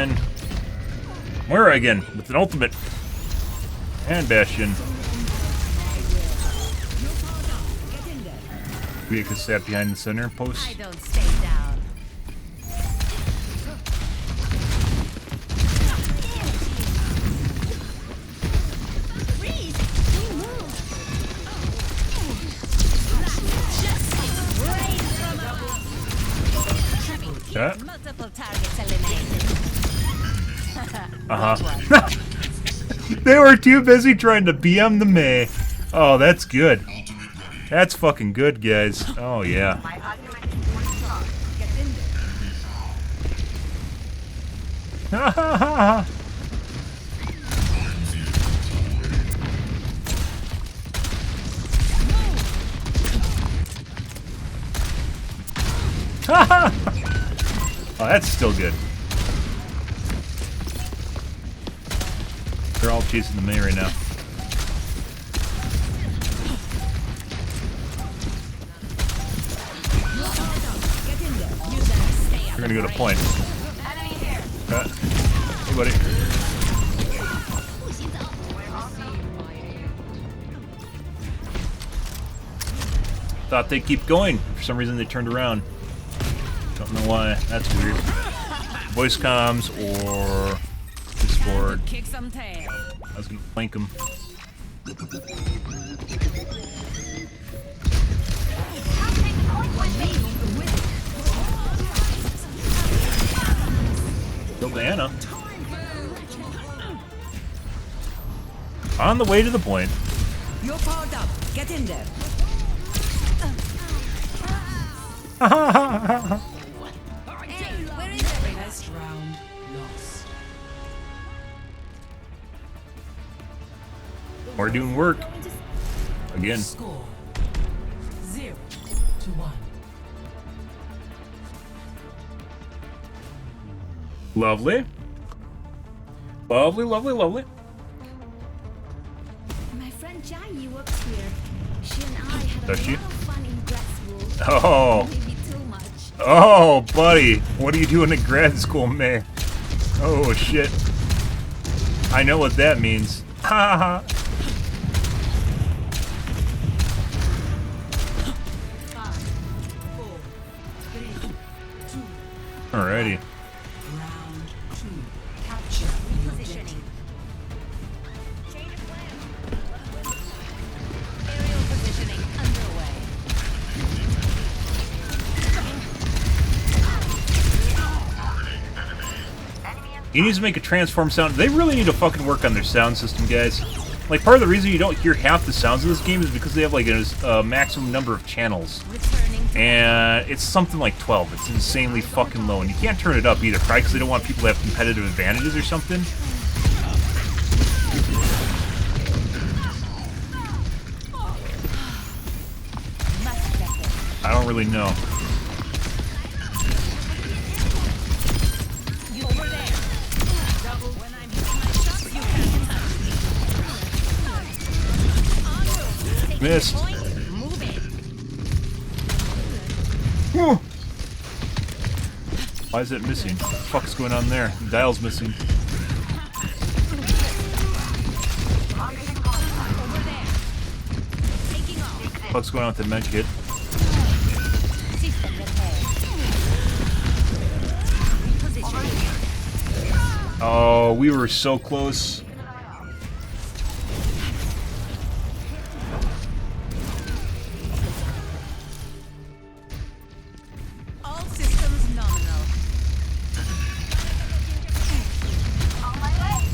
And Moira again with an ultimate. And Bastion. We could sat behind the center post. I don't stay down. Yeah. Multiple targets eliminated. They were too busy trying to BM the Mei. Oh, that's good. That's fucking good, guys. Oh, yeah. Ha ha ha! Oh, that's still good. They're all chasing the Mei right now. We're gonna go to point. Hey, buddy. Thought they'd keep going. For some reason, they turned around. Don't know why. That's weird. Voice comms or Discord. Kick some tail. I was gonna flank him. Kill Diana. On the way to the point. You're powered up. Get in there. Hey, where is everyone? Best round lost. We're doing work. Again. Score 0-1. Lovely. Lovely, lovely, lovely. My friend Jai works here. She and I had Does a she? lot of fun in grad school. Oh. Maybe too much. Oh, buddy. What are you doing in grad school, Mei? Oh, shit. I know what that means. Ha ha. Alrighty. Round 2. Capture the objective. Change of plan. Aerial positioning underway. He needs to make a transform sound. They really need to fucking work on their sound system, guys. Like, part of the reason you don't hear half the sounds of this game is because they have, like, a maximum number of channels. And it's something like 12. It's insanely fucking low. And you can't turn it up either, probably because they don't want people to have competitive advantages or something. I don't really know. Over there. Double when I'm hitting my shots, you can't touch me. Missed. Move it. Why is it missing? What the fuck's going on there? The dial's missing. Over there. Taking off. What's going on with the med kit? System repair. Repositioning. Oh, we were so close. All systems nominal. On my way.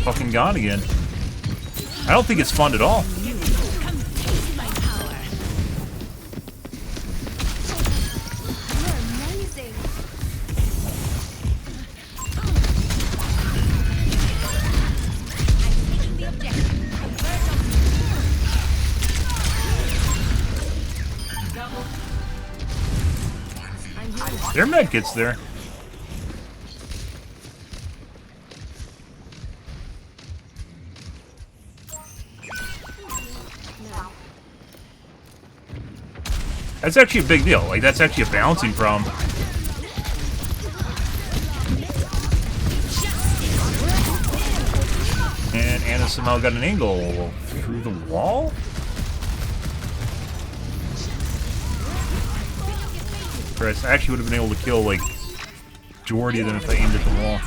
Fucking gone again. I don't think it's fun at all. Come taste my power. You're amazing. I'm taking the objective. Convert on double. Their med kit's there. That's actually a big deal. Like, that's actually a balancing problem. And Anna somehow got an angle through the wall? Chris, I actually would have been able to kill, like, majority of them if I aimed at the wall.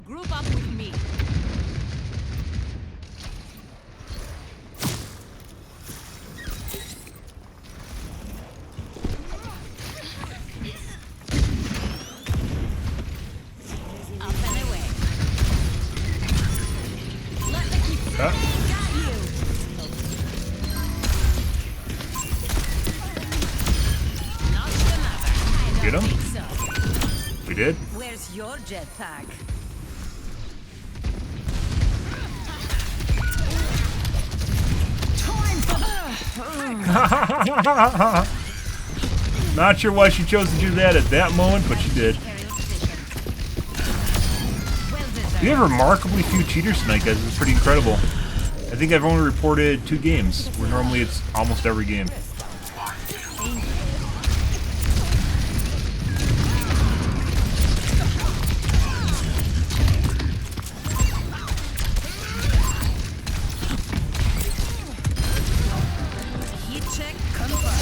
Group up with me. Up and away. Let the keep got you. Not the matter. I Get don't him? think so. We did? Where's your jetpack? Not sure why she chose to do that at that moment, but she did. We have remarkably few cheaters tonight, guys. It's pretty incredible. I think I've only reported 2 games, where normally it's almost every game. Heat check confirmed.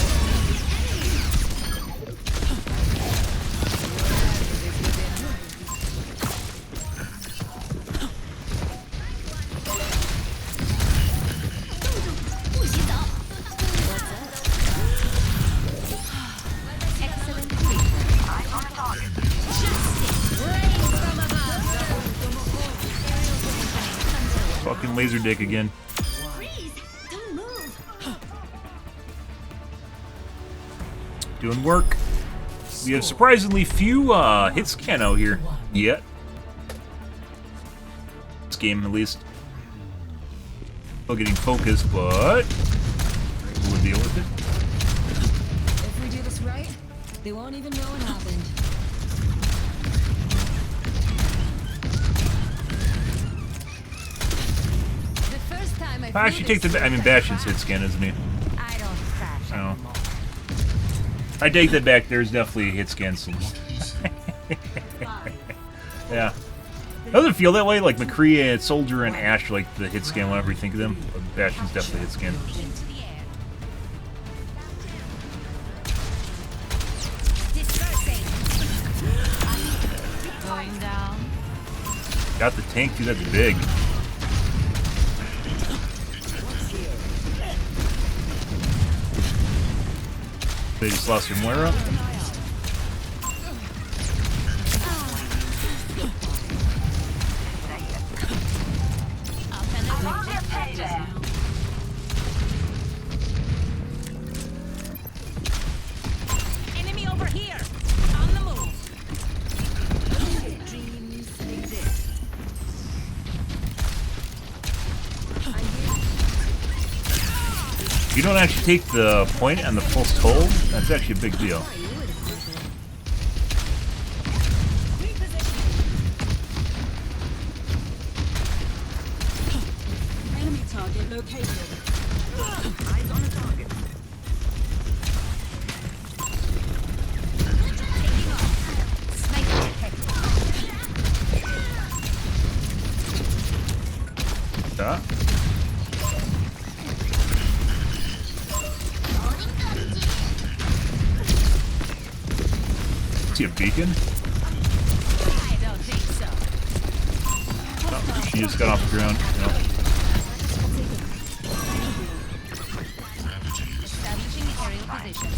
Excellent treatment. I'm on target. Fucking laser dick again. Freeze! Don't move. Doing work. We have surprisingly few hit scan out here yet. This game, at least. Still getting focused, but we'll deal with it. If we do this right, they won't even know what happened. The first time I actually take the. I mean, Bastion's hit scan, isn't he? I don't crash I don't know. anymore. I take that back. There's definitely a hit scan symbol. Yeah. Doesn't feel that way. Like McCree and Soldier and Ash are like the hit scan whenever you think of them. But Bastion's definitely hit scan. Into the air. Dispersing. Going down. Got the tank too. That's big. They just lost your Moira. Up and away. Enemy over here. On the move. Dreams exist. You don't actually take the point and the full toll. That's actually a big deal. Enemy target located. Eyes on a target. Yeah. See a beacon? I don't think so. Oh, she just got off the ground. No. Establishing aerial position.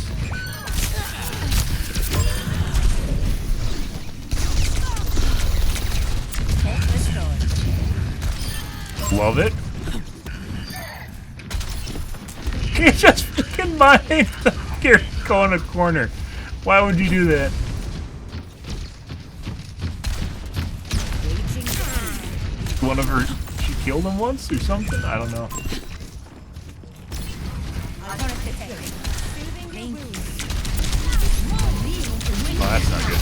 Restored. Love it. He just freaking mined here, go in a corner. Why would you do that? One of her, she killed him once or something? I don't know. Oh, that's not good.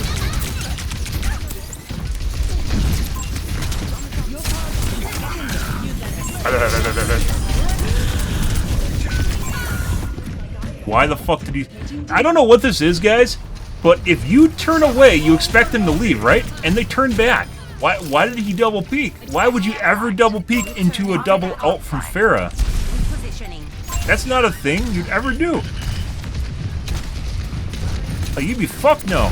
Why the fuck did he... I don't know what this is, guys, but if you turn away, you expect them to leave, right? And they turn back. Why did he double peek? Why would you ever double peek into a double ult from Pharah? That's not a thing you'd ever do. Like, you'd be fucked no.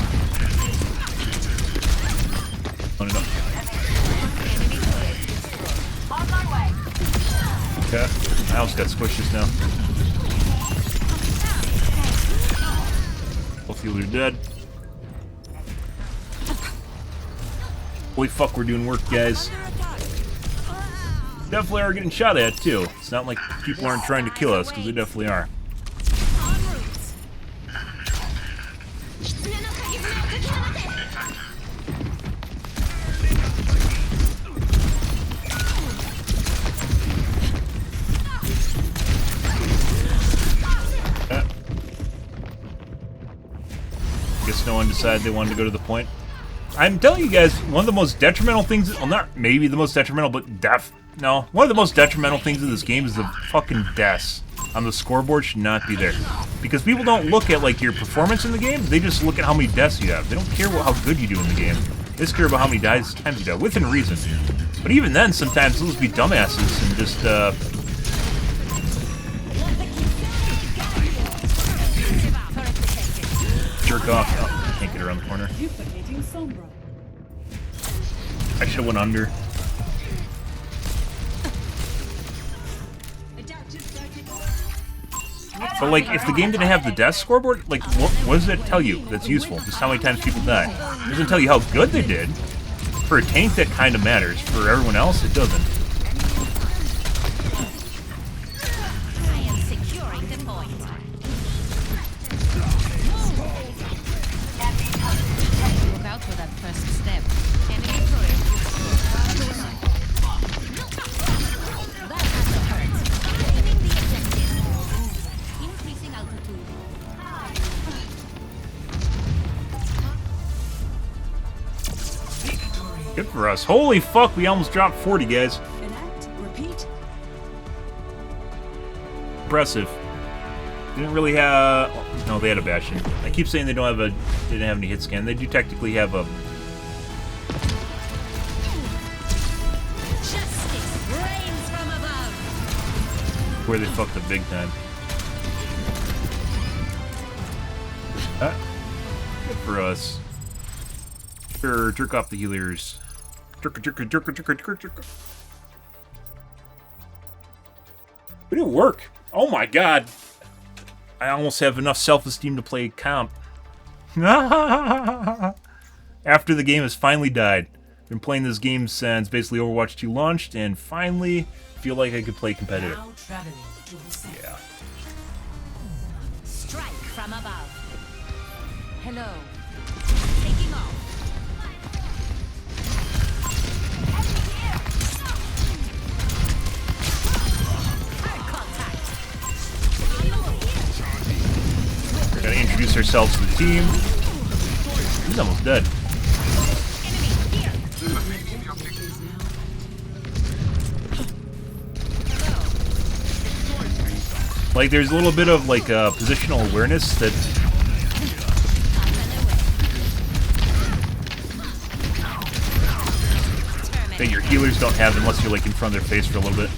Oh, no. Okay, I almost got squished just now. Both healers are dead. Holy fuck, we're doing work, guys. Definitely are getting shot at, too. It's not like people aren't trying to kill us, because they definitely are. Guess no one decided they wanted to go to the point. I'm telling you guys, one of the most detrimental things, well, not maybe the most detrimental, but one of the most detrimental things in this game is the fucking deaths on the scoreboard should not be there. Because people don't look at, like, your performance in the game, they just look at how many deaths you have. They don't care how good you do in the game. They just care about how many times you die, within reason. But even then, sometimes they'll just be dumbasses and just, jerk off. Oh, I can't get around the corner. I should have went under. But, like, if the game didn't have the death scoreboard, like, what does that tell you that's useful? Just how many times people die. It doesn't tell you how good they did. For a tank, that kind of matters. For everyone else, it doesn't. I am securing the point. Look out for that first step. Enemy turret. That has to hurt. Aiming the objective. Increasing altitude. Good for us. Holy fuck, we almost dropped 40, guys. Enact, repeat. Impressive. Didn't really have... No, they had a Bastion. I keep saying they didn't have any hit scan. They do technically have a... Justice reigns from above. Where they fucked up big time. Good for us. Sure, jerk off the healers. Jerk. It didn't work. Oh my god. I almost have enough self-esteem to play comp. After the game has finally died. Been playing this game since basically Overwatch 2 launched, and finally feel like I could play competitive. Yeah. Strike from above. Hello. Taking off. Gotta introduce ourselves to the team. He's almost dead. Like, there's a little bit of, like, positional awareness that... that your healers don't have unless you're, like, in front of their face for a little bit.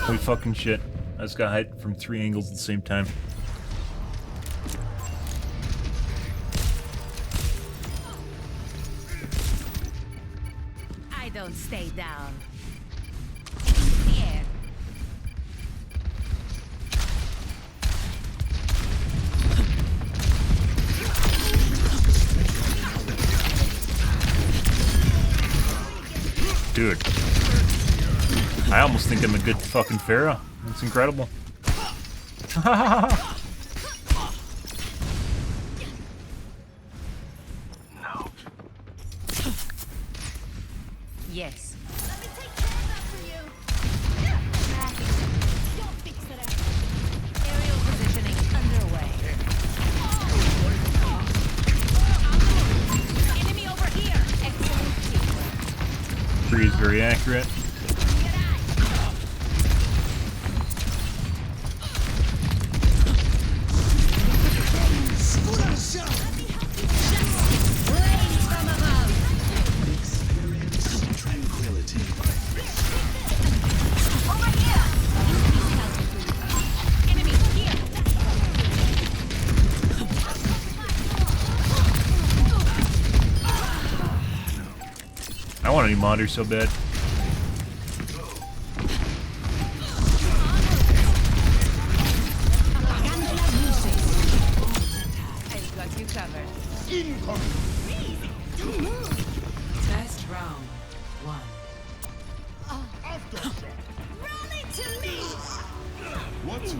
Holy fucking shit. I just got hit from 3 angles at the same time. I don't stay down. Dude. I almost think I'm a good fucking Pharah. That's incredible. Yes. Let me take care of that for you. Don't fix it up. Aerial positioning underway. McCree is very accurate. I want any modders so bad. I've got you covered. Best round. 1. Rally to me! What's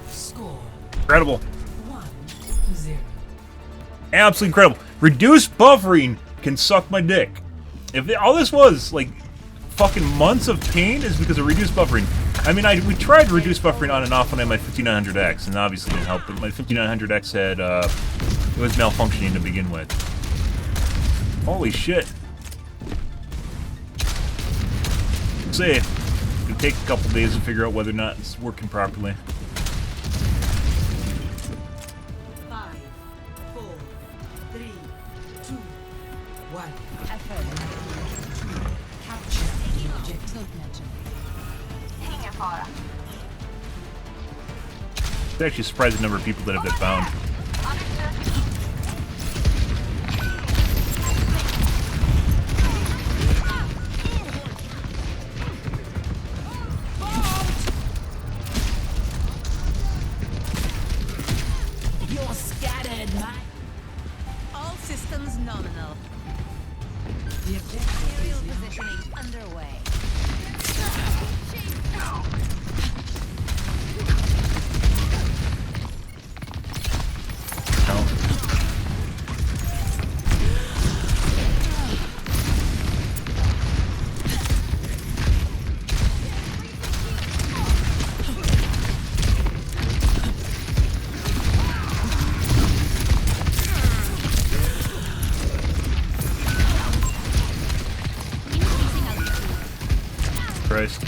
Score Incredible. 1-0. Absolutely incredible. Reduced buffering can suck my dick. If all this was, like, fucking months of pain is because of reduced buffering. I mean, we tried to reduce buffering on and off when I had my 5900X, and obviously didn't help, but my 5900X had, it was malfunctioning to begin with. Holy shit. Say, it could take a couple days to figure out whether or not it's working properly. 5, 4, 3, 2, 1. Capture the objective. It's actually surprised the number of people that have been found. You're scattered, man. All systems nominal. The objective Aerial is now positioning underway. Christ.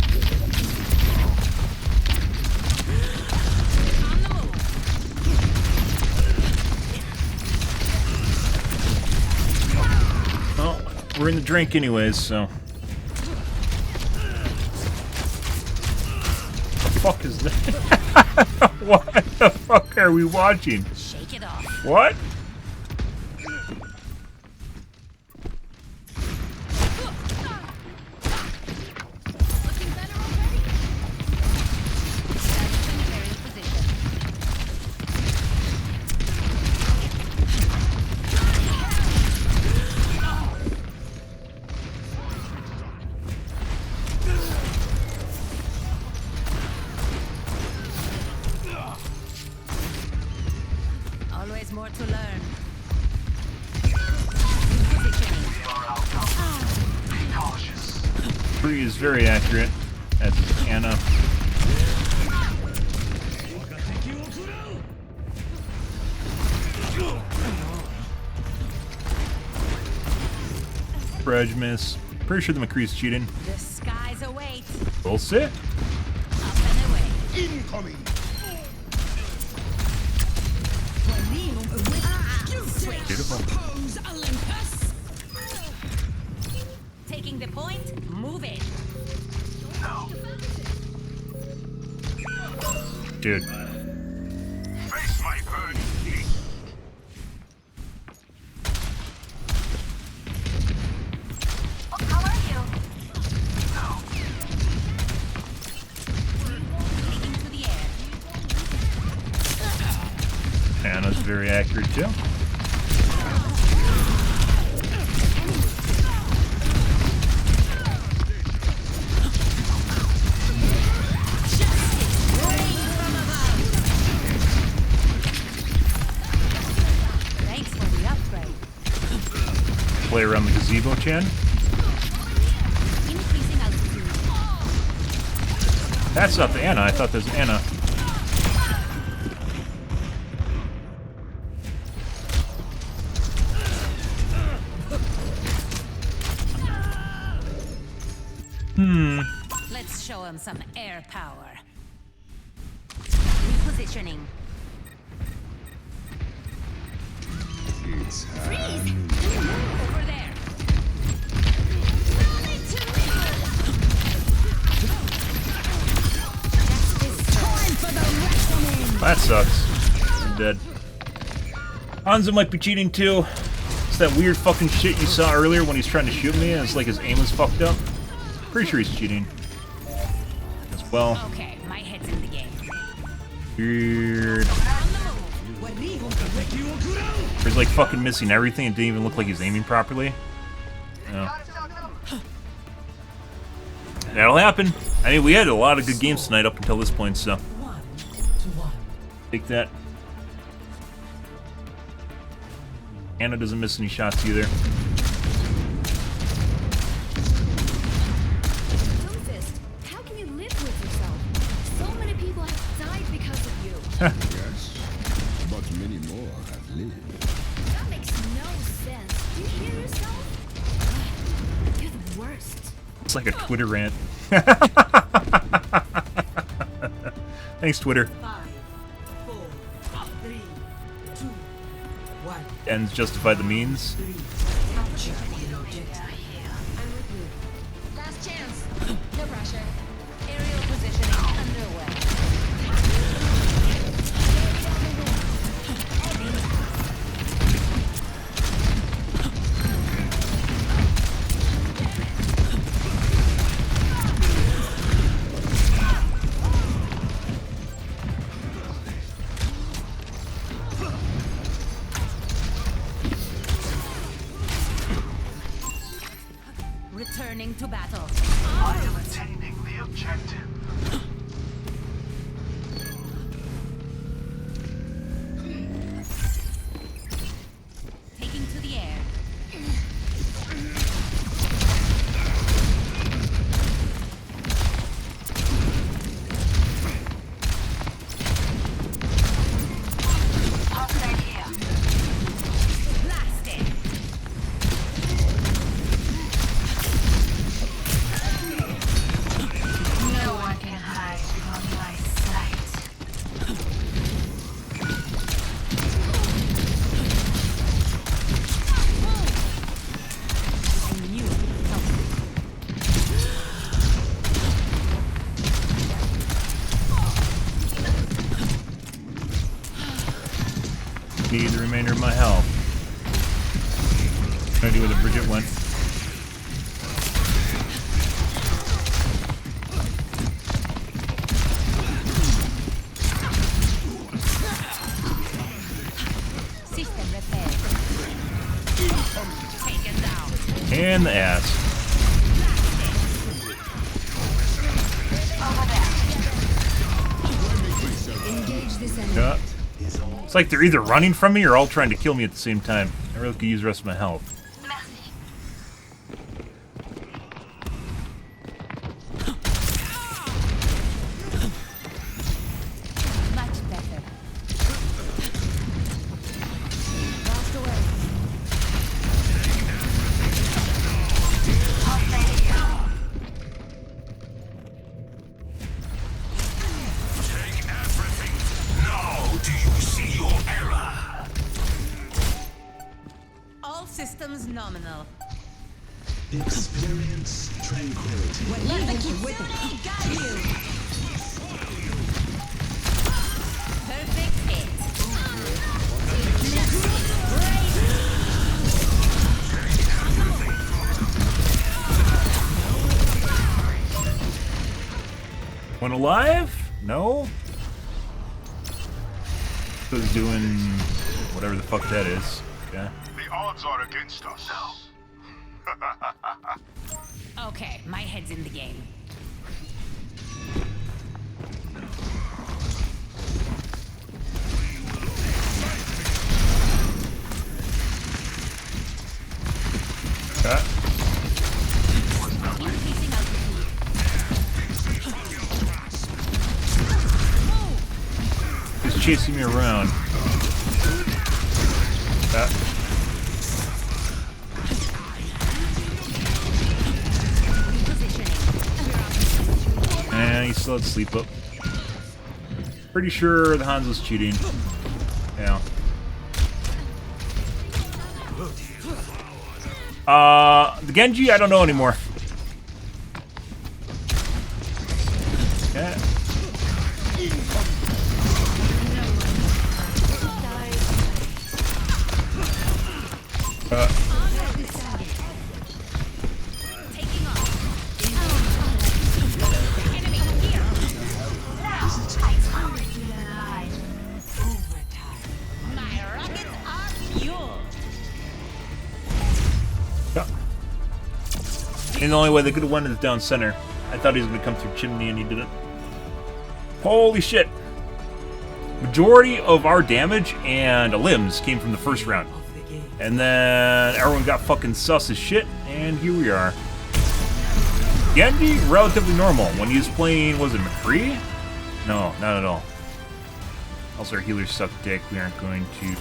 Well, we're in the drink anyways, so. The fuck is that? What the fuck are we watching? Shake it off. What? Always more to learn. Bree is very accurate, as is Anna. Bridge miss. Pretty sure the McCree's cheating. The skies await. We'll sit. Up and away. incoming? Beautiful. Taking the point, move it. Dude. Face my burning heat. How are you? Into the air. Anna's very accurate too. Thanks for the upgrade. Play around the gazebo, Chan. Increasing altitude. That's not the Anna. I thought there's Anna. Let's show him some air power. Repositioning. Freeze! Over there. That sucks. I'm dead. Hanzo might be cheating too. It's that weird fucking shit you saw earlier when he's trying to shoot me and it's like his aim was fucked up. Pretty sure he's cheating. As well. Okay, my head's in the game. Weird. He's like fucking missing everything and didn't even look like he's aiming properly. Yeah. That'll happen. I mean, we had a lot of good games tonight up until this point, so. Take that. Anna doesn't miss any shots either. Doomfist, how can you live with yourself? So many people have died because of you. Yes, but many more have lived. That makes no sense. Do you hear yourself? You're the worst. It's like a Twitter rant. Thanks, Twitter. 5, 4, 3, 2, 1. Ends justify the means. Capture the objective. I'm with you. Last chance. No pressure. Aerial positioning underway. Returning to battle. I am attaining the objective. Taking to the air. Blasted. No one can hide from my sight. I knew it would help. Need the remainder of my health. What can I do where the Bridget went? System repair. Taken down. And the ass. Engage this enemy. Yeah. It's like they're either running from me or all trying to kill me at the same time. I really could use the rest of my health. Much better. Lost away. Take everything. Now do you see your error? All systems nominal. Experience tranquility. Let the kitsune guide you. Perfect hit. One alive? No? Who's doing whatever the fuck that is. Okay. The odds are against us. Okay, my head's in the game. Okay. Increasing altitude. He's chasing me around. Okay. Repositioning. still had sleep up. Pretty sure the Hanzo's cheating. Yeah. The Genji, I don't know anymore. Okay. And the only way they could have won is down center. I thought he was going to come through chimney and he didn't. Holy shit. Majority of our damage and limbs came from the first round. And then everyone got fucking sus as shit, and here we are. Genji, relatively normal. When he was playing, was it McCree? No, not at all. Also, our healers suck dick. We aren't going to...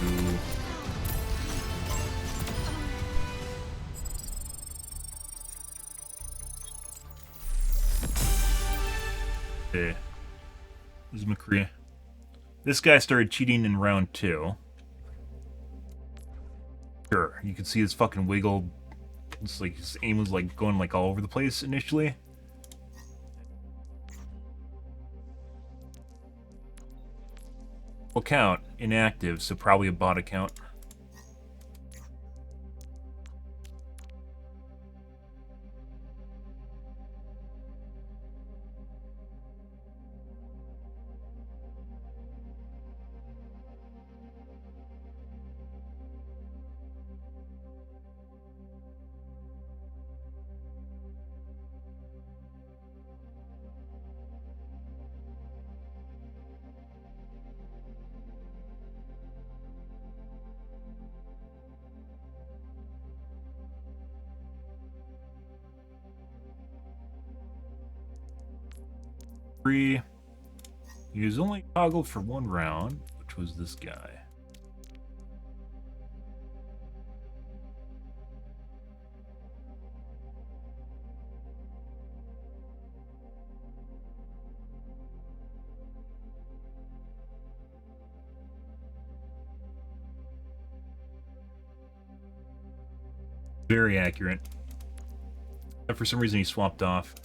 Okay. This is McCree. This guy started cheating in round 2. Sure, you can see his fucking wiggle. It's like his aim was like going like all over the place initially. Account inactive, so probably a bot account. He was only toggled for 1 round, which was this guy. Very accurate. But for some reason he swapped off.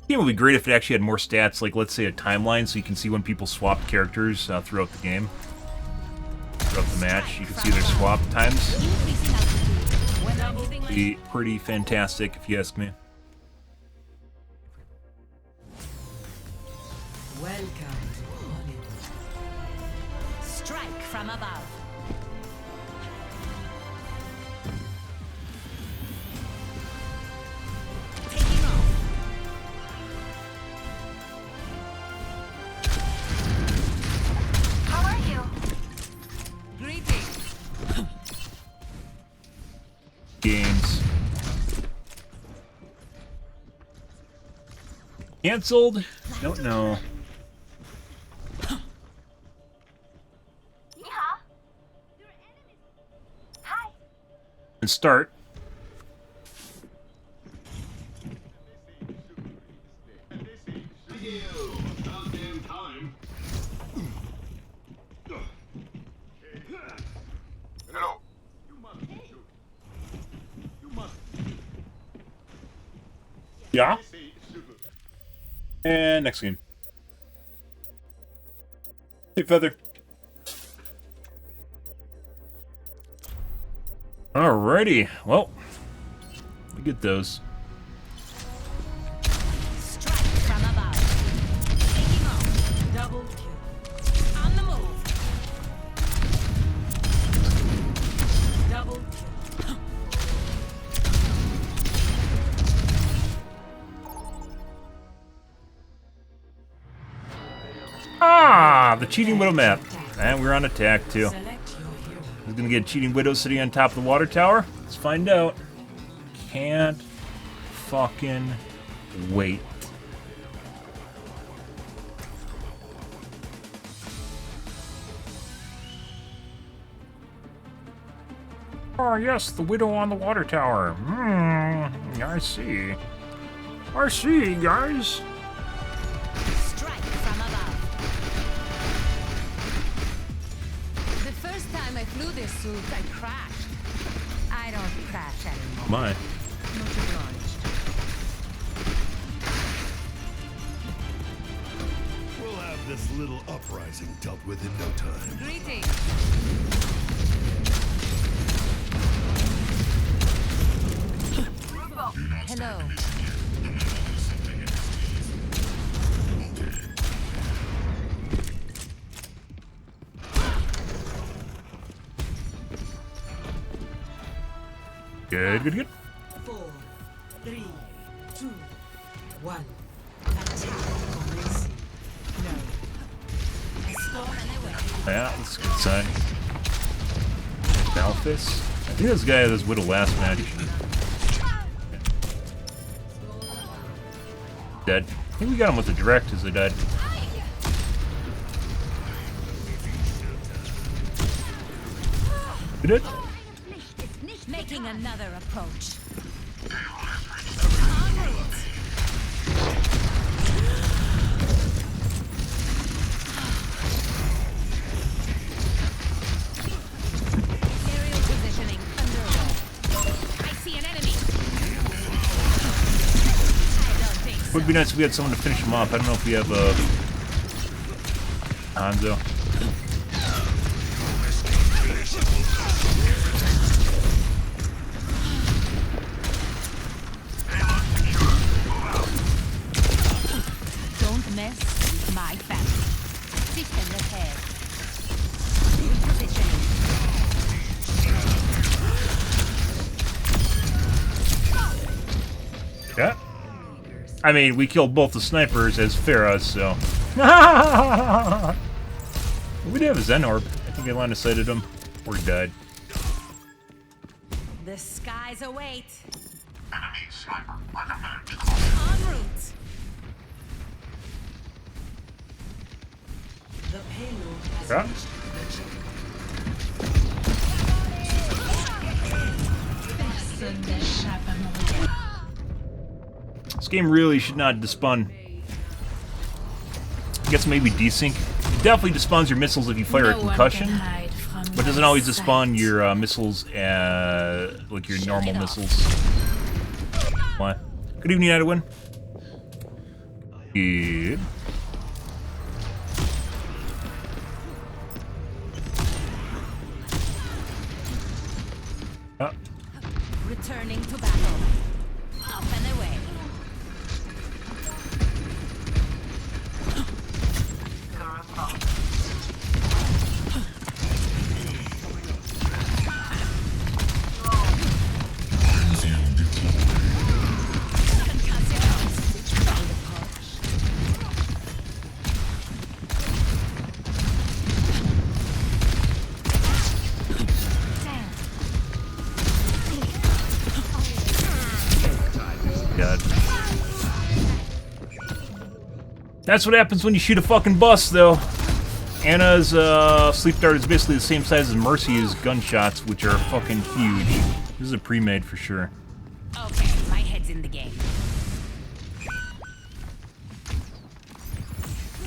The game would be great if it actually had more stats, like let's say a timeline, so you can see when people swapped characters throughout the game. Throughout the match, you can see their swap times. It'd be pretty fantastic, if you ask me. Welcome to Hollywood. Strike from above. Games. Cancelled? Don't know. And start. Yeah. And next game. Hey, Feather. Alrighty. Well, we get those. Strike from above. Taking off. Double kill. On the move. Double kill. Ah, the cheating widow map. And we're on attack too. Who's gonna get cheating widow sitting on top of the water tower? Let's find out. Can't fucking wait. Oh yes, the widow on the water tower. I see. I see, guys. I don't crash anymore. My. Much obliged. We'll have this little uprising dealt with in no time. Greetings. Hello. Good, good, good. 4, 3, 2, 1. Attack commencing. No. Yeah, that's a good sign. Malphus. I think this guy was Widow last match. Dead. I think we got him with the direct as they died. We did? Making another approach. Aerial positioning underway. I see an enemy. I don't think so. Would be nice if we had someone to finish him off. I don't know if we have Hanzo. Don't mess with my family. System ahead. Positioning. Yeah. I mean, we killed both the snipers as Farah, so. We did have a Zen Orb. I think I line of sighted him. Or he died. The skies await. Enemy sniper eliminated. En route. The payload has Yeah. reached the checkpoint. This game really should not despawn. I guess maybe desync. It definitely despawns your missiles if you fire a concussion, but doesn't always despawn your missiles like your normal missiles. Why? Good evening, Edwin. Good. Ah. Returning to battle. Up and away. God. That's what happens when you shoot a fucking bus, though. Anna's sleep dart is basically the same size as Mercy's gunshots, which are fucking huge. This is a pre-made for sure. Okay, my head's in the game.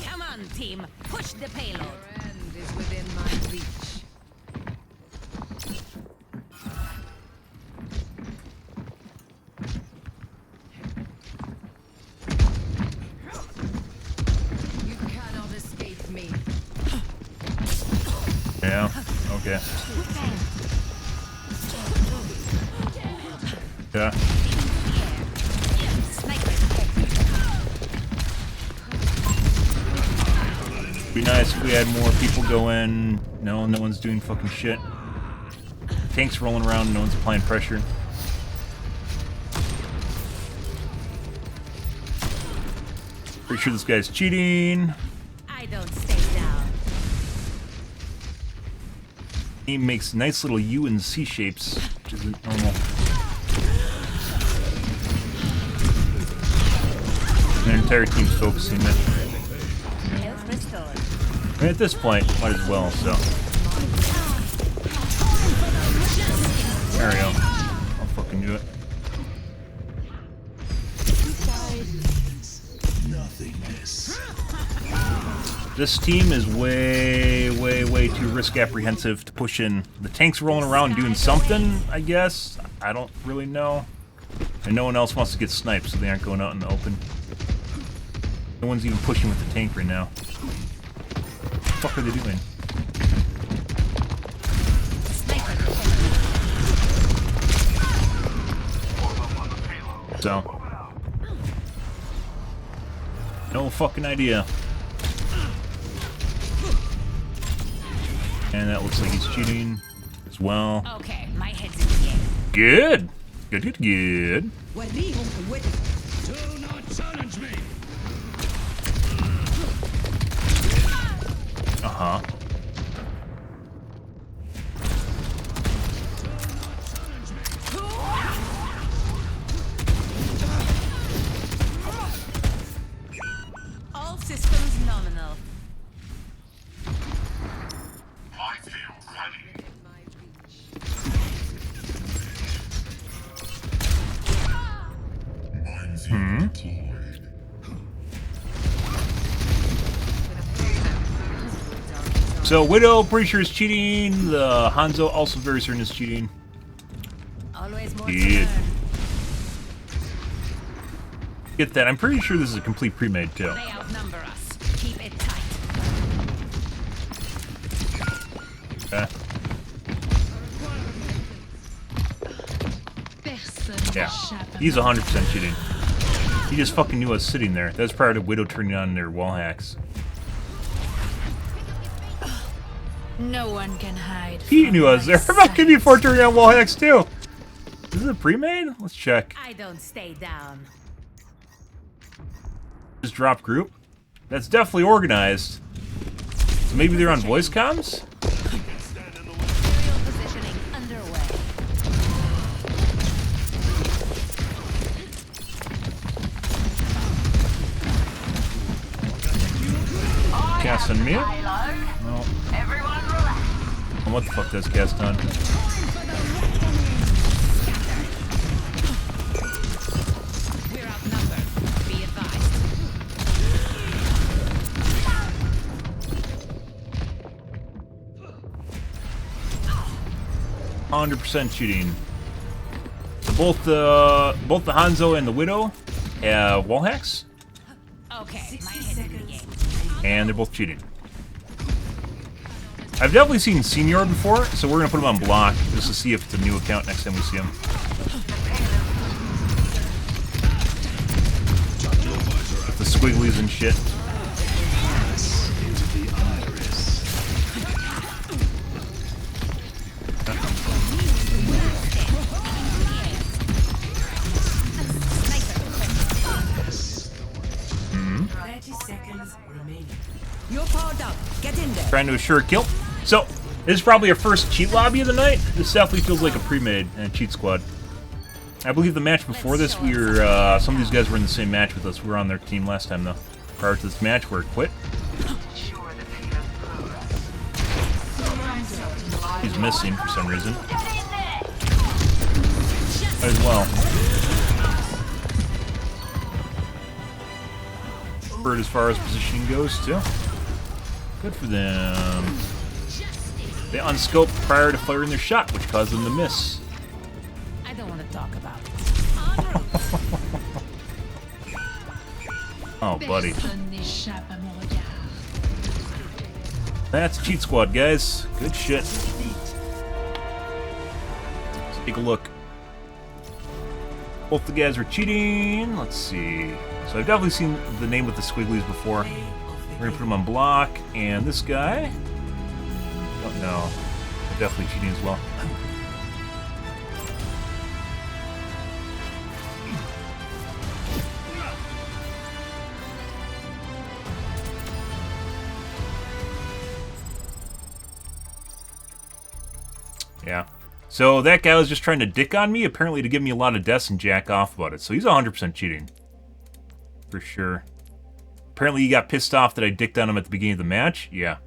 Come on, team. Push the payload. Your end is within my reach. You cannot escape me. Yeah, okay. Yeah. Be nice if we had more people go in. No, no one's doing fucking shit. Tanks rolling around, no one's applying pressure. Pretty sure this guy's cheating. I don't stay down. He makes nice little U and C shapes, which isn't normal. Their entire team's focusing it. Health restored. I mean, at this point, might as well, so. There we go. I'll fucking do it. Nothingness. This team is way, way, way too risk apprehensive to push in. The tank's rolling around doing something, I guess. I don't really know. And no one else wants to get sniped, so they aren't going out in the open. No one's even pushing with the tank right now. What the fuck are they doing? So. No fucking idea. And that looks like he's cheating as well. Okay, my head's in the game. Good. Good, good, good. Do not challenge me. Uh-huh. All systems nominal. Hmm. So Widow, pretty sure is cheating. The Hanzo also very certain is cheating. Always more Good. Get that. I'm pretty sure this is a complete pre-made too. They outnumber us. Keep it tight. Okay. Yeah, he's 100% cheating. He just fucking knew I was sitting there. That was prior to Widow turning on their wall hacks. No one can hide. He knew I was there. About could be before turning on wall hacks too. Is it a pre-made? Let's check. I don't stay down. Just drop group. That's definitely organized. So maybe they're on voice comms? Aerial positioning underway. Cast on me? No. And what the fuck does cast on? We're outnumbered. Be advised. 100% cheating. So both the Hanzo and the Widow have wall hacks, Okay, my head's in the game. and they're both cheating. I've definitely seen Senior before, so we're gonna put him on block just to see if it's a new account next time we see him. With the squigglies and shit. Hmm. 30 seconds remaining. You're powered up. Get in there. Trying to assure a kill. So, this is probably our first cheat lobby of the night. This definitely feels like a pre-made and cheat squad. I believe the match before this, we were, some of these guys were in the same match with us. We were on their team last time, though. Prior to this match, where it quit. He's missing for some reason. As well. Bird as far as positioning goes, too. Good for them. They unscoped prior to firing their shot, which caused them to miss. I don't want to talk about it. Oh, buddy. That's Cheat Squad, guys. Good shit. Let's take a look. Both the guys are cheating. Let's see. So I've definitely seen the name with the squigglies before. We're gonna put him on block. And this guy? Don't know. They're definitely cheating as well. Yeah. So that guy was just trying to dick on me, apparently to give me a lot of deaths and jack off about it. So he's 100% cheating. For sure. Apparently he got pissed off that I dicked on him at the beginning of the match. Yeah.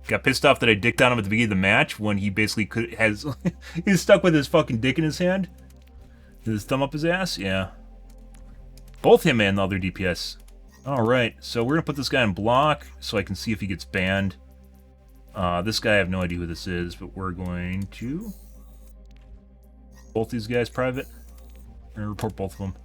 Got pissed off that I dicked on him at the beginning of the match when he basically has... he's stuck with his fucking dick in his hand. His thumb up his ass. Yeah. Both him and the other DPS Alright, so we're gonna put this guy in block so I can see if he gets banned. This guy, I have no idea who this is, but we're going to... Both these guys private. We're gonna report both of them.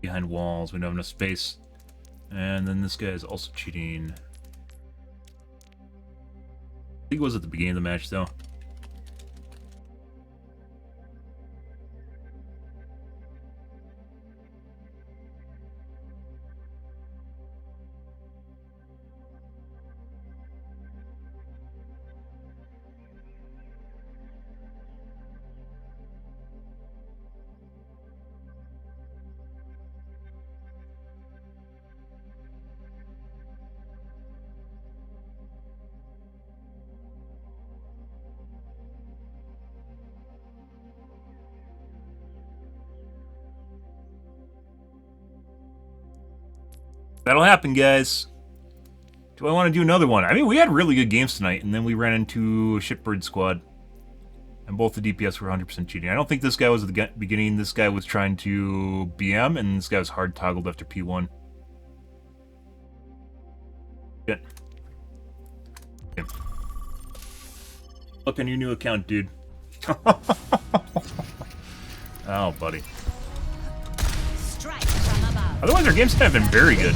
Behind walls, we don't have enough space. And then this guy is also cheating. I think it was at the beginning of the match, though. That'll happen, guys. Do I want to do another one? I mean, we had really good games tonight, and then we ran into a shitbird squad. And both the DPS were 100% cheating. I don't think this guy was at the beginning. This guy was trying to BM, and this guy was hard toggled after P1. Good. Okay. Look on your new account, dude. Oh, buddy. Otherwise, our games have been very good.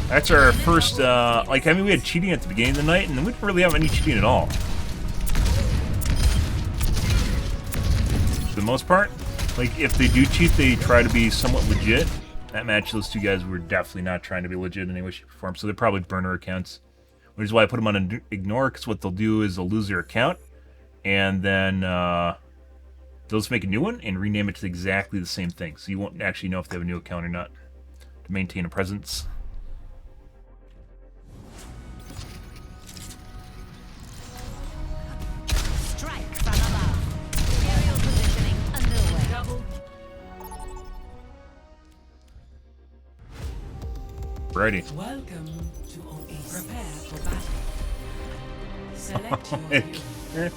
That's our first, like, I mean, we had cheating at the beginning of the night, and then we didn't really have any cheating at all. For the most part, like, if they do cheat, they try to be somewhat legit. That match, those two guys were definitely not trying to be legit in any way, shape, or form, so they're probably burner accounts. Which is why I put them on ignore, because what they'll do is they'll lose their account, and then, they'll just make a new one and rename it to exactly the same thing. So you won't actually know if they have a new account or not. To maintain a presence. Strike from above. Aerial positioning underway. Double. Righty. Welcome to OE. Prepare for battle. Select your hero.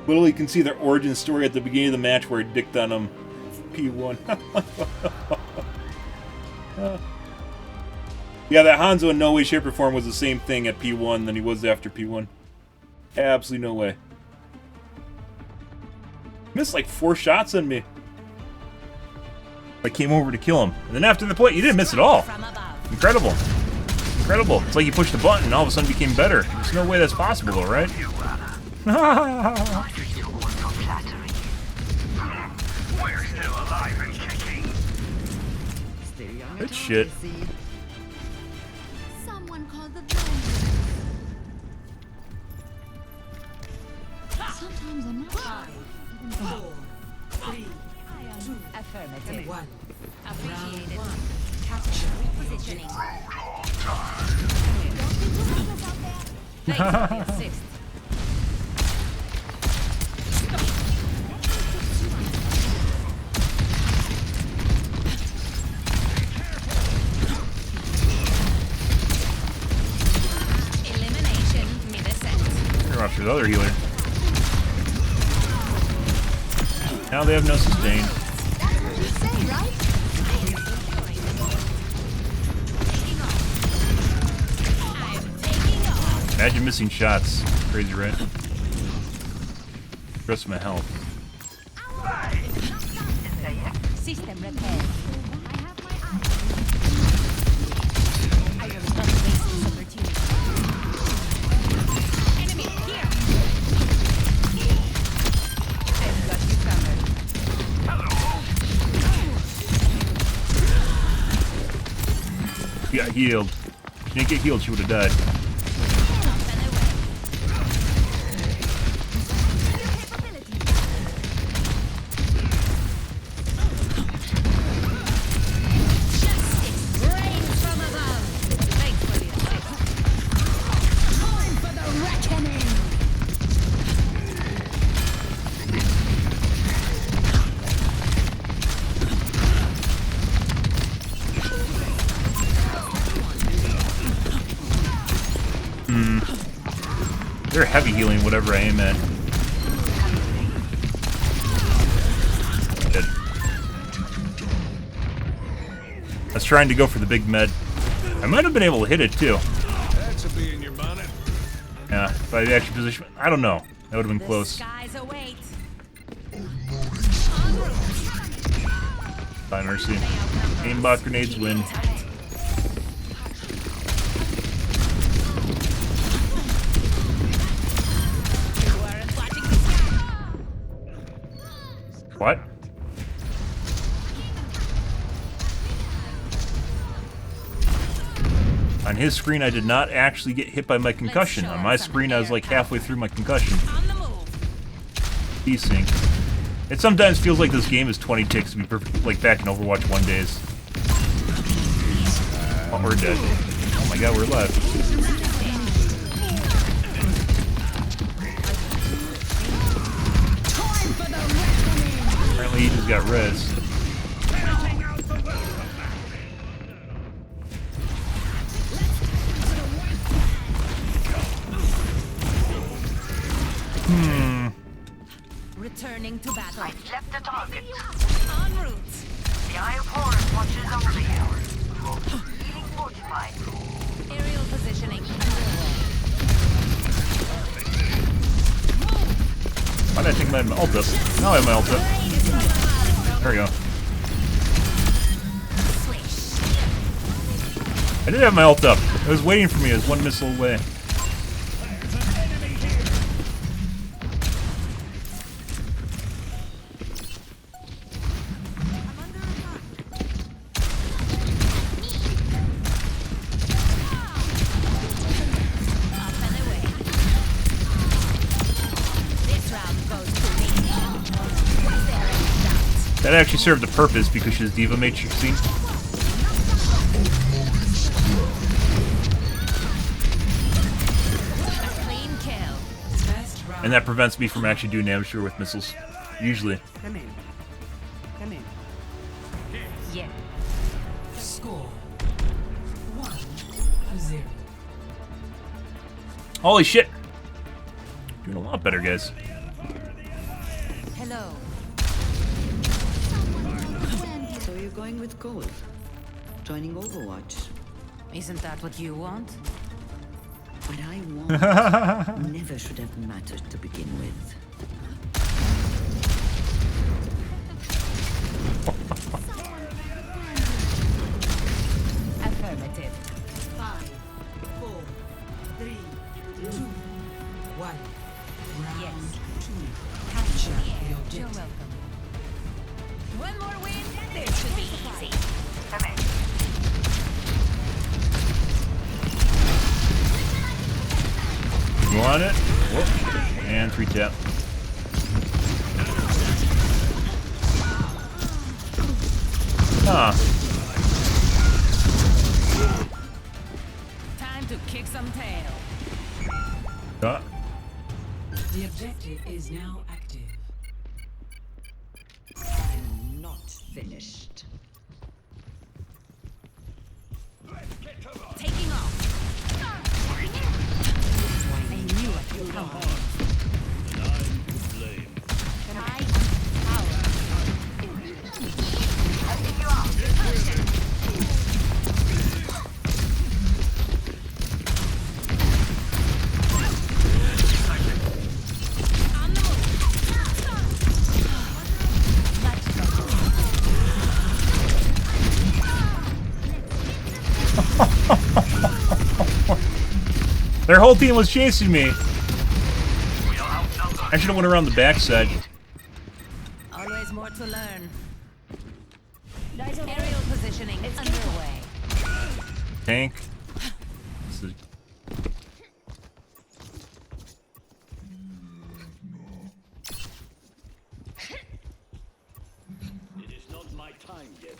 Literally, you can see their origin story at the beginning of the match where he dicked on him. P1. Yeah, that Hanzo in no way, shape, or form was the same thing at P1 than he was after P1. Absolutely no way. Missed like 4 shots on me. I came over to kill him. And then after the play, you didn't miss at all. Incredible. Incredible. It's like you pushed a button and all of a sudden became better. There's no way that's possible, though, right? Good shit. Someone called the village. Sometimes I'm not 5, 4, 3, 2, Affirmative. 1. Appreciated. Round 1. Capture Positioning. Don't be Thanks for the assist. Elimination mid-ascent. You're off to the other healer. Now they have no sustain. That's what you say, right? Imagine missing shots. Crazy, right? Rest of my health. System repair. I have my eyes. I will not waste this opportunity. Enemy here. I've got you covered. Got healed. She didn't get healed, she would have died. They're heavy healing whatever I aim at. Good. I was trying to go for the big med. I might have been able to hit it too. That should be in your bonnet. Yeah, if I had the extra position. I don't know. That would have been close. By mercy. Aimbot grenades win. What? On his screen, I did not actually get hit by my concussion. On my screen, I was like halfway through my concussion. Desync. It sometimes feels like this game is 20 ticks to be perfect, like back in Overwatch 1 days. Oh, we're dead. Oh my god, we're alive. Apparently he just got res. Returning to battle. I've left the target. En route. The Eye of Horus watches over you. Feeling fortified. Aerial positioning. Why did I take my ult up? Now I have my ult up. There we go. I did have my ult up. It was waiting for me. It was one missile away. That actually served a purpose because she's Diva Matrixing. And that prevents me from actually doing damage to her with missiles. Usually. Come in. Come in. Yeah. Score 1-0. Holy shit! Doing a lot better, guys. Hello. So you're going with gold? Joining Overwatch? Isn't that what you want? What I want never should have mattered to begin with. Affirmative. 5, 4, 3, 2, 1. Round Yes. 2. Capture the You're objective. welcome. One more win. This should be easy. Come in. Go on it. Whoop. And 3 tap. Huh. Time to kick some tail. The objective is now active. I'm not finished. Taking off. I knew it would come. Their whole team was chasing me. I should have went around the backside. Always more to learn. Aerial positioning underway. Tank. This is... It is not my time yet.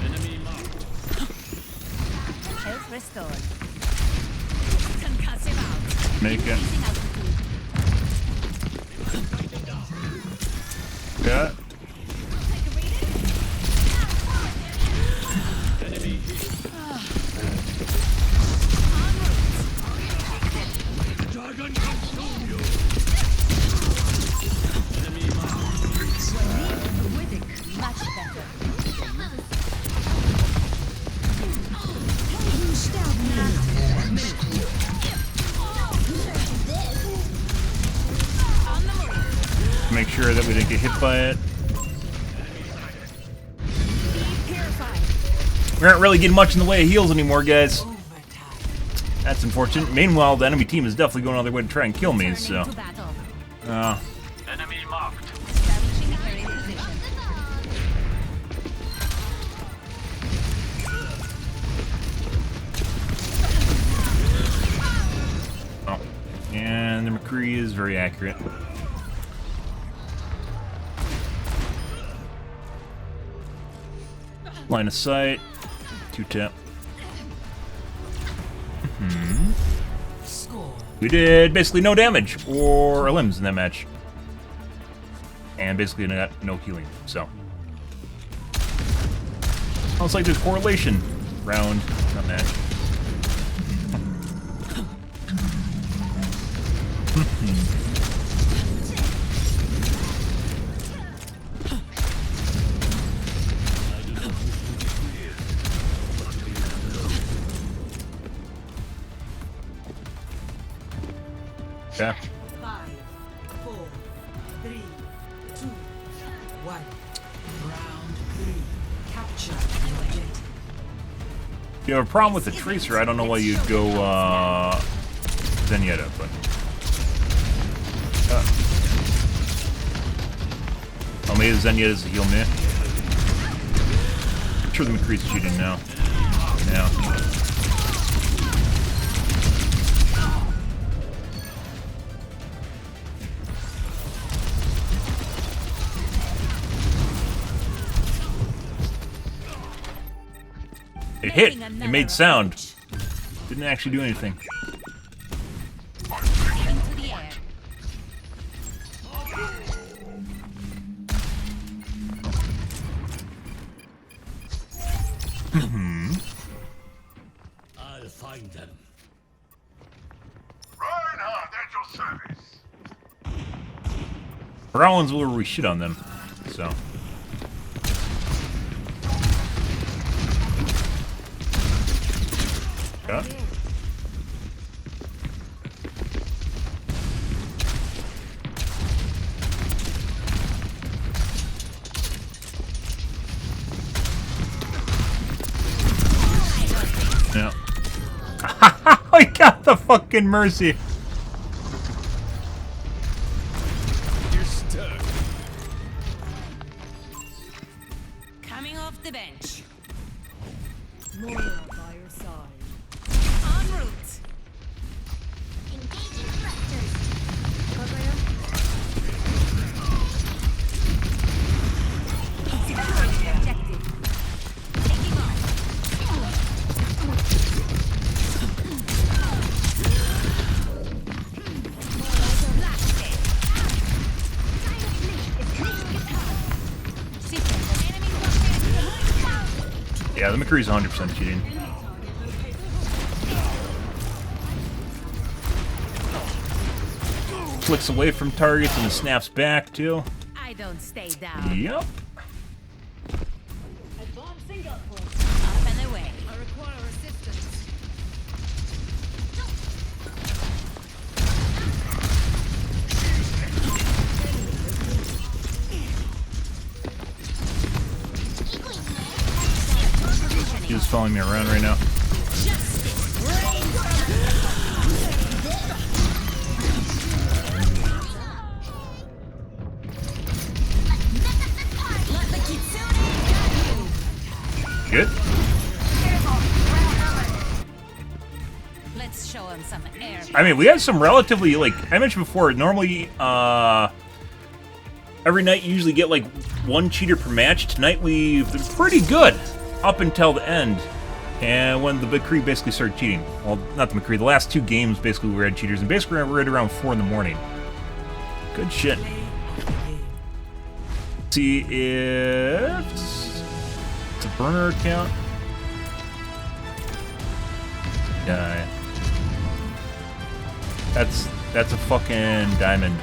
Enemy marked. Health restored. Concussive out. Make it. Yeah. Dragon consume you. Enemy Much better. Make sure that we didn't get hit by it. We aren't really getting much in the way of heals anymore, guys. That's unfortunate. Meanwhile, the enemy team is definitely going on their way to try and kill me, so... enemy marked. Oh. And the McCree is very accurate. Line of sight. 2-tap. We did basically no damage or limbs in that match. And basically got no healing, so. Sounds like there's correlation. Round, not match. Yeah. 5, 4, 3, 2, 1. Round 3. Capture the objective. If you have a problem with the Tracer, I don't know why you'd go Zenyatta, but... Oh, maybe the Zenyatta's a heal me. I'm sure the McCree's cheating now. Yeah. It hit. It made sound. Didn't actually do anything. Into the air. I'll find them. Reinhardt at your service. Rollins will we shit on them, so. Yeah. Yeah. I got the fucking mercy. You're stuck. Coming off the bench. Moira by your side. En route. Engaging threat. Securing the objective. Taking off. Blasted. Seeking enemy Yeah, the McCree's 100% cheating. Flicks away from targets and then snaps back too. I don't stay down. Yep. Advancing upward. Up and away. I require assistance. He's just following me around right now. I mean, we had some relatively, like, I mentioned before, normally, every night you usually get, like, one cheater per match. Tonight we've been pretty good up until the end. And when the McCree basically started cheating. Well, not the McCree, the last 2 games, basically, we had cheaters. And basically, we were at around 4 in the morning. Good shit. See if it's a burner account. Yeah. That's a fucking diamond.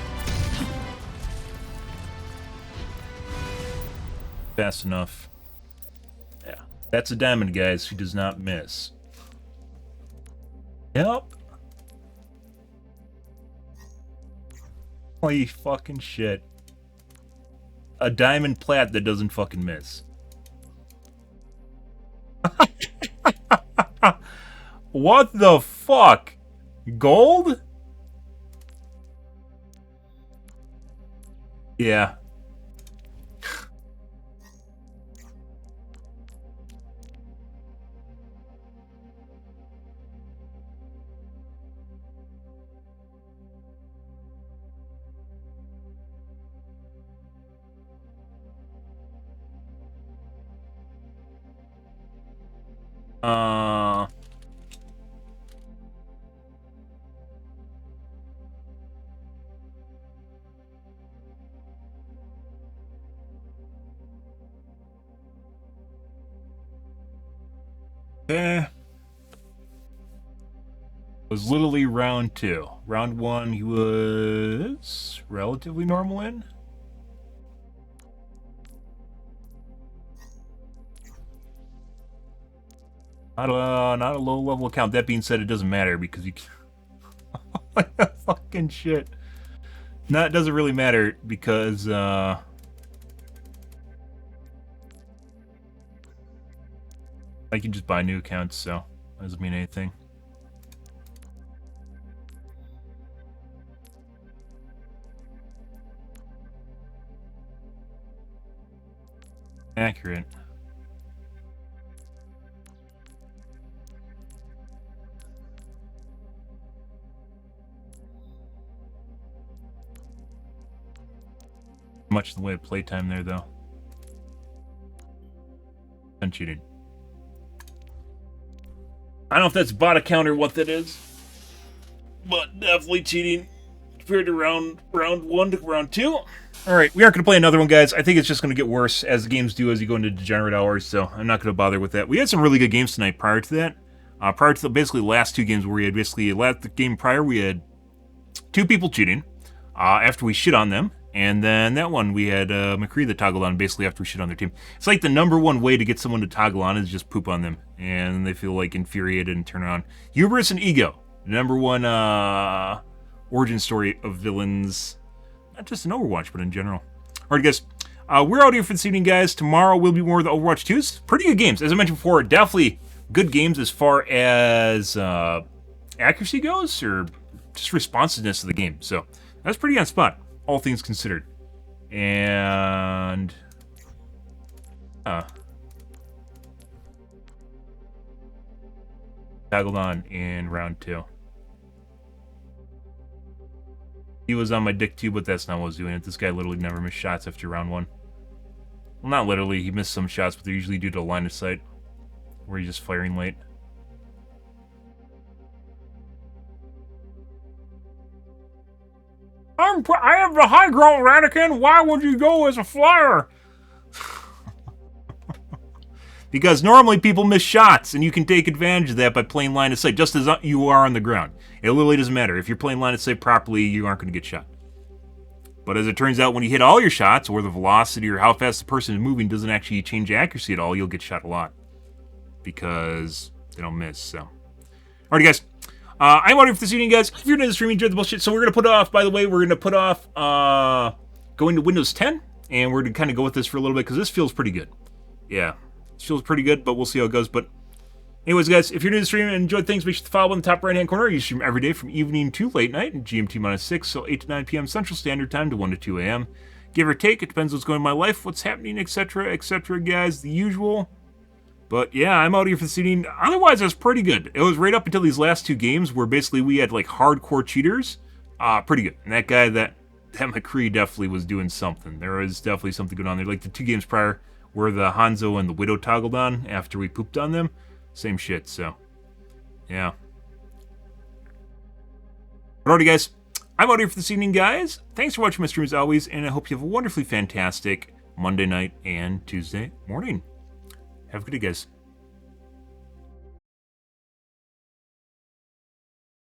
Fast enough. Yeah. That's a diamond, guys, who does not miss. Yep. Holy fucking shit. A diamond plat that doesn't fucking miss. What the fuck? Gold? Yeah. Was literally round 2. Round 1 he was relatively normal in. Not a low level account. That being said, it doesn't matter because you fucking shit. No, it doesn't really matter because I can just buy new accounts, so that doesn't mean anything. Accurate. Much in the way of playtime there, though. And cheating. I don't know if that's bot account or what that is, but definitely cheating compared to round 1 to round 2. Alright, we aren't going to play another one, guys. I think it's just going to get worse, as the games do as you go into degenerate hours, so I'm not going to bother with that. We had some really good games tonight prior to that. Prior to basically the last 2 games where we had basically, the game prior, we had 2 people cheating after we shit on them. And then that one, we had McCree that toggled on basically after we shit on their team. It's like the #1 way to get someone to toggle on is just poop on them. And they feel like infuriated and turn it on. Hubris and ego. The #1 origin story of villains. Not just in Overwatch, but in general. Alright, guys. We're out here for this evening, guys. Tomorrow will be more of the Overwatch 2s. Pretty good games. As I mentioned before, definitely good games as far as accuracy goes, or just responsiveness of the game. So, that's pretty on spot, all things considered. And toggled on in round 2. He was on my dick too, but that's not what was doing it. This guy literally never missed shots after round 1. Well, not literally. He missed some shots, but they're usually due to a line of sight, where he's just firing late. I have the high ground, Radican. Why would you go as a flyer? Because normally people miss shots, and you can take advantage of that by playing line of sight, just as you are on the ground. It literally doesn't matter. If you're playing line of sight properly, you aren't going to get shot. But as it turns out, when you hit all your shots, or the velocity or how fast the person is moving doesn't actually change accuracy at all, you'll get shot a lot. Because they don't miss, so. Alrighty, guys. I'm out here for this evening, guys. If you're into the stream, enjoy the bullshit. So we're going to put off, by the way, we're going to put off going to Windows 10. And we're going to kind of go with this for a little bit, because this feels pretty good. Yeah. This feels pretty good, but we'll see how it goes. But anyways, guys, if you're new to the stream and enjoyed things, make sure to follow in the top right-hand corner. You stream every day from evening to late night, GMT-6, so 8 to 9 p.m. Central Standard Time to 1 to 2 a.m. Give or take, it depends what's going on in my life, what's happening, etc., guys. The usual. But yeah, I'm out here for the seating. Otherwise, it was pretty good. It was right up until these last 2 games where basically we had like hardcore cheaters. Pretty good. And that guy, that McCree definitely was doing something. There was definitely something going on there. Like the 2 games prior where the Hanzo and the Widow toggled on after we pooped on them. Same shit, so yeah. Alrighty, guys. I'm out here for this evening, guys. Thanks for watching my stream as always, and I hope you have a wonderfully fantastic Monday night and Tuesday morning. Have a good day, guys.